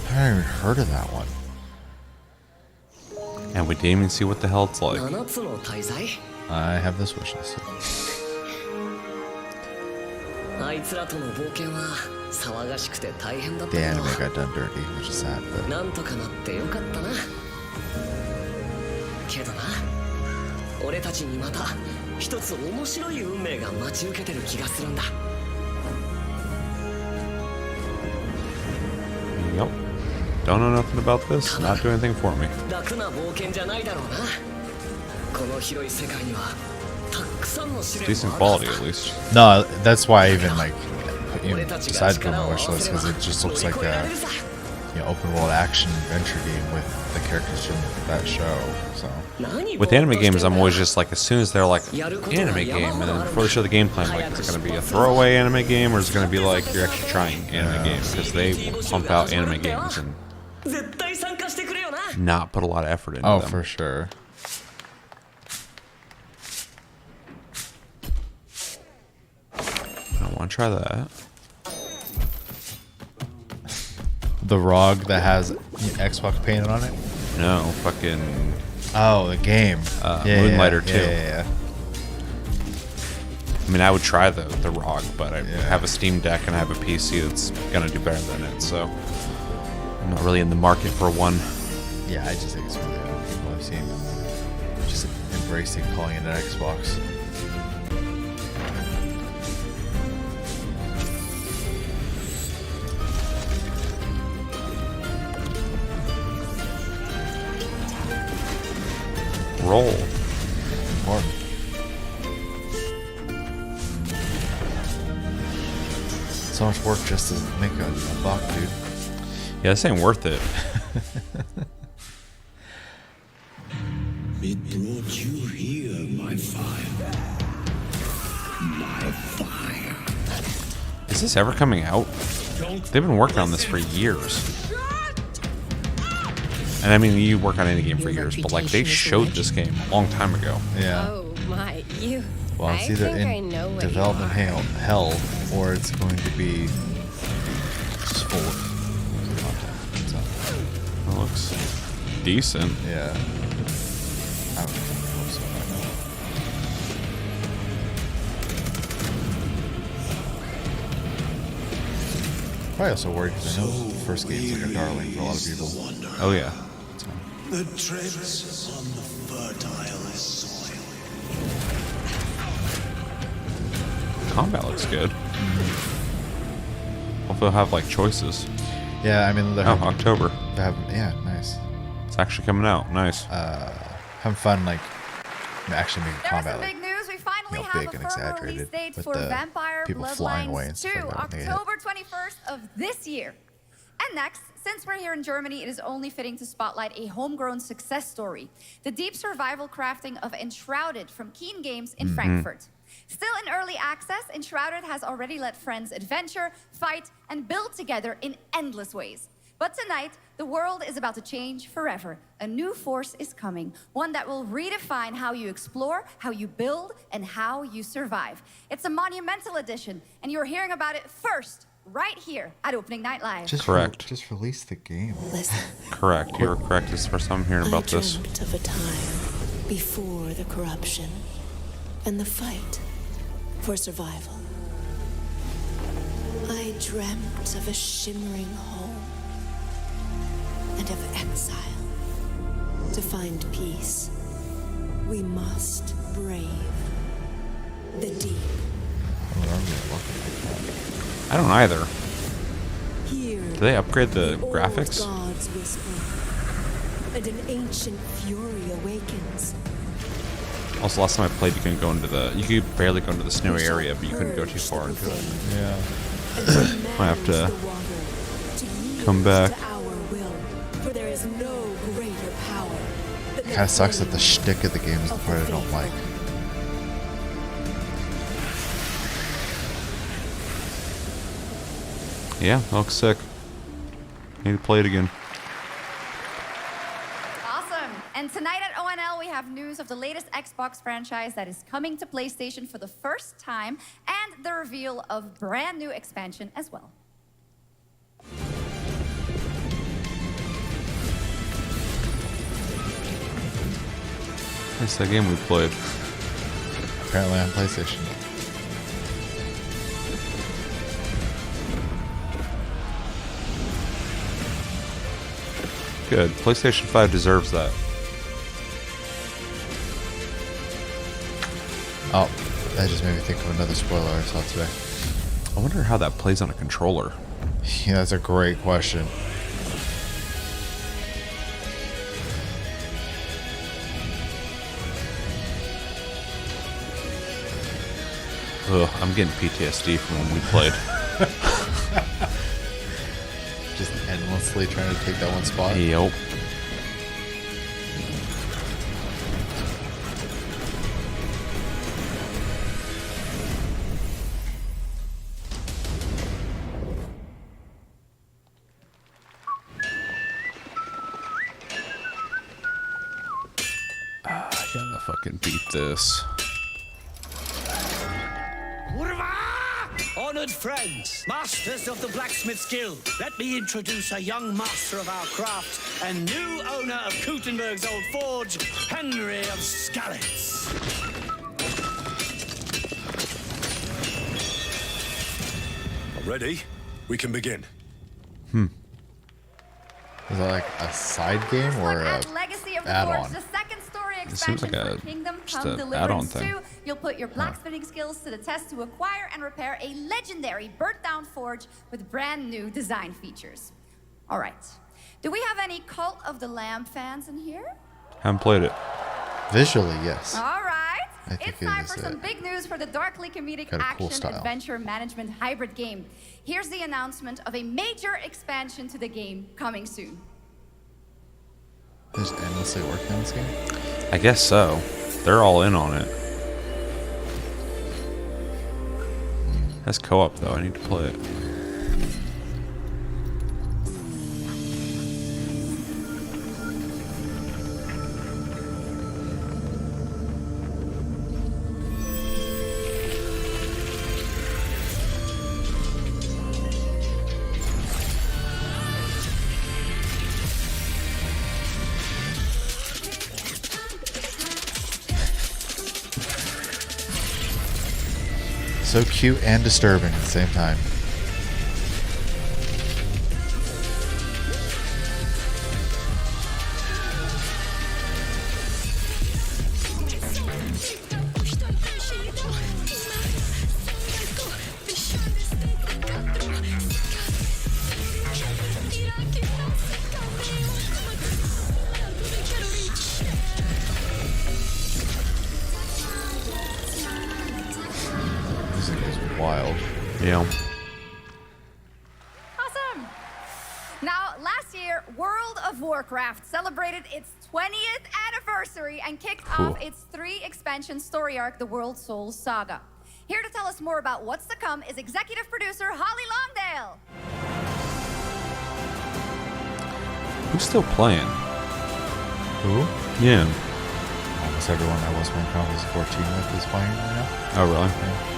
I haven't even heard of that one. And we didn't even see what the hell it's like. I have this wish list. The anime got done dirty, which is sad, but なんとかなってよかったな。けどな、俺たちにまた一つ面白い運命が待ち受けてる気がするんだ。 Yep. Don't know nothing about this. Not do anything for me. 楽な冒険じゃないだろうな。この広い世界にはたくさんの試練 Decent がある quality, at least. no, that's why I even like decided to put my wish list, because it just looks like a open world action adventure game with the characters from that show. So With anime games, I'm always just like, as soon as they're like anime game, and then before they show the gameplay, I'm like, is it going to be a throwaway anime game, or is it going to be like you're actually trying anime games? Because they pump out anime games and not put a lot of effort into them. for sure. I want to try that. The ROG that has Xbox painted on it? No, fucking. Oh, the game. Moonlighter 2. Yeah. I mean, I would try the ROG, but I have a Steam Deck and I have a PC that's gonna do better than it, so I'm not really in the market for one. Yeah, I just think it's really good. People I've seen just embracing calling it an Xbox. Roll. Important. So much work just to make a buck, dude. Yeah, this ain't worth it. Is this ever coming out? They've been working on this for years. And I mean, you work on any game for years, but like they showed this game a long time ago. Yeah. Oh my, you. Well, it's either in development hell or it's going to be just full of content. So. It looks decent. Yeah. I don't hope so. Probably also worried because I know the first game's like a darling for a lot of people. Oh yeah. So. The treads on the fertile soil. Combat looks good. Hopefully they'll have like choices. Yeah, I mean, October. They have, yeah, nice. It's actually coming out. Nice. Having fun, like actually making combat like big news. We finally have big a and firm release exaggerated date with for the Vampire people flying away and Bloodlines stuff 2, like that when they hit. October 21st of this year. And next, since we're here in Germany, it is only fitting to spotlight a homegrown success story. The deep survival crafting of Enshrouded from Keen Games in Frankfurt. Still in early access, Enshrouded has already let friends adventure, fight, and build together in endless ways. But tonight, the world is about to change forever. A new force is coming, one that will redefine how you explore, how you build, and how you survive. It's a monumental edition, and you're hearing about it first, right here at Opening Night Live. Correct. Just release the game. Listen. Correct. You're correct. It's the first time I'm hearing about I this. dreamt of a time before the corruption and the fight for survival. I dreamt of a shimmering home and of exile. To find peace, we must brave the deep. I don't either. Here, Do they upgrade the old graphics? gods whisper, and an ancient fury awakens. Also, last time I played, you couldn't go into the. You could barely go into the snowy area, but you couldn't go too far into it. Yeah. Might have to come back. Kind of sucks that the shtick of the game is the part I don't like. Yeah, that looks sick. Need to play it again. Awesome. And tonight at ONL, we have news of the latest Xbox franchise that is coming to PlayStation for the first time, and the reveal of brand new expansion as well. It's that game we played. Apparently on PlayStation. Good. PlayStation 5 deserves that. Oh, that just made me think of another spoiler I saw today. I wonder how that plays on a controller. Yeah, that's a great question. Ugh, I'm getting PTSD from when we played. Just endlessly trying to take that one spot. Yep. I gotta fucking beat this. Honored friends, masters of the blacksmith's guild, let me introduce a young master of our craft and new owner of Kutenberg's old forge, Henry of Skalitz. Ready? We can begin. Is that like a side game or a Legacy of the add-on? Forge, the second story It seems expansion like for Kingdom just Come an Deliverance add-on thing. 2. You'll put your blacksmithing skills to the test to acquire and repair a legendary burnt-down forge with brand new design features. All right. Do we have any Cult of the Lamb fans in here? Haven't played it. Visually, yes. All right. I think It's it time is for some big news for the darkly comedic got a cool action style. adventure management hybrid game. Here's the announcement of a major expansion to the game coming soon. Just endlessly working on this game? I guess so. They're all in on it. That's co-op though. I need to play it. So cute and disturbing at the same time. Wild. Yeah. Awesome. Now, last year, World of Warcraft celebrated its 20th anniversary and kicked off its 3-expansion story arc, the World Souls Saga. Here to tell us more about what's to come is executive producer Holly Longdale. Who's still playing? Who? Yeah. Almost everyone I was playing Final Fantasy 14 with is playing right now. Oh, really? Yeah.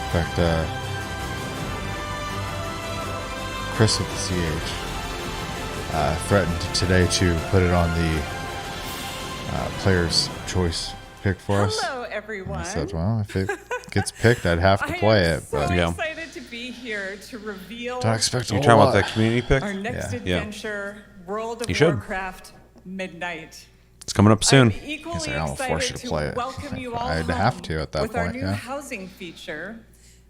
In fact, Chris with the CH threatened today to put it on the player's choice pick for us. Hello, everyone. I said, well, if it gets picked, I'd have to play it. But I'm excited to be here to reveal. Don't expect you talking about that community pick? Our next adventure, World of Warcraft Midnight. It's coming up soon. I'm equally excited to welcome you all I'd home have to at that with point. our new housing feature.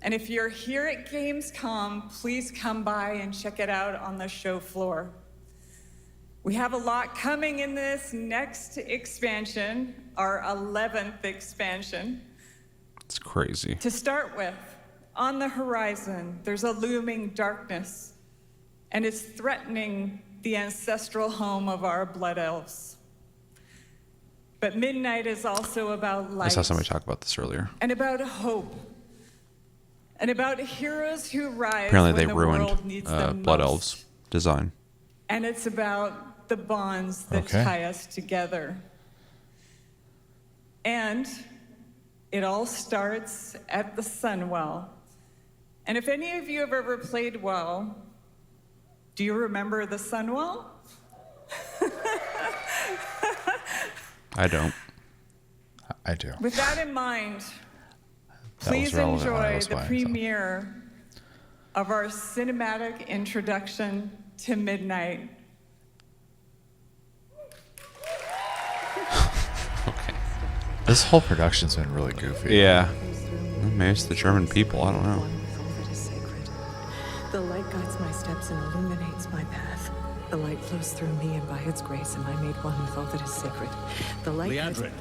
And if you're here at Gamescom, please come by and check it out on the show floor. We have a lot coming in this next expansion, our 11th expansion. It's crazy. To start with, on the horizon, there's a looming darkness, and it's threatening the ancestral home of our blood elves. But Midnight is also about light. I saw somebody talk about this earlier. And about hope. And about heroes who rise Apparently when they the world ruined needs them Blood most. Elves design. And it's about the bonds that tie us together. And it all starts at the Sunwell. And if any of you have ever played WoW, do you remember the Sunwell? I don't. I do. With that in mind, please enjoy the premiere of our cinematic introduction to Midnight. This whole production's been really goofy. Yeah. Maybe it's the German people. I don't know. The light guides my steps and illuminates my path. The light flows through me, and by its grace am I made one with all that is sacred. The light. Liadrin,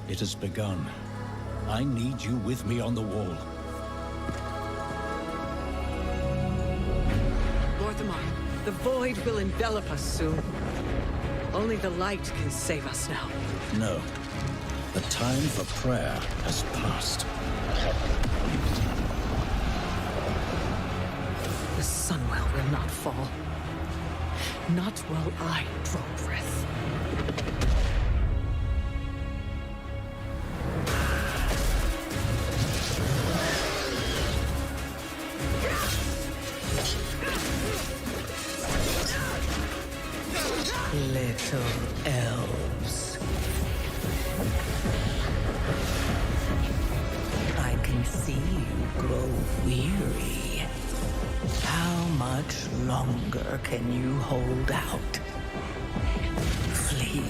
it has begun. I need you with me on the wall. Lorthamar, the void will envelop us soon. Only the light can save us now. No. The time for prayer has passed. The Sunwell will not fall. Not while I draw breath. Little elves. I can see you grow weary. How much longer can you hold out? Flee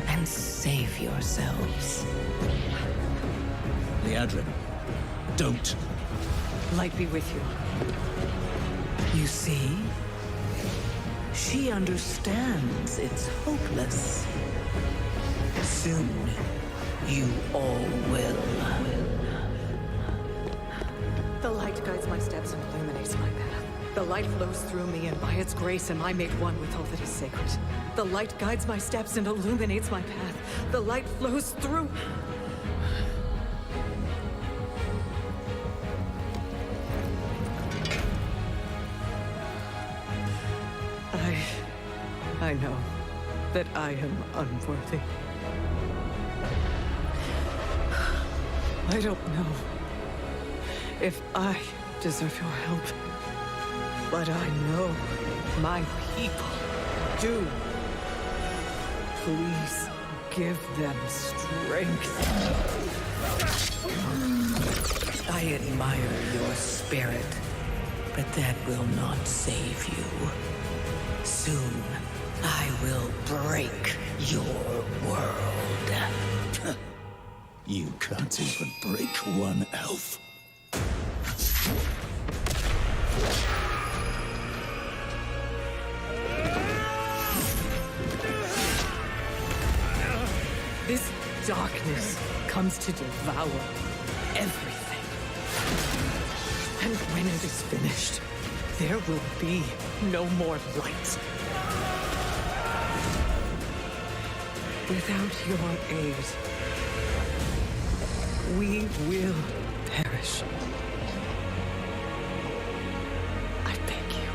and save yourselves. Liadrin, don't. Light be with you. You see? She understands it's hopeless. Soon, you all will. The light guides my steps and illuminates my path. The light flows through me, and by its grace am I made one with all that is sacred. The light guides my steps and illuminates my path. The light flows through... I know that I am unworthy. I don't know if I deserve your help, but I know my people do. Please give them strength. I admire your spirit, but that will not save you. Soon, I will break your world. You can't even break one elf. This darkness comes to devour everything. And when it is finished, there will be no more light. Without your aid, we will perish. I beg you,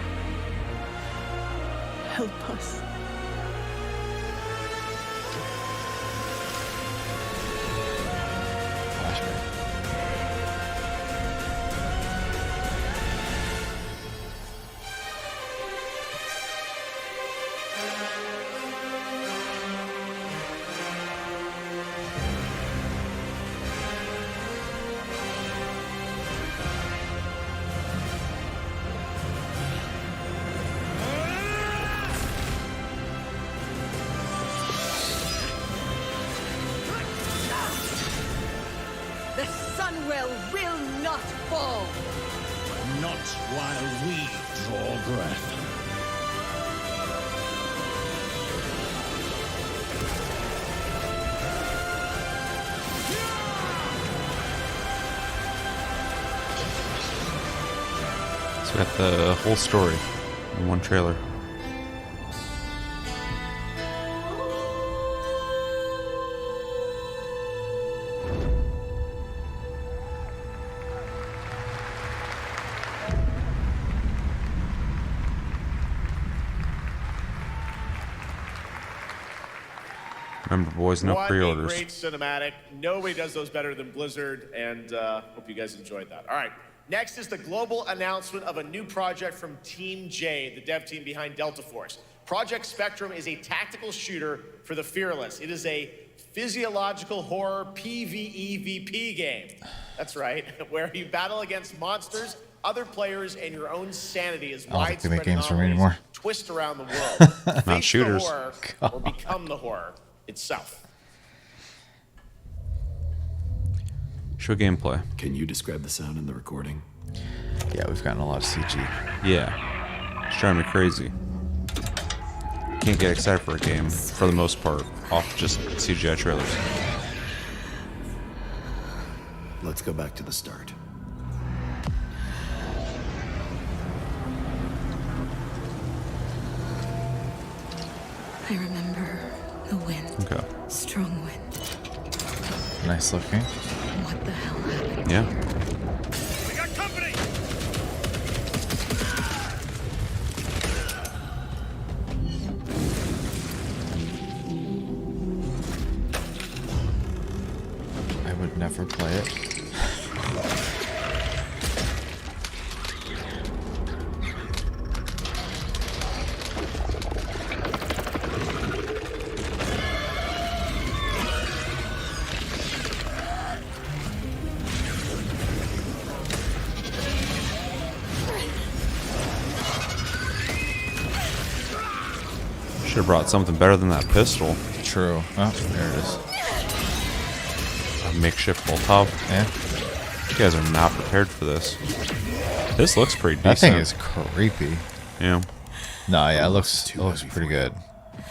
help us. Will not fall. Not while we draw breath. So we got the whole story in one trailer. Remember, boys, no pre-orders. What a great cinematic. Nobody does those better than Blizzard, and hope you guys enjoyed that. All right, next is the global announcement of a new project from Team J, the dev team behind Delta Force. Project Spectrum is a tactical shooter for the fearless. It is a physiological horror PvEVP game. That's right, where you battle against monsters, other players, and your own sanity as widespread anomalies twist around the world. Not shooters. The horror or become the horror itself. Show gameplay. Can you describe the sound in the recording? Yeah, we've gotten a lot of CG. Yeah. It's driving me crazy. Can't get excited for a game, for the most part, off just CGI trailers. Let's go back to the start. I remember the wind. Okay. Strong wind. Nice looking. What the hell happened? Yeah. We got company! I would never play it. Should have brought something better than that pistol. True. Oh, there it is. A makeshift Molotov. Yeah. You guys are not prepared for this. This looks pretty decent. That thing is creepy. Yeah. No, yeah, it looks pretty good.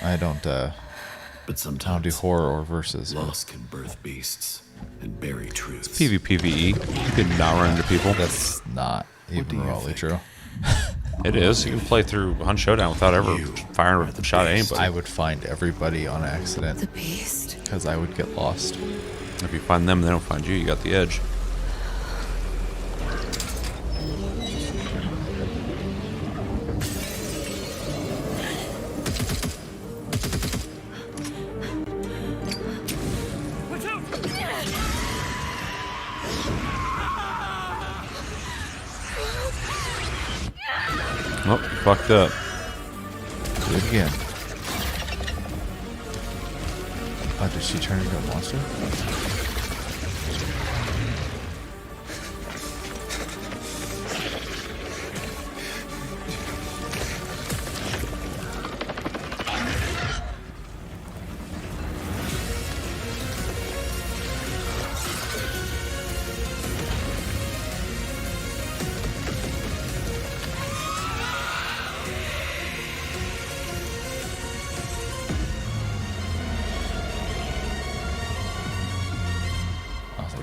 I don't but sometimes do horror or versus. Loss can birth beasts and bury truths. It's PvPvE. You could not run into people. That's not even remotely true. It is. You can play through Hunt Showdown without ever firing a shot at anybody. I would find everybody on accident. The beast. Because I would get lost. If you find them, they don't find you. You got the edge. Oh, fucked up. Do it again. Oh, did she turn into a monster?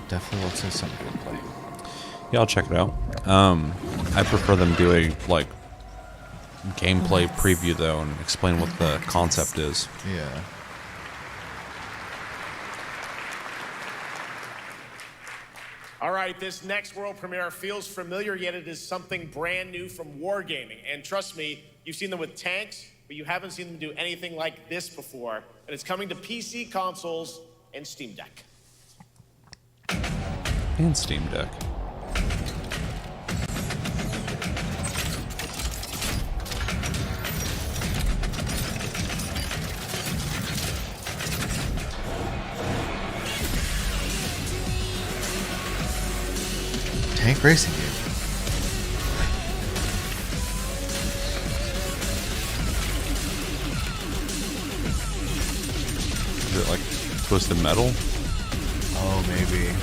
Definitely looks like some good play. Yeah, I'll check it out. I prefer them do a like gameplay preview though and explain what the concept is. Yeah. All right, this next world premiere feels familiar, yet it is something brand new from Wargaming. And trust me, you've seen them with tanks, but you haven't seen them do anything like this before. And it's coming to PC, consoles, and Steam Deck. And Steam Deck. Tank racing game. Is it like Twisted Metal? Oh, maybe.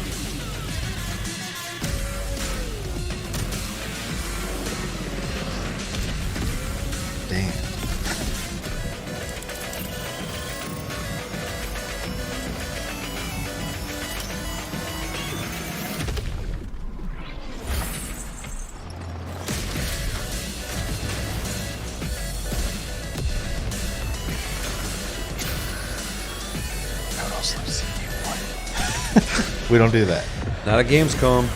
Damn. We don't do that. Not at Gamescom.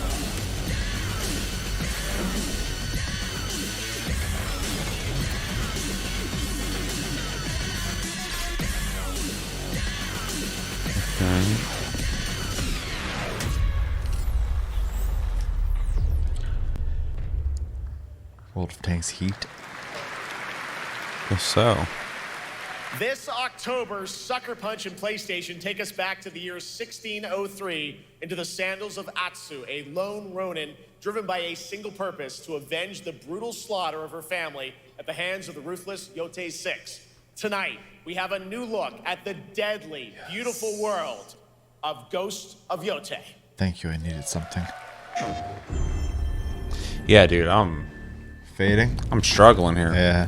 World of Tanks Heat. Guess so. This October, Sucker Punch and PlayStation take us back to the year 1603 into the sandals of Atsu, a lone Ronin driven by a single purpose to avenge the brutal slaughter of her family at the hands of the ruthless Yotei 6. Tonight, we have a new look at the deadly, beautiful world of Ghost of Yotei. Thank you, I needed something. Yeah, dude, I'm fading. I'm struggling here. Yeah.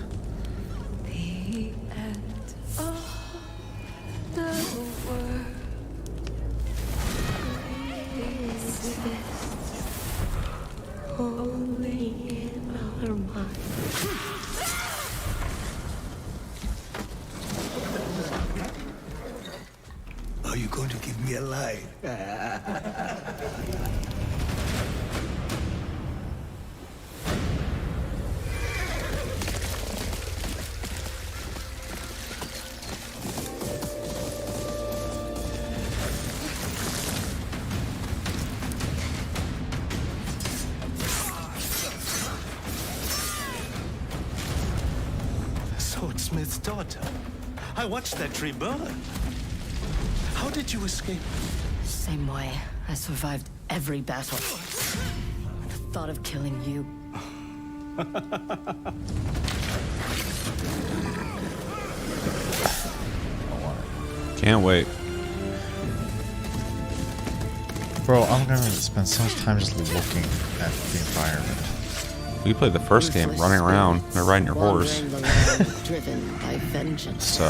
Are you going to give me a line? Swordsmith's daughter. I watched that tree burn. How did you escape? Same way. I survived every battle. The thought of killing you. Can't wait. Bro, I'm gonna spend so much time just looking at the environment. We played the first game running around and riding your horse. Driven by vengeance. So,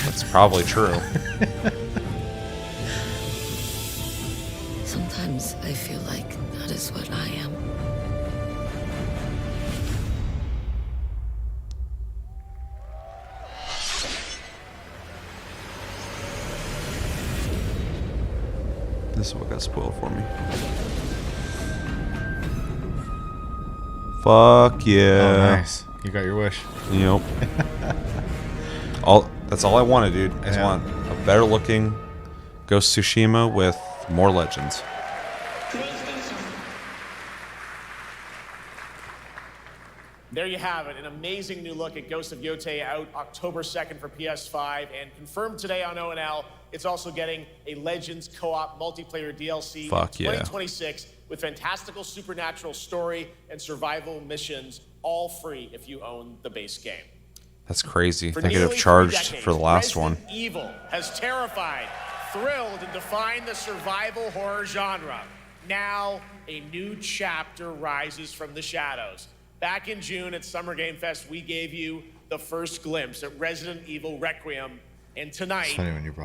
that's probably true. Sometimes I feel like that is what I am. This is what got spoiled for me. Fuck yeah. Oh, nice. You got your wish. Yep. That's all I wanted, dude. I just want a better looking Ghost of Tsushima with more legends. There you have it, an amazing new look at Ghost of Yotei, out October 2nd for PS5, and confirmed today on ONL. It's also getting a Legends co-op multiplayer DLC in 2026 with fantastical supernatural story and survival missions, all free if you own the base game. That's crazy. They could have charged for the last one. Evil has terrified, thrilled, and defined the survival horror genre. Now, a new chapter rises from the shadows. Back in June at Summer Game Fest, we gave you the first glimpse at Resident Evil Requiem, and tonight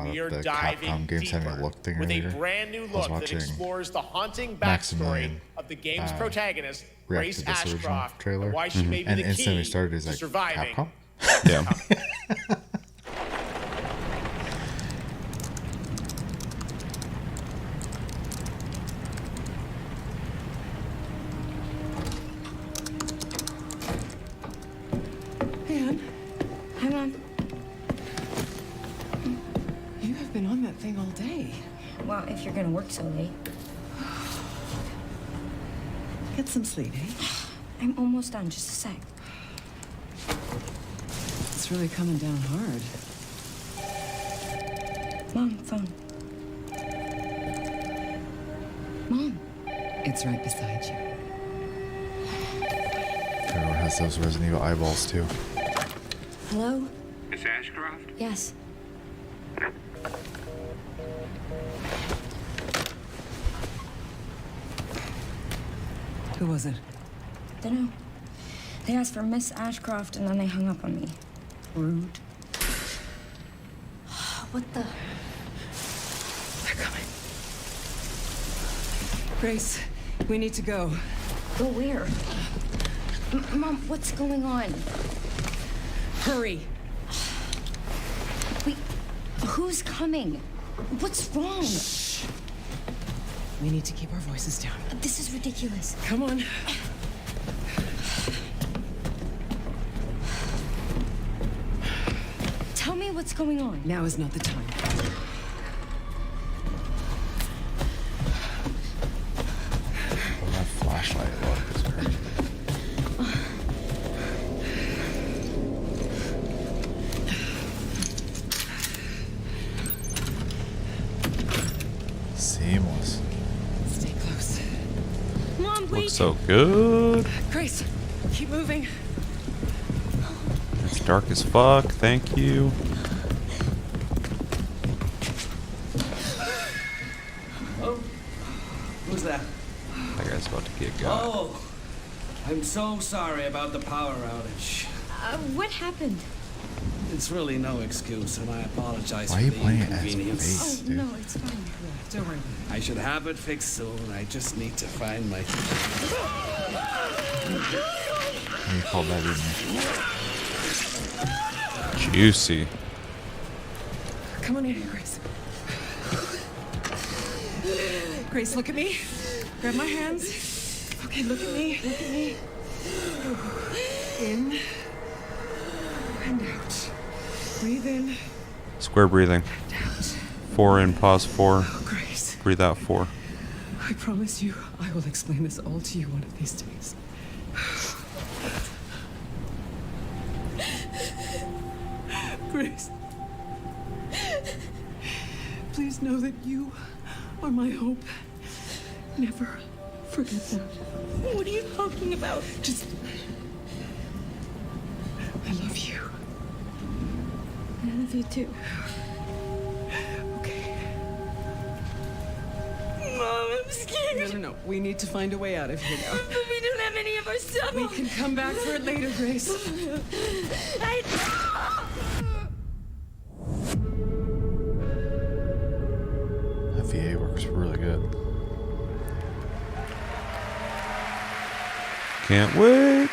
we are diving deeper with a brand new look that explores the haunting backstory of the game's protagonist, Grace Ashcroft, and why she may be the key to surviving. Yeah. Hang on. You have been on that thing all day. Well, if you're gonna work so late. Get some sleep, eh? I'm almost done, just a sec. It's really coming down hard. Mom, phone. Mom. It's right beside you. Everyone has those Resident Evil eyeballs too. Hello? Miss Ashcroft? Yes. Who was it? Dunno. They asked for Miss Ashcroft and then they hung up on me. Rude. What the? They're coming. Grace, we need to go. Go where? Mom, what's going on? Hurry. Wait, who's coming? What's wrong? Shh. We need to keep our voices down. This is ridiculous. Come on. Tell me what's going on. Now is not the time. Well, that flashlight look is crazy. Seamless. Stay close. Mom, wait. Looks so good. Grace, keep moving. It's dark as fuck. Thank you. Oh, who's that? That guy's about to get got. Oh, I'm so sorry about the power outage. What happened? It's really no excuse, and I apologize Why for are you the playing it as inconvenience. base, dude? No, it's fine. Don't worry. I should have it fixed soon. I just need to find my... You called that in. Juicy. Come on in here, Grace. Grace, look at me. Grab my hands. Okay, look at me. Look at me. In and out. Breathe in. Square breathing. 4 in, pause 4. Oh, Grace. Breathe out 4. I promise you, I will explain this all to you one of these days. Grace. Please know that you are my hope. Never forget that. What are you talking about? Just... I love you. I love you too. Okay. Mom, I'm scared. No. We need to find a way out of here now. But we don't have any of our stuff. We can come back for it later, Grace. That VA works really good. Can't wait.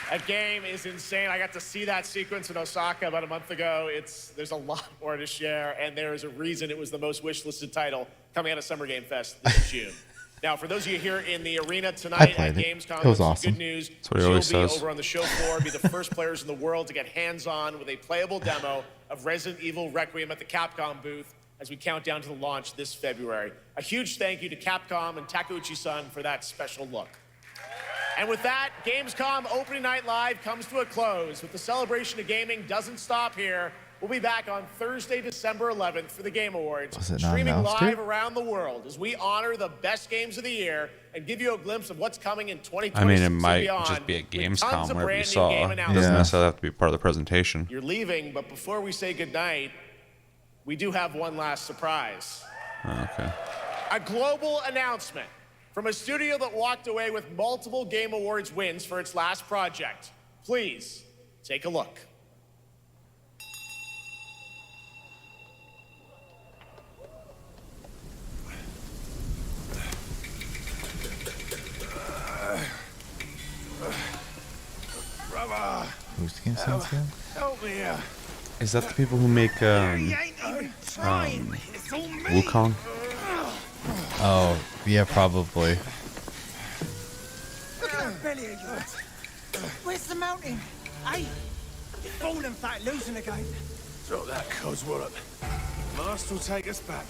That game is insane. I got to see that sequence in Osaka about a month ago. There's a lot more to share, and there is a reason it was the most wishlisted title coming out of Summer Game Fest this June. Now, for those of you here in the arena tonight at Gamescom, it was awesome. Good news. That's what he always You'll be says. over on the show floor, be the first players in the world to get hands-on with a playable demo of Resident Evil Requiem at the Capcom booth as we count down to the launch this February. A huge thank you to Capcom and Takeuchi-san for that special look. And with that, Gamescom Opening Night Live comes to a close. But the celebration of gaming doesn't stop here. We'll be back on Thursday, December 11th for the Game Awards, streaming live around the world as we honor the best games of the year and give you a glimpse of what's coming in 2026 I mean, it might and beyond, just be at Gamescom, wherever you new saw. game It doesn't necessarily have to be part of the presentation. You're leaving, but before we say goodnight, we do have one last surprise. Oh, okay. A global announcement from a studio that walked away with multiple Game Awards wins for its last project. Please take a look. Who's the game sense again? Help me out. Is that the people who make Wukong? Oh, yeah, probably. Look at that belly of yours. Where's the mountain? Hey, you're falling fat, losing again. Drop that coswallop. Master will take us back,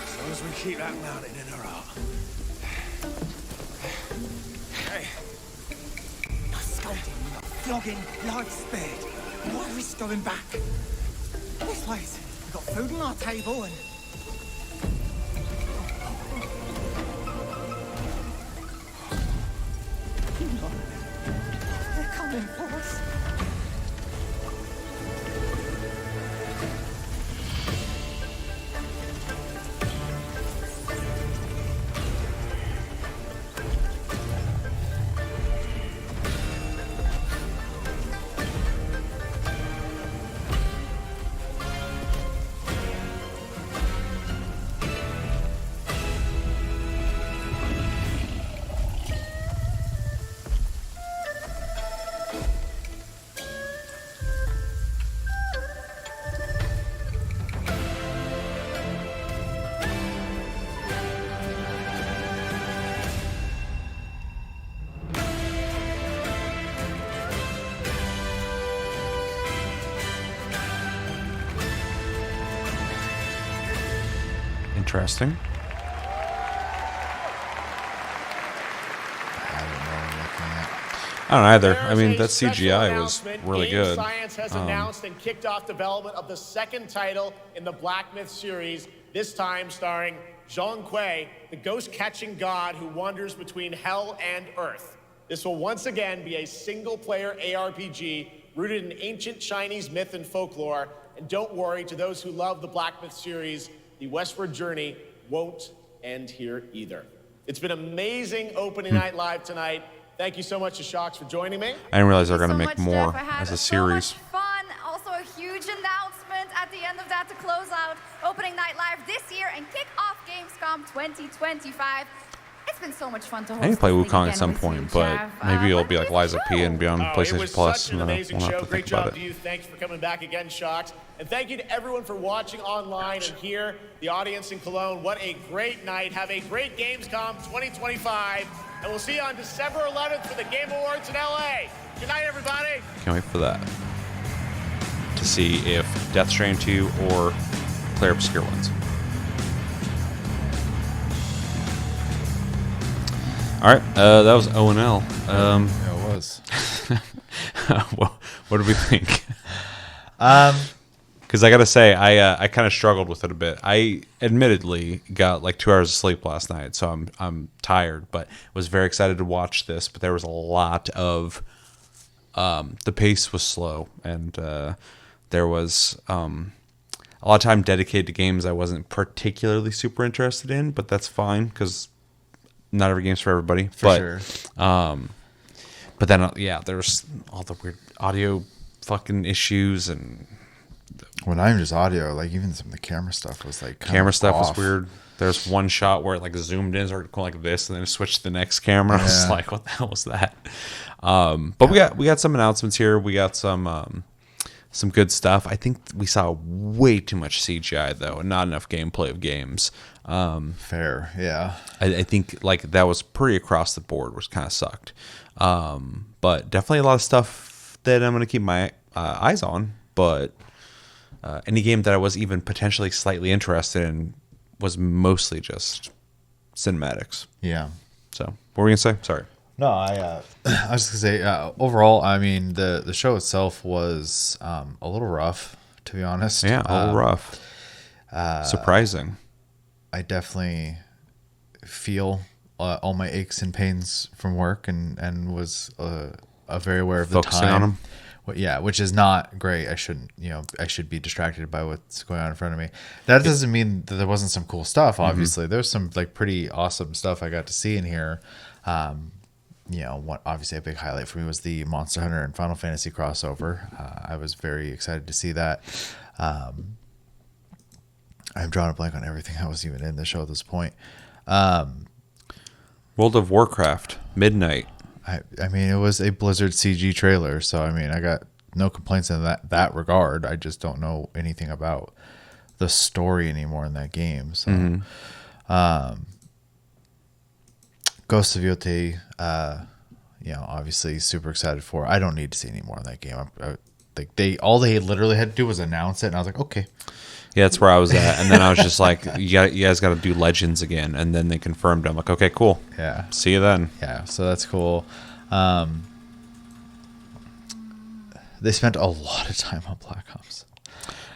as long as we keep that mountain in our heart. Hey. Not scolding, not flogging, life spared. Why risk going back? This place, we've got food on our table and... They're coming for us. Interesting. I don't know either. I mean, that CGI was really good. Science has announced and kicked off development of the second title in the Black Myth series, this time starring Zhong Kui, the ghost-catching god who wanders between hell and earth. This will once again be a single-player ARPG rooted in ancient Chinese myth and folklore. And don't worry, to those who love the Black Myth series, the westward journey won't end here either. It's been amazing opening night live tonight. Thank you so much to Shocks for joining me. I didn't realize they were going to make more as a series. So much fun. Also a huge announcement at the end of that to close out opening night live this year and kick off Gamescom 2025. It's been so much fun to host. I need to play this thing Wukong again at some with point, you, but Jeff. maybe it'll be like Liza P and be on PlayStation It was Plus, such an and then amazing we'll have show. to Great think about job it. to you. Thanks for coming back again, Shocks. And thank you to everyone for watching online and here, the audience in Cologne. What a great night. Have a great Gamescom 2025. And we'll see you on December 11th for the Game Awards in LA. Good night, everybody. Can't wait for that. To see if Death Stranding 2 or Claire Obscure wins. All right, that was ONL. Yeah, it was. Well, what do we think? Because I gotta say, I kind of struggled with it a bit. I admittedly got like 2 hours of sleep last night, so I'm tired. But was very excited to watch this. But there was a lot of the pace was slow, and there was a lot of time dedicated to games I wasn't particularly super interested in. But that's fine because not every game's for everybody. For sure. But then yeah, there's all the weird audio fucking issues and. Well, not even just audio, like even some of the camera stuff was like camera stuff off. was weird. There's one shot where it like zoomed in, started going like this, and then it switched to the next camera. I was like, what the hell was that? But we got some announcements here. We got some good stuff. I think we saw way too much CGI though, and not enough gameplay of games. Fair, yeah. I think like that was pretty across the board, which kind of sucked. But definitely a lot of stuff that I'm gonna keep my eyes on. But any game that I was even potentially slightly interested in was mostly just cinematics. Yeah. So, what were you going to say? Sorry. No, I was gonna say overall, I mean the show itself was a little rough, to be honest. Yeah, a little rough. Surprising. I definitely feel all my aches and pains from work, and was very aware of the Focusing time. on them. Well, yeah, which is not great. I shouldn't, I should be distracted by what's going on in front of me. That doesn't mean that there wasn't some cool stuff. Obviously, there's some like pretty awesome stuff I got to see in here. Obviously a big highlight for me was the Monster Hunter and Final Fantasy crossover. I was very excited to see that. I'm drawing a blank on everything that was even in the show at this point. World of Warcraft, Midnight. I mean, it was a Blizzard CG trailer, so I mean, I got no complaints in that regard. I just don't know anything about the story anymore in that game. So, Ghost of Yotei, obviously super excited for. I don't need to see any more in that game. All they literally had to do was announce it, and I was like, okay. Yeah, that's where I was at, and then I was just like, you guys got to do Legends again, and then they confirmed. I'm like, okay, cool. Yeah. See you then. Yeah, so that's cool. They spent a lot of time on Black Ops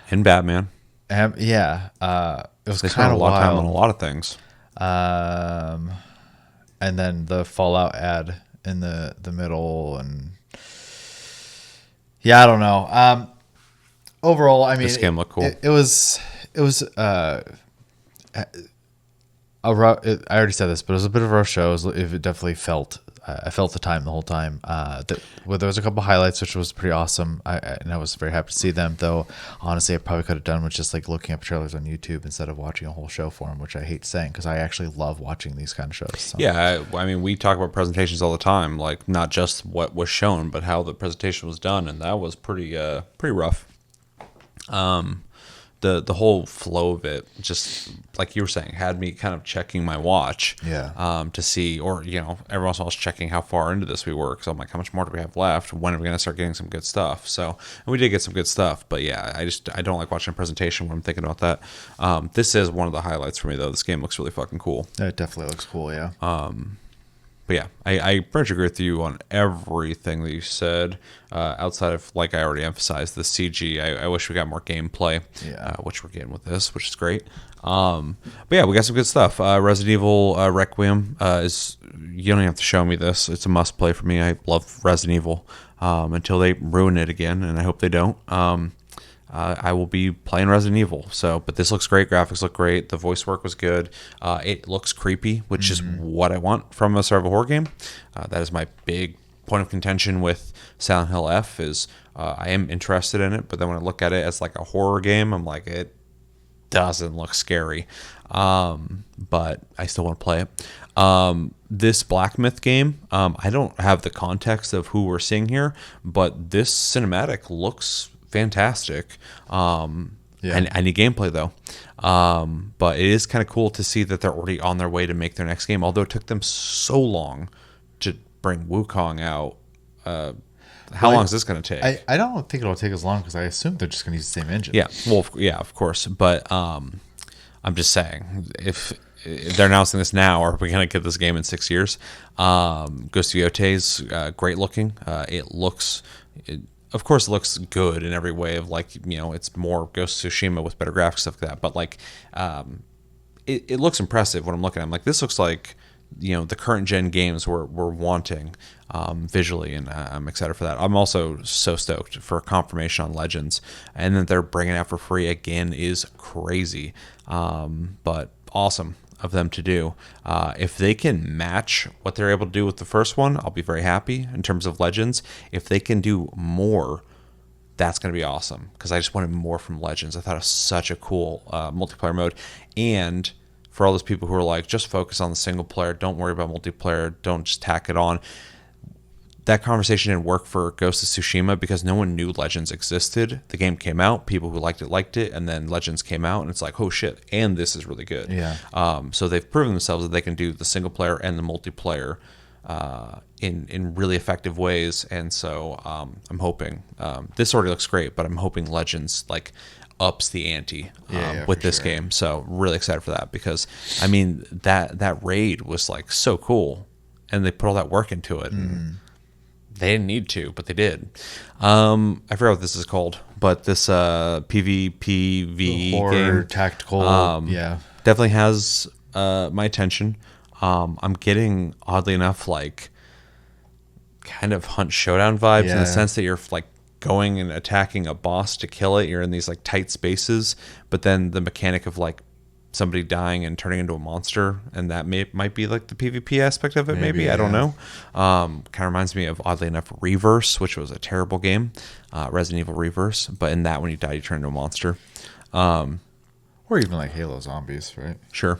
And Batman. Yeah, it was They kind spent a of lot of time wild. on a lot of things. And then the Fallout ad in the middle, and yeah, I don't know. Overall, I mean, This game looked cool. It was a rough. I already said this, but it was a bit of a rough show. It definitely felt. I felt the time the whole time. There was a couple highlights, which was pretty awesome. And I was very happy to see them. Though honestly, I probably could have done with just like looking up trailers on YouTube instead of watching a whole show for them, which I hate saying because I actually love watching these kind of shows. So. Yeah, I mean, we talk about presentations all the time, like not just what was shown, but how the presentation was done, and that was pretty rough. The whole flow of it, just like you were saying, had me kind of checking my watch. Yeah. To see, or every once in a while I was checking how far into this we were, because I'm like, how much more do we have left? When are we going to start getting some good stuff? So, and we did get some good stuff, but yeah, I don't like watching a presentation when I'm thinking about that. This is one of the highlights for me though. This game looks really fucking cool. It definitely looks cool. Yeah. But yeah, I pretty much agree with you on everything that you said. Outside of, like I already emphasized, the CG. I wish we got more gameplay, which we're getting with this, which is great. But yeah, we got some good stuff. Resident Evil Requiem is. You don't even have to show me this. It's a must play for me. I love Resident Evil until they ruin it again, and I hope they don't. I will be playing Resident Evil. So, but this looks great. Graphics look great. The voice work was good. It looks creepy, which is what I want from a survival horror game. That is my big point of contention with Silent Hill F. Is I am interested in it, but then when I look at it as like a horror game, I'm like, it doesn't look scary. But I still want to play it. This Black Myth game, I don't have the context of who we're seeing here, but this cinematic looks fantastic. I need gameplay though. But it is kind of cool to see that they're already on their way to make their next game, although it took them so long to bring Wukong out. How long is this going to take? I don't think it'll take as long because I assume they're just going to use the same engine. Yeah, well, yeah, of course. But I'm just saying, if they're announcing this now, are we going to get this game in 6 years? Ghost of Yotei's great looking. Of course, it looks good in every way of like, it's more Ghost of Tsushima with better graphics, stuff like that. But like, it looks impressive when I'm looking at it. I'm like, this looks like, the current gen games we're wanting visually, and I'm excited for that. I'm also so stoked for confirmation on Legends, and that they're bringing it out for free again is crazy, but awesome of them to do. If they can match what they're able to do with the first one, I'll be very happy in terms of Legends. If they can do more, that's going to be awesome, because I just wanted more from Legends. I thought it was such a cool multiplayer mode. And for all those people who are like, just focus on the single player, don't worry about multiplayer, don't just tack it on. That conversation didn't work for Ghost of Tsushima because no one knew Legends existed. The game came out, people who liked it, and then Legends came out, and it's like, oh shit, and this is really good. Yeah. So they've proven themselves that they can do the single player and the multiplayer in really effective ways, and so I'm hoping this already looks great, but I'm hoping Legends like ups the ante with this game. So really excited for that, because I mean that raid was like so cool. and they put all that work into it. And they didn't need to, but they did. I forgot what this is called, but this PvPvE horror, game, tactical, definitely has my attention. I'm getting, oddly enough, like kind of Hunt Showdown vibes in the sense that you're like going and attacking a boss to kill it. You're in these like tight spaces, but then the mechanic of like somebody dying and turning into a monster, and that might be like the PvP aspect of it. Maybe I don't know. Kind of reminds me of, oddly enough, Reverse, which was a terrible game, Resident Evil Reverse. But in that, when you die, you turn into a monster. Or even like Halo Zombies, right? Sure.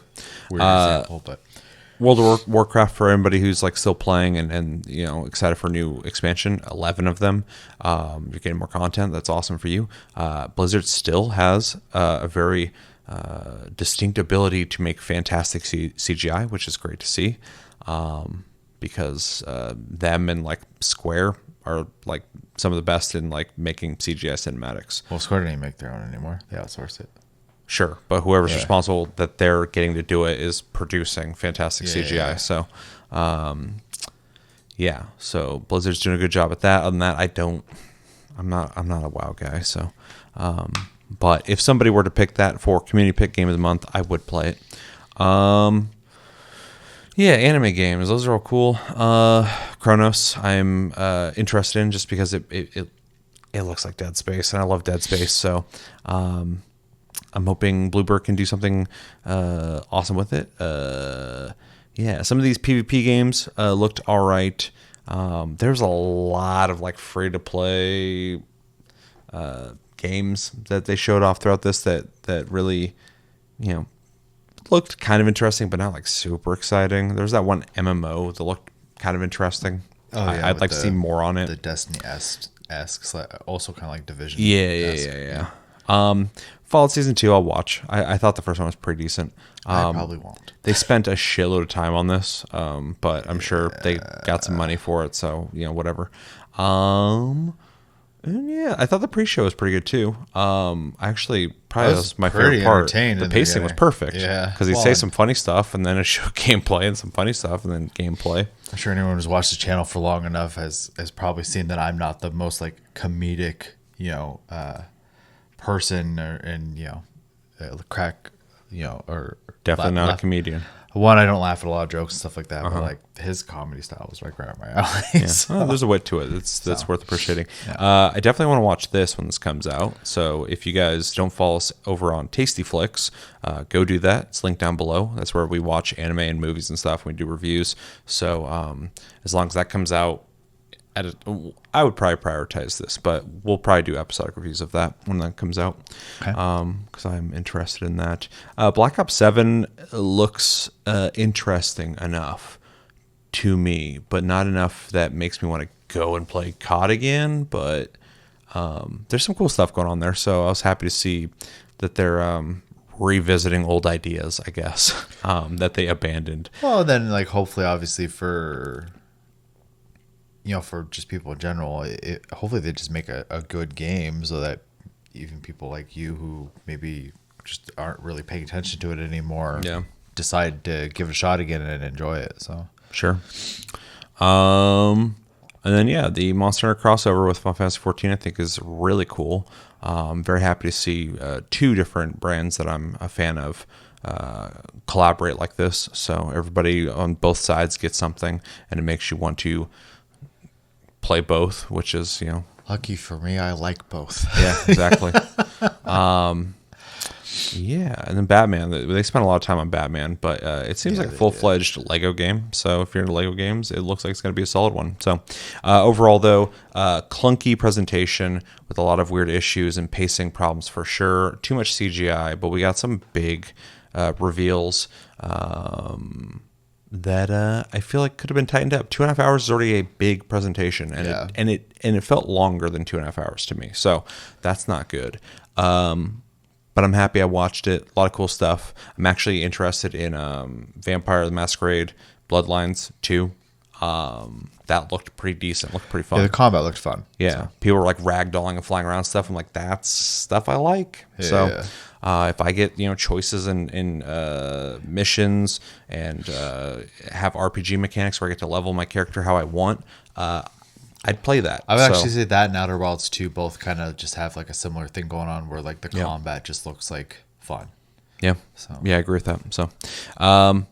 Weird example, but World of Warcraft, for anybody who's like still playing and you know excited for a new expansion, 11 of them. You're getting more content. That's awesome for you. Blizzard still has a very distinct ability to make fantastic CGI, which is great to see, because them and like Square are like some of the best in like making CGI cinematics. Well, Square didn't make their own anymore. They outsourced it. Sure, but whoever's responsible that they're getting to do it is producing fantastic CGI. So, so Blizzard's doing a good job at that. Other than that, I'm not a WoW guy. So, but if somebody were to pick that for community pick game of the month, I would play it. Anime games, those are all cool. Chronos, I'm interested in just because it looks like Dead Space, and I love Dead Space. So, I'm hoping Bluebird can do something awesome with it. Some of these PvP games looked all right. There's a lot of like free to play games that they showed off throughout this that really, you know, looked kind of interesting, but not like super exciting. There's that one MMO that looked kind of interesting. I'd like to see more on it. The Destiny-esque, also kind of like Division. Yeah. Fallout Season 2 I'll watch. I thought the first one was pretty decent. I probably won't. They spent a shitload of time on this, but I'm sure they got some money for it, so, you know, whatever. I thought the pre-show was pretty good, too. Actually, probably that was my favorite part. The pacing was perfect. Yeah. Because they say some funny stuff, and then it showed gameplay and some funny stuff, and then gameplay. I'm sure anyone who's watched the channel for long enough has probably seen that I'm not the most, like, comedic, you know, person or definitely not a comedian. One, I don't laugh at a lot of jokes and stuff like that, but like his comedy style was right up my alley. So. There's a wit to it. That's worth appreciating. I definitely want to watch this when this comes out. So if you guys don't follow us over on Tasty Flicks, go do that. It's linked down below. That's where we watch anime and movies and stuff. We do reviews. So as long as that comes out, I would probably prioritize this, but we'll probably do episodic reviews of that when that comes out, because I'm interested in that. Black Ops 7 looks interesting enough to me, but not enough that makes me want to go and play COD again. But there's some cool stuff going on there, so I was happy to see that they're revisiting old ideas, I guess, that they abandoned. Well, then, like, hopefully, obviously, for just people in general, hopefully they just make a good game so that even people like you who maybe just aren't really paying attention to it anymore decide to give it a shot again and enjoy it. So sure. And then the Monster Hunter crossover with Final Fantasy 14 I think is really cool. I'm very happy to see two different brands that I'm a fan of collaborate like this. So everybody on both sides gets something, and it makes you want to play both, which is, you know, lucky for me, I like both. Yeah, exactly. And then Batman, they spent a lot of time on Batman, but it seems like a full-fledged Lego game. So if you're into Lego games, it looks like it's going to be a solid one. So overall, though, clunky presentation with a lot of weird issues and pacing problems for sure. Too much CGI, but we got some big reveals that I feel like could have been tightened up. 2.5 hours is already a big presentation, and it felt longer than 2.5 hours to me. So that's not good. But I'm happy I watched it. A lot of cool stuff. I'm actually interested in Vampire the Masquerade Bloodlines 2. That looked pretty decent. Looked pretty fun. Yeah, the combat looked fun. Yeah, so. People were like ragdolling and flying around stuff. I'm like, that's stuff I like. If I get choices in missions and have RPG mechanics where I get to level my character how I want, I'd play that. I would actually say that and Outer Worlds 2 both kind of just have like a similar thing going on where like the combat just looks like fun. Yeah. So. Yeah, I agree with that. So,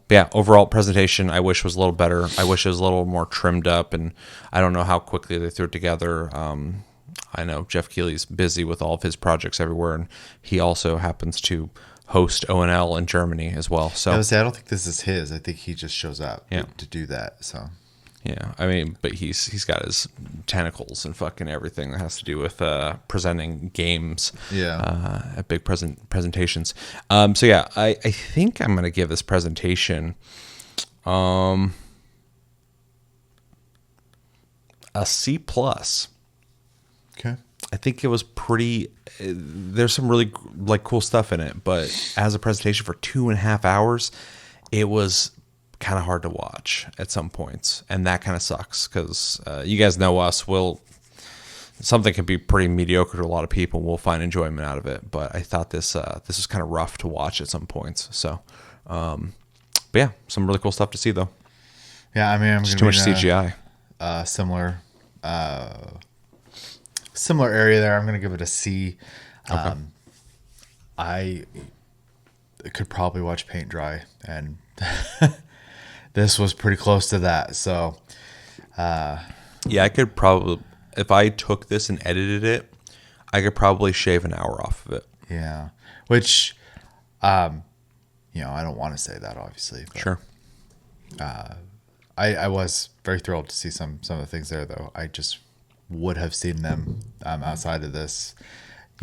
yeah, overall presentation I wish was a little better. I wish it was a little more trimmed up, and I don't know how quickly they threw it together. I know Geoff Keighley's busy with all of his projects everywhere, and he also happens to host ONL in Germany as well. So I don't think this is his. I think he just shows up to do that. So. Yeah, I mean, but he's got his tentacles and fucking everything that has to do with presenting games. Yeah, at big presentations. So yeah, I think I'm gonna give this presentation a C+. Okay. I think it was pretty. There's some really like cool stuff in it, but as a presentation for 2.5 hours, it was kind of hard to watch at some points, and that kind of sucks because you guys know us. Something can be pretty mediocre to a lot of people. We'll find enjoyment out of it, but I thought this was kind of rough to watch at some points. So, but yeah, some really cool stuff to see though. Yeah, I mean, I'm just too much CGI. Similar area there. I'm gonna give it a C. Okay. I could probably watch paint dry, and this was pretty close to that. So, yeah, I could probably, if I took this and edited it, I could probably shave an hour off of it. Yeah, which, I don't want to say that obviously. But, sure. I was very thrilled to see some of the things there, though. I just would have seen them outside of this.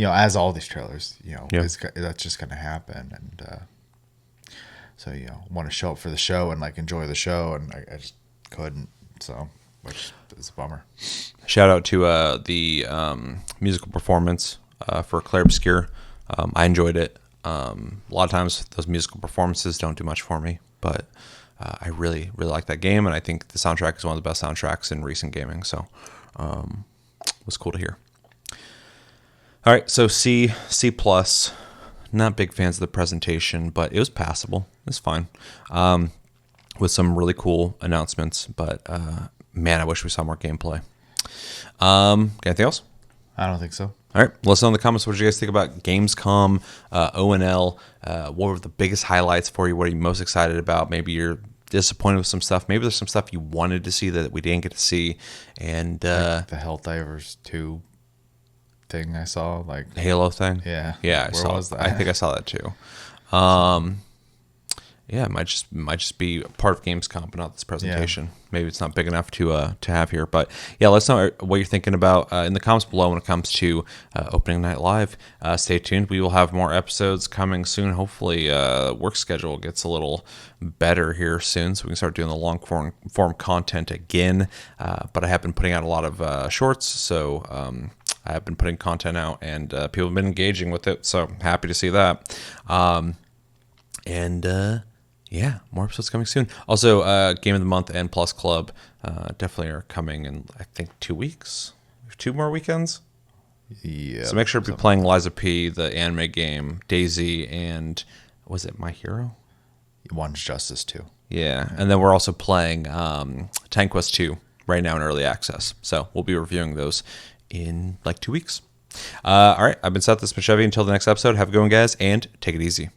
As all these trailers, that's just going to happen, and. So, want to show up for the show and like enjoy the show, and I just couldn't. So, which is a bummer. Shout out to the musical performance for Claire Obscure. I enjoyed it. A lot of times those musical performances don't do much for me, but I really, really like that game, and I think the soundtrack is one of the best soundtracks in recent gaming. So, it was cool to hear. All right, so C+. Not big fans of the presentation, but it was passable. It's fine. With some really cool announcements, but man, I wish we saw more gameplay. Anything else? I don't think so. All right, let us know in the comments what you guys think about Gamescom, ONL. What were the biggest highlights for you? What are you most excited about? Maybe you're disappointed with some stuff. Maybe there's some stuff you wanted to see that we didn't get to see. And like the Helldivers 2 thing I saw, like Halo thing. Yeah, Where was that? I think I saw that too. Yeah, it might just be part of Gamescom, but not this presentation. Yeah. Maybe it's not big enough to have here. But yeah, let us know what you're thinking about in the comments below when it comes to Opening Night Live. Stay tuned. We will have more episodes coming soon. Hopefully, work schedule gets a little better here soon, so we can start doing the long form content again. But I have been putting out a lot of shorts, so I have been putting content out, and people have been engaging with it. So happy to see that. Yeah, more episodes coming soon. Also, Game of the Month and Plus Club definitely are coming in, I think, 2 weeks. 2 more weekends? Yeah. So make sure to be playing Liza P, the anime game, Daisy, and was it My Hero? One's Justice 2. Yeah, and then we're also playing Tank Quest 2 right now in early access. So we'll be reviewing those in like 2 weeks. All right, I've been Seth, this has been Chevy. Until the next episode, have a good one, guys, and take it easy.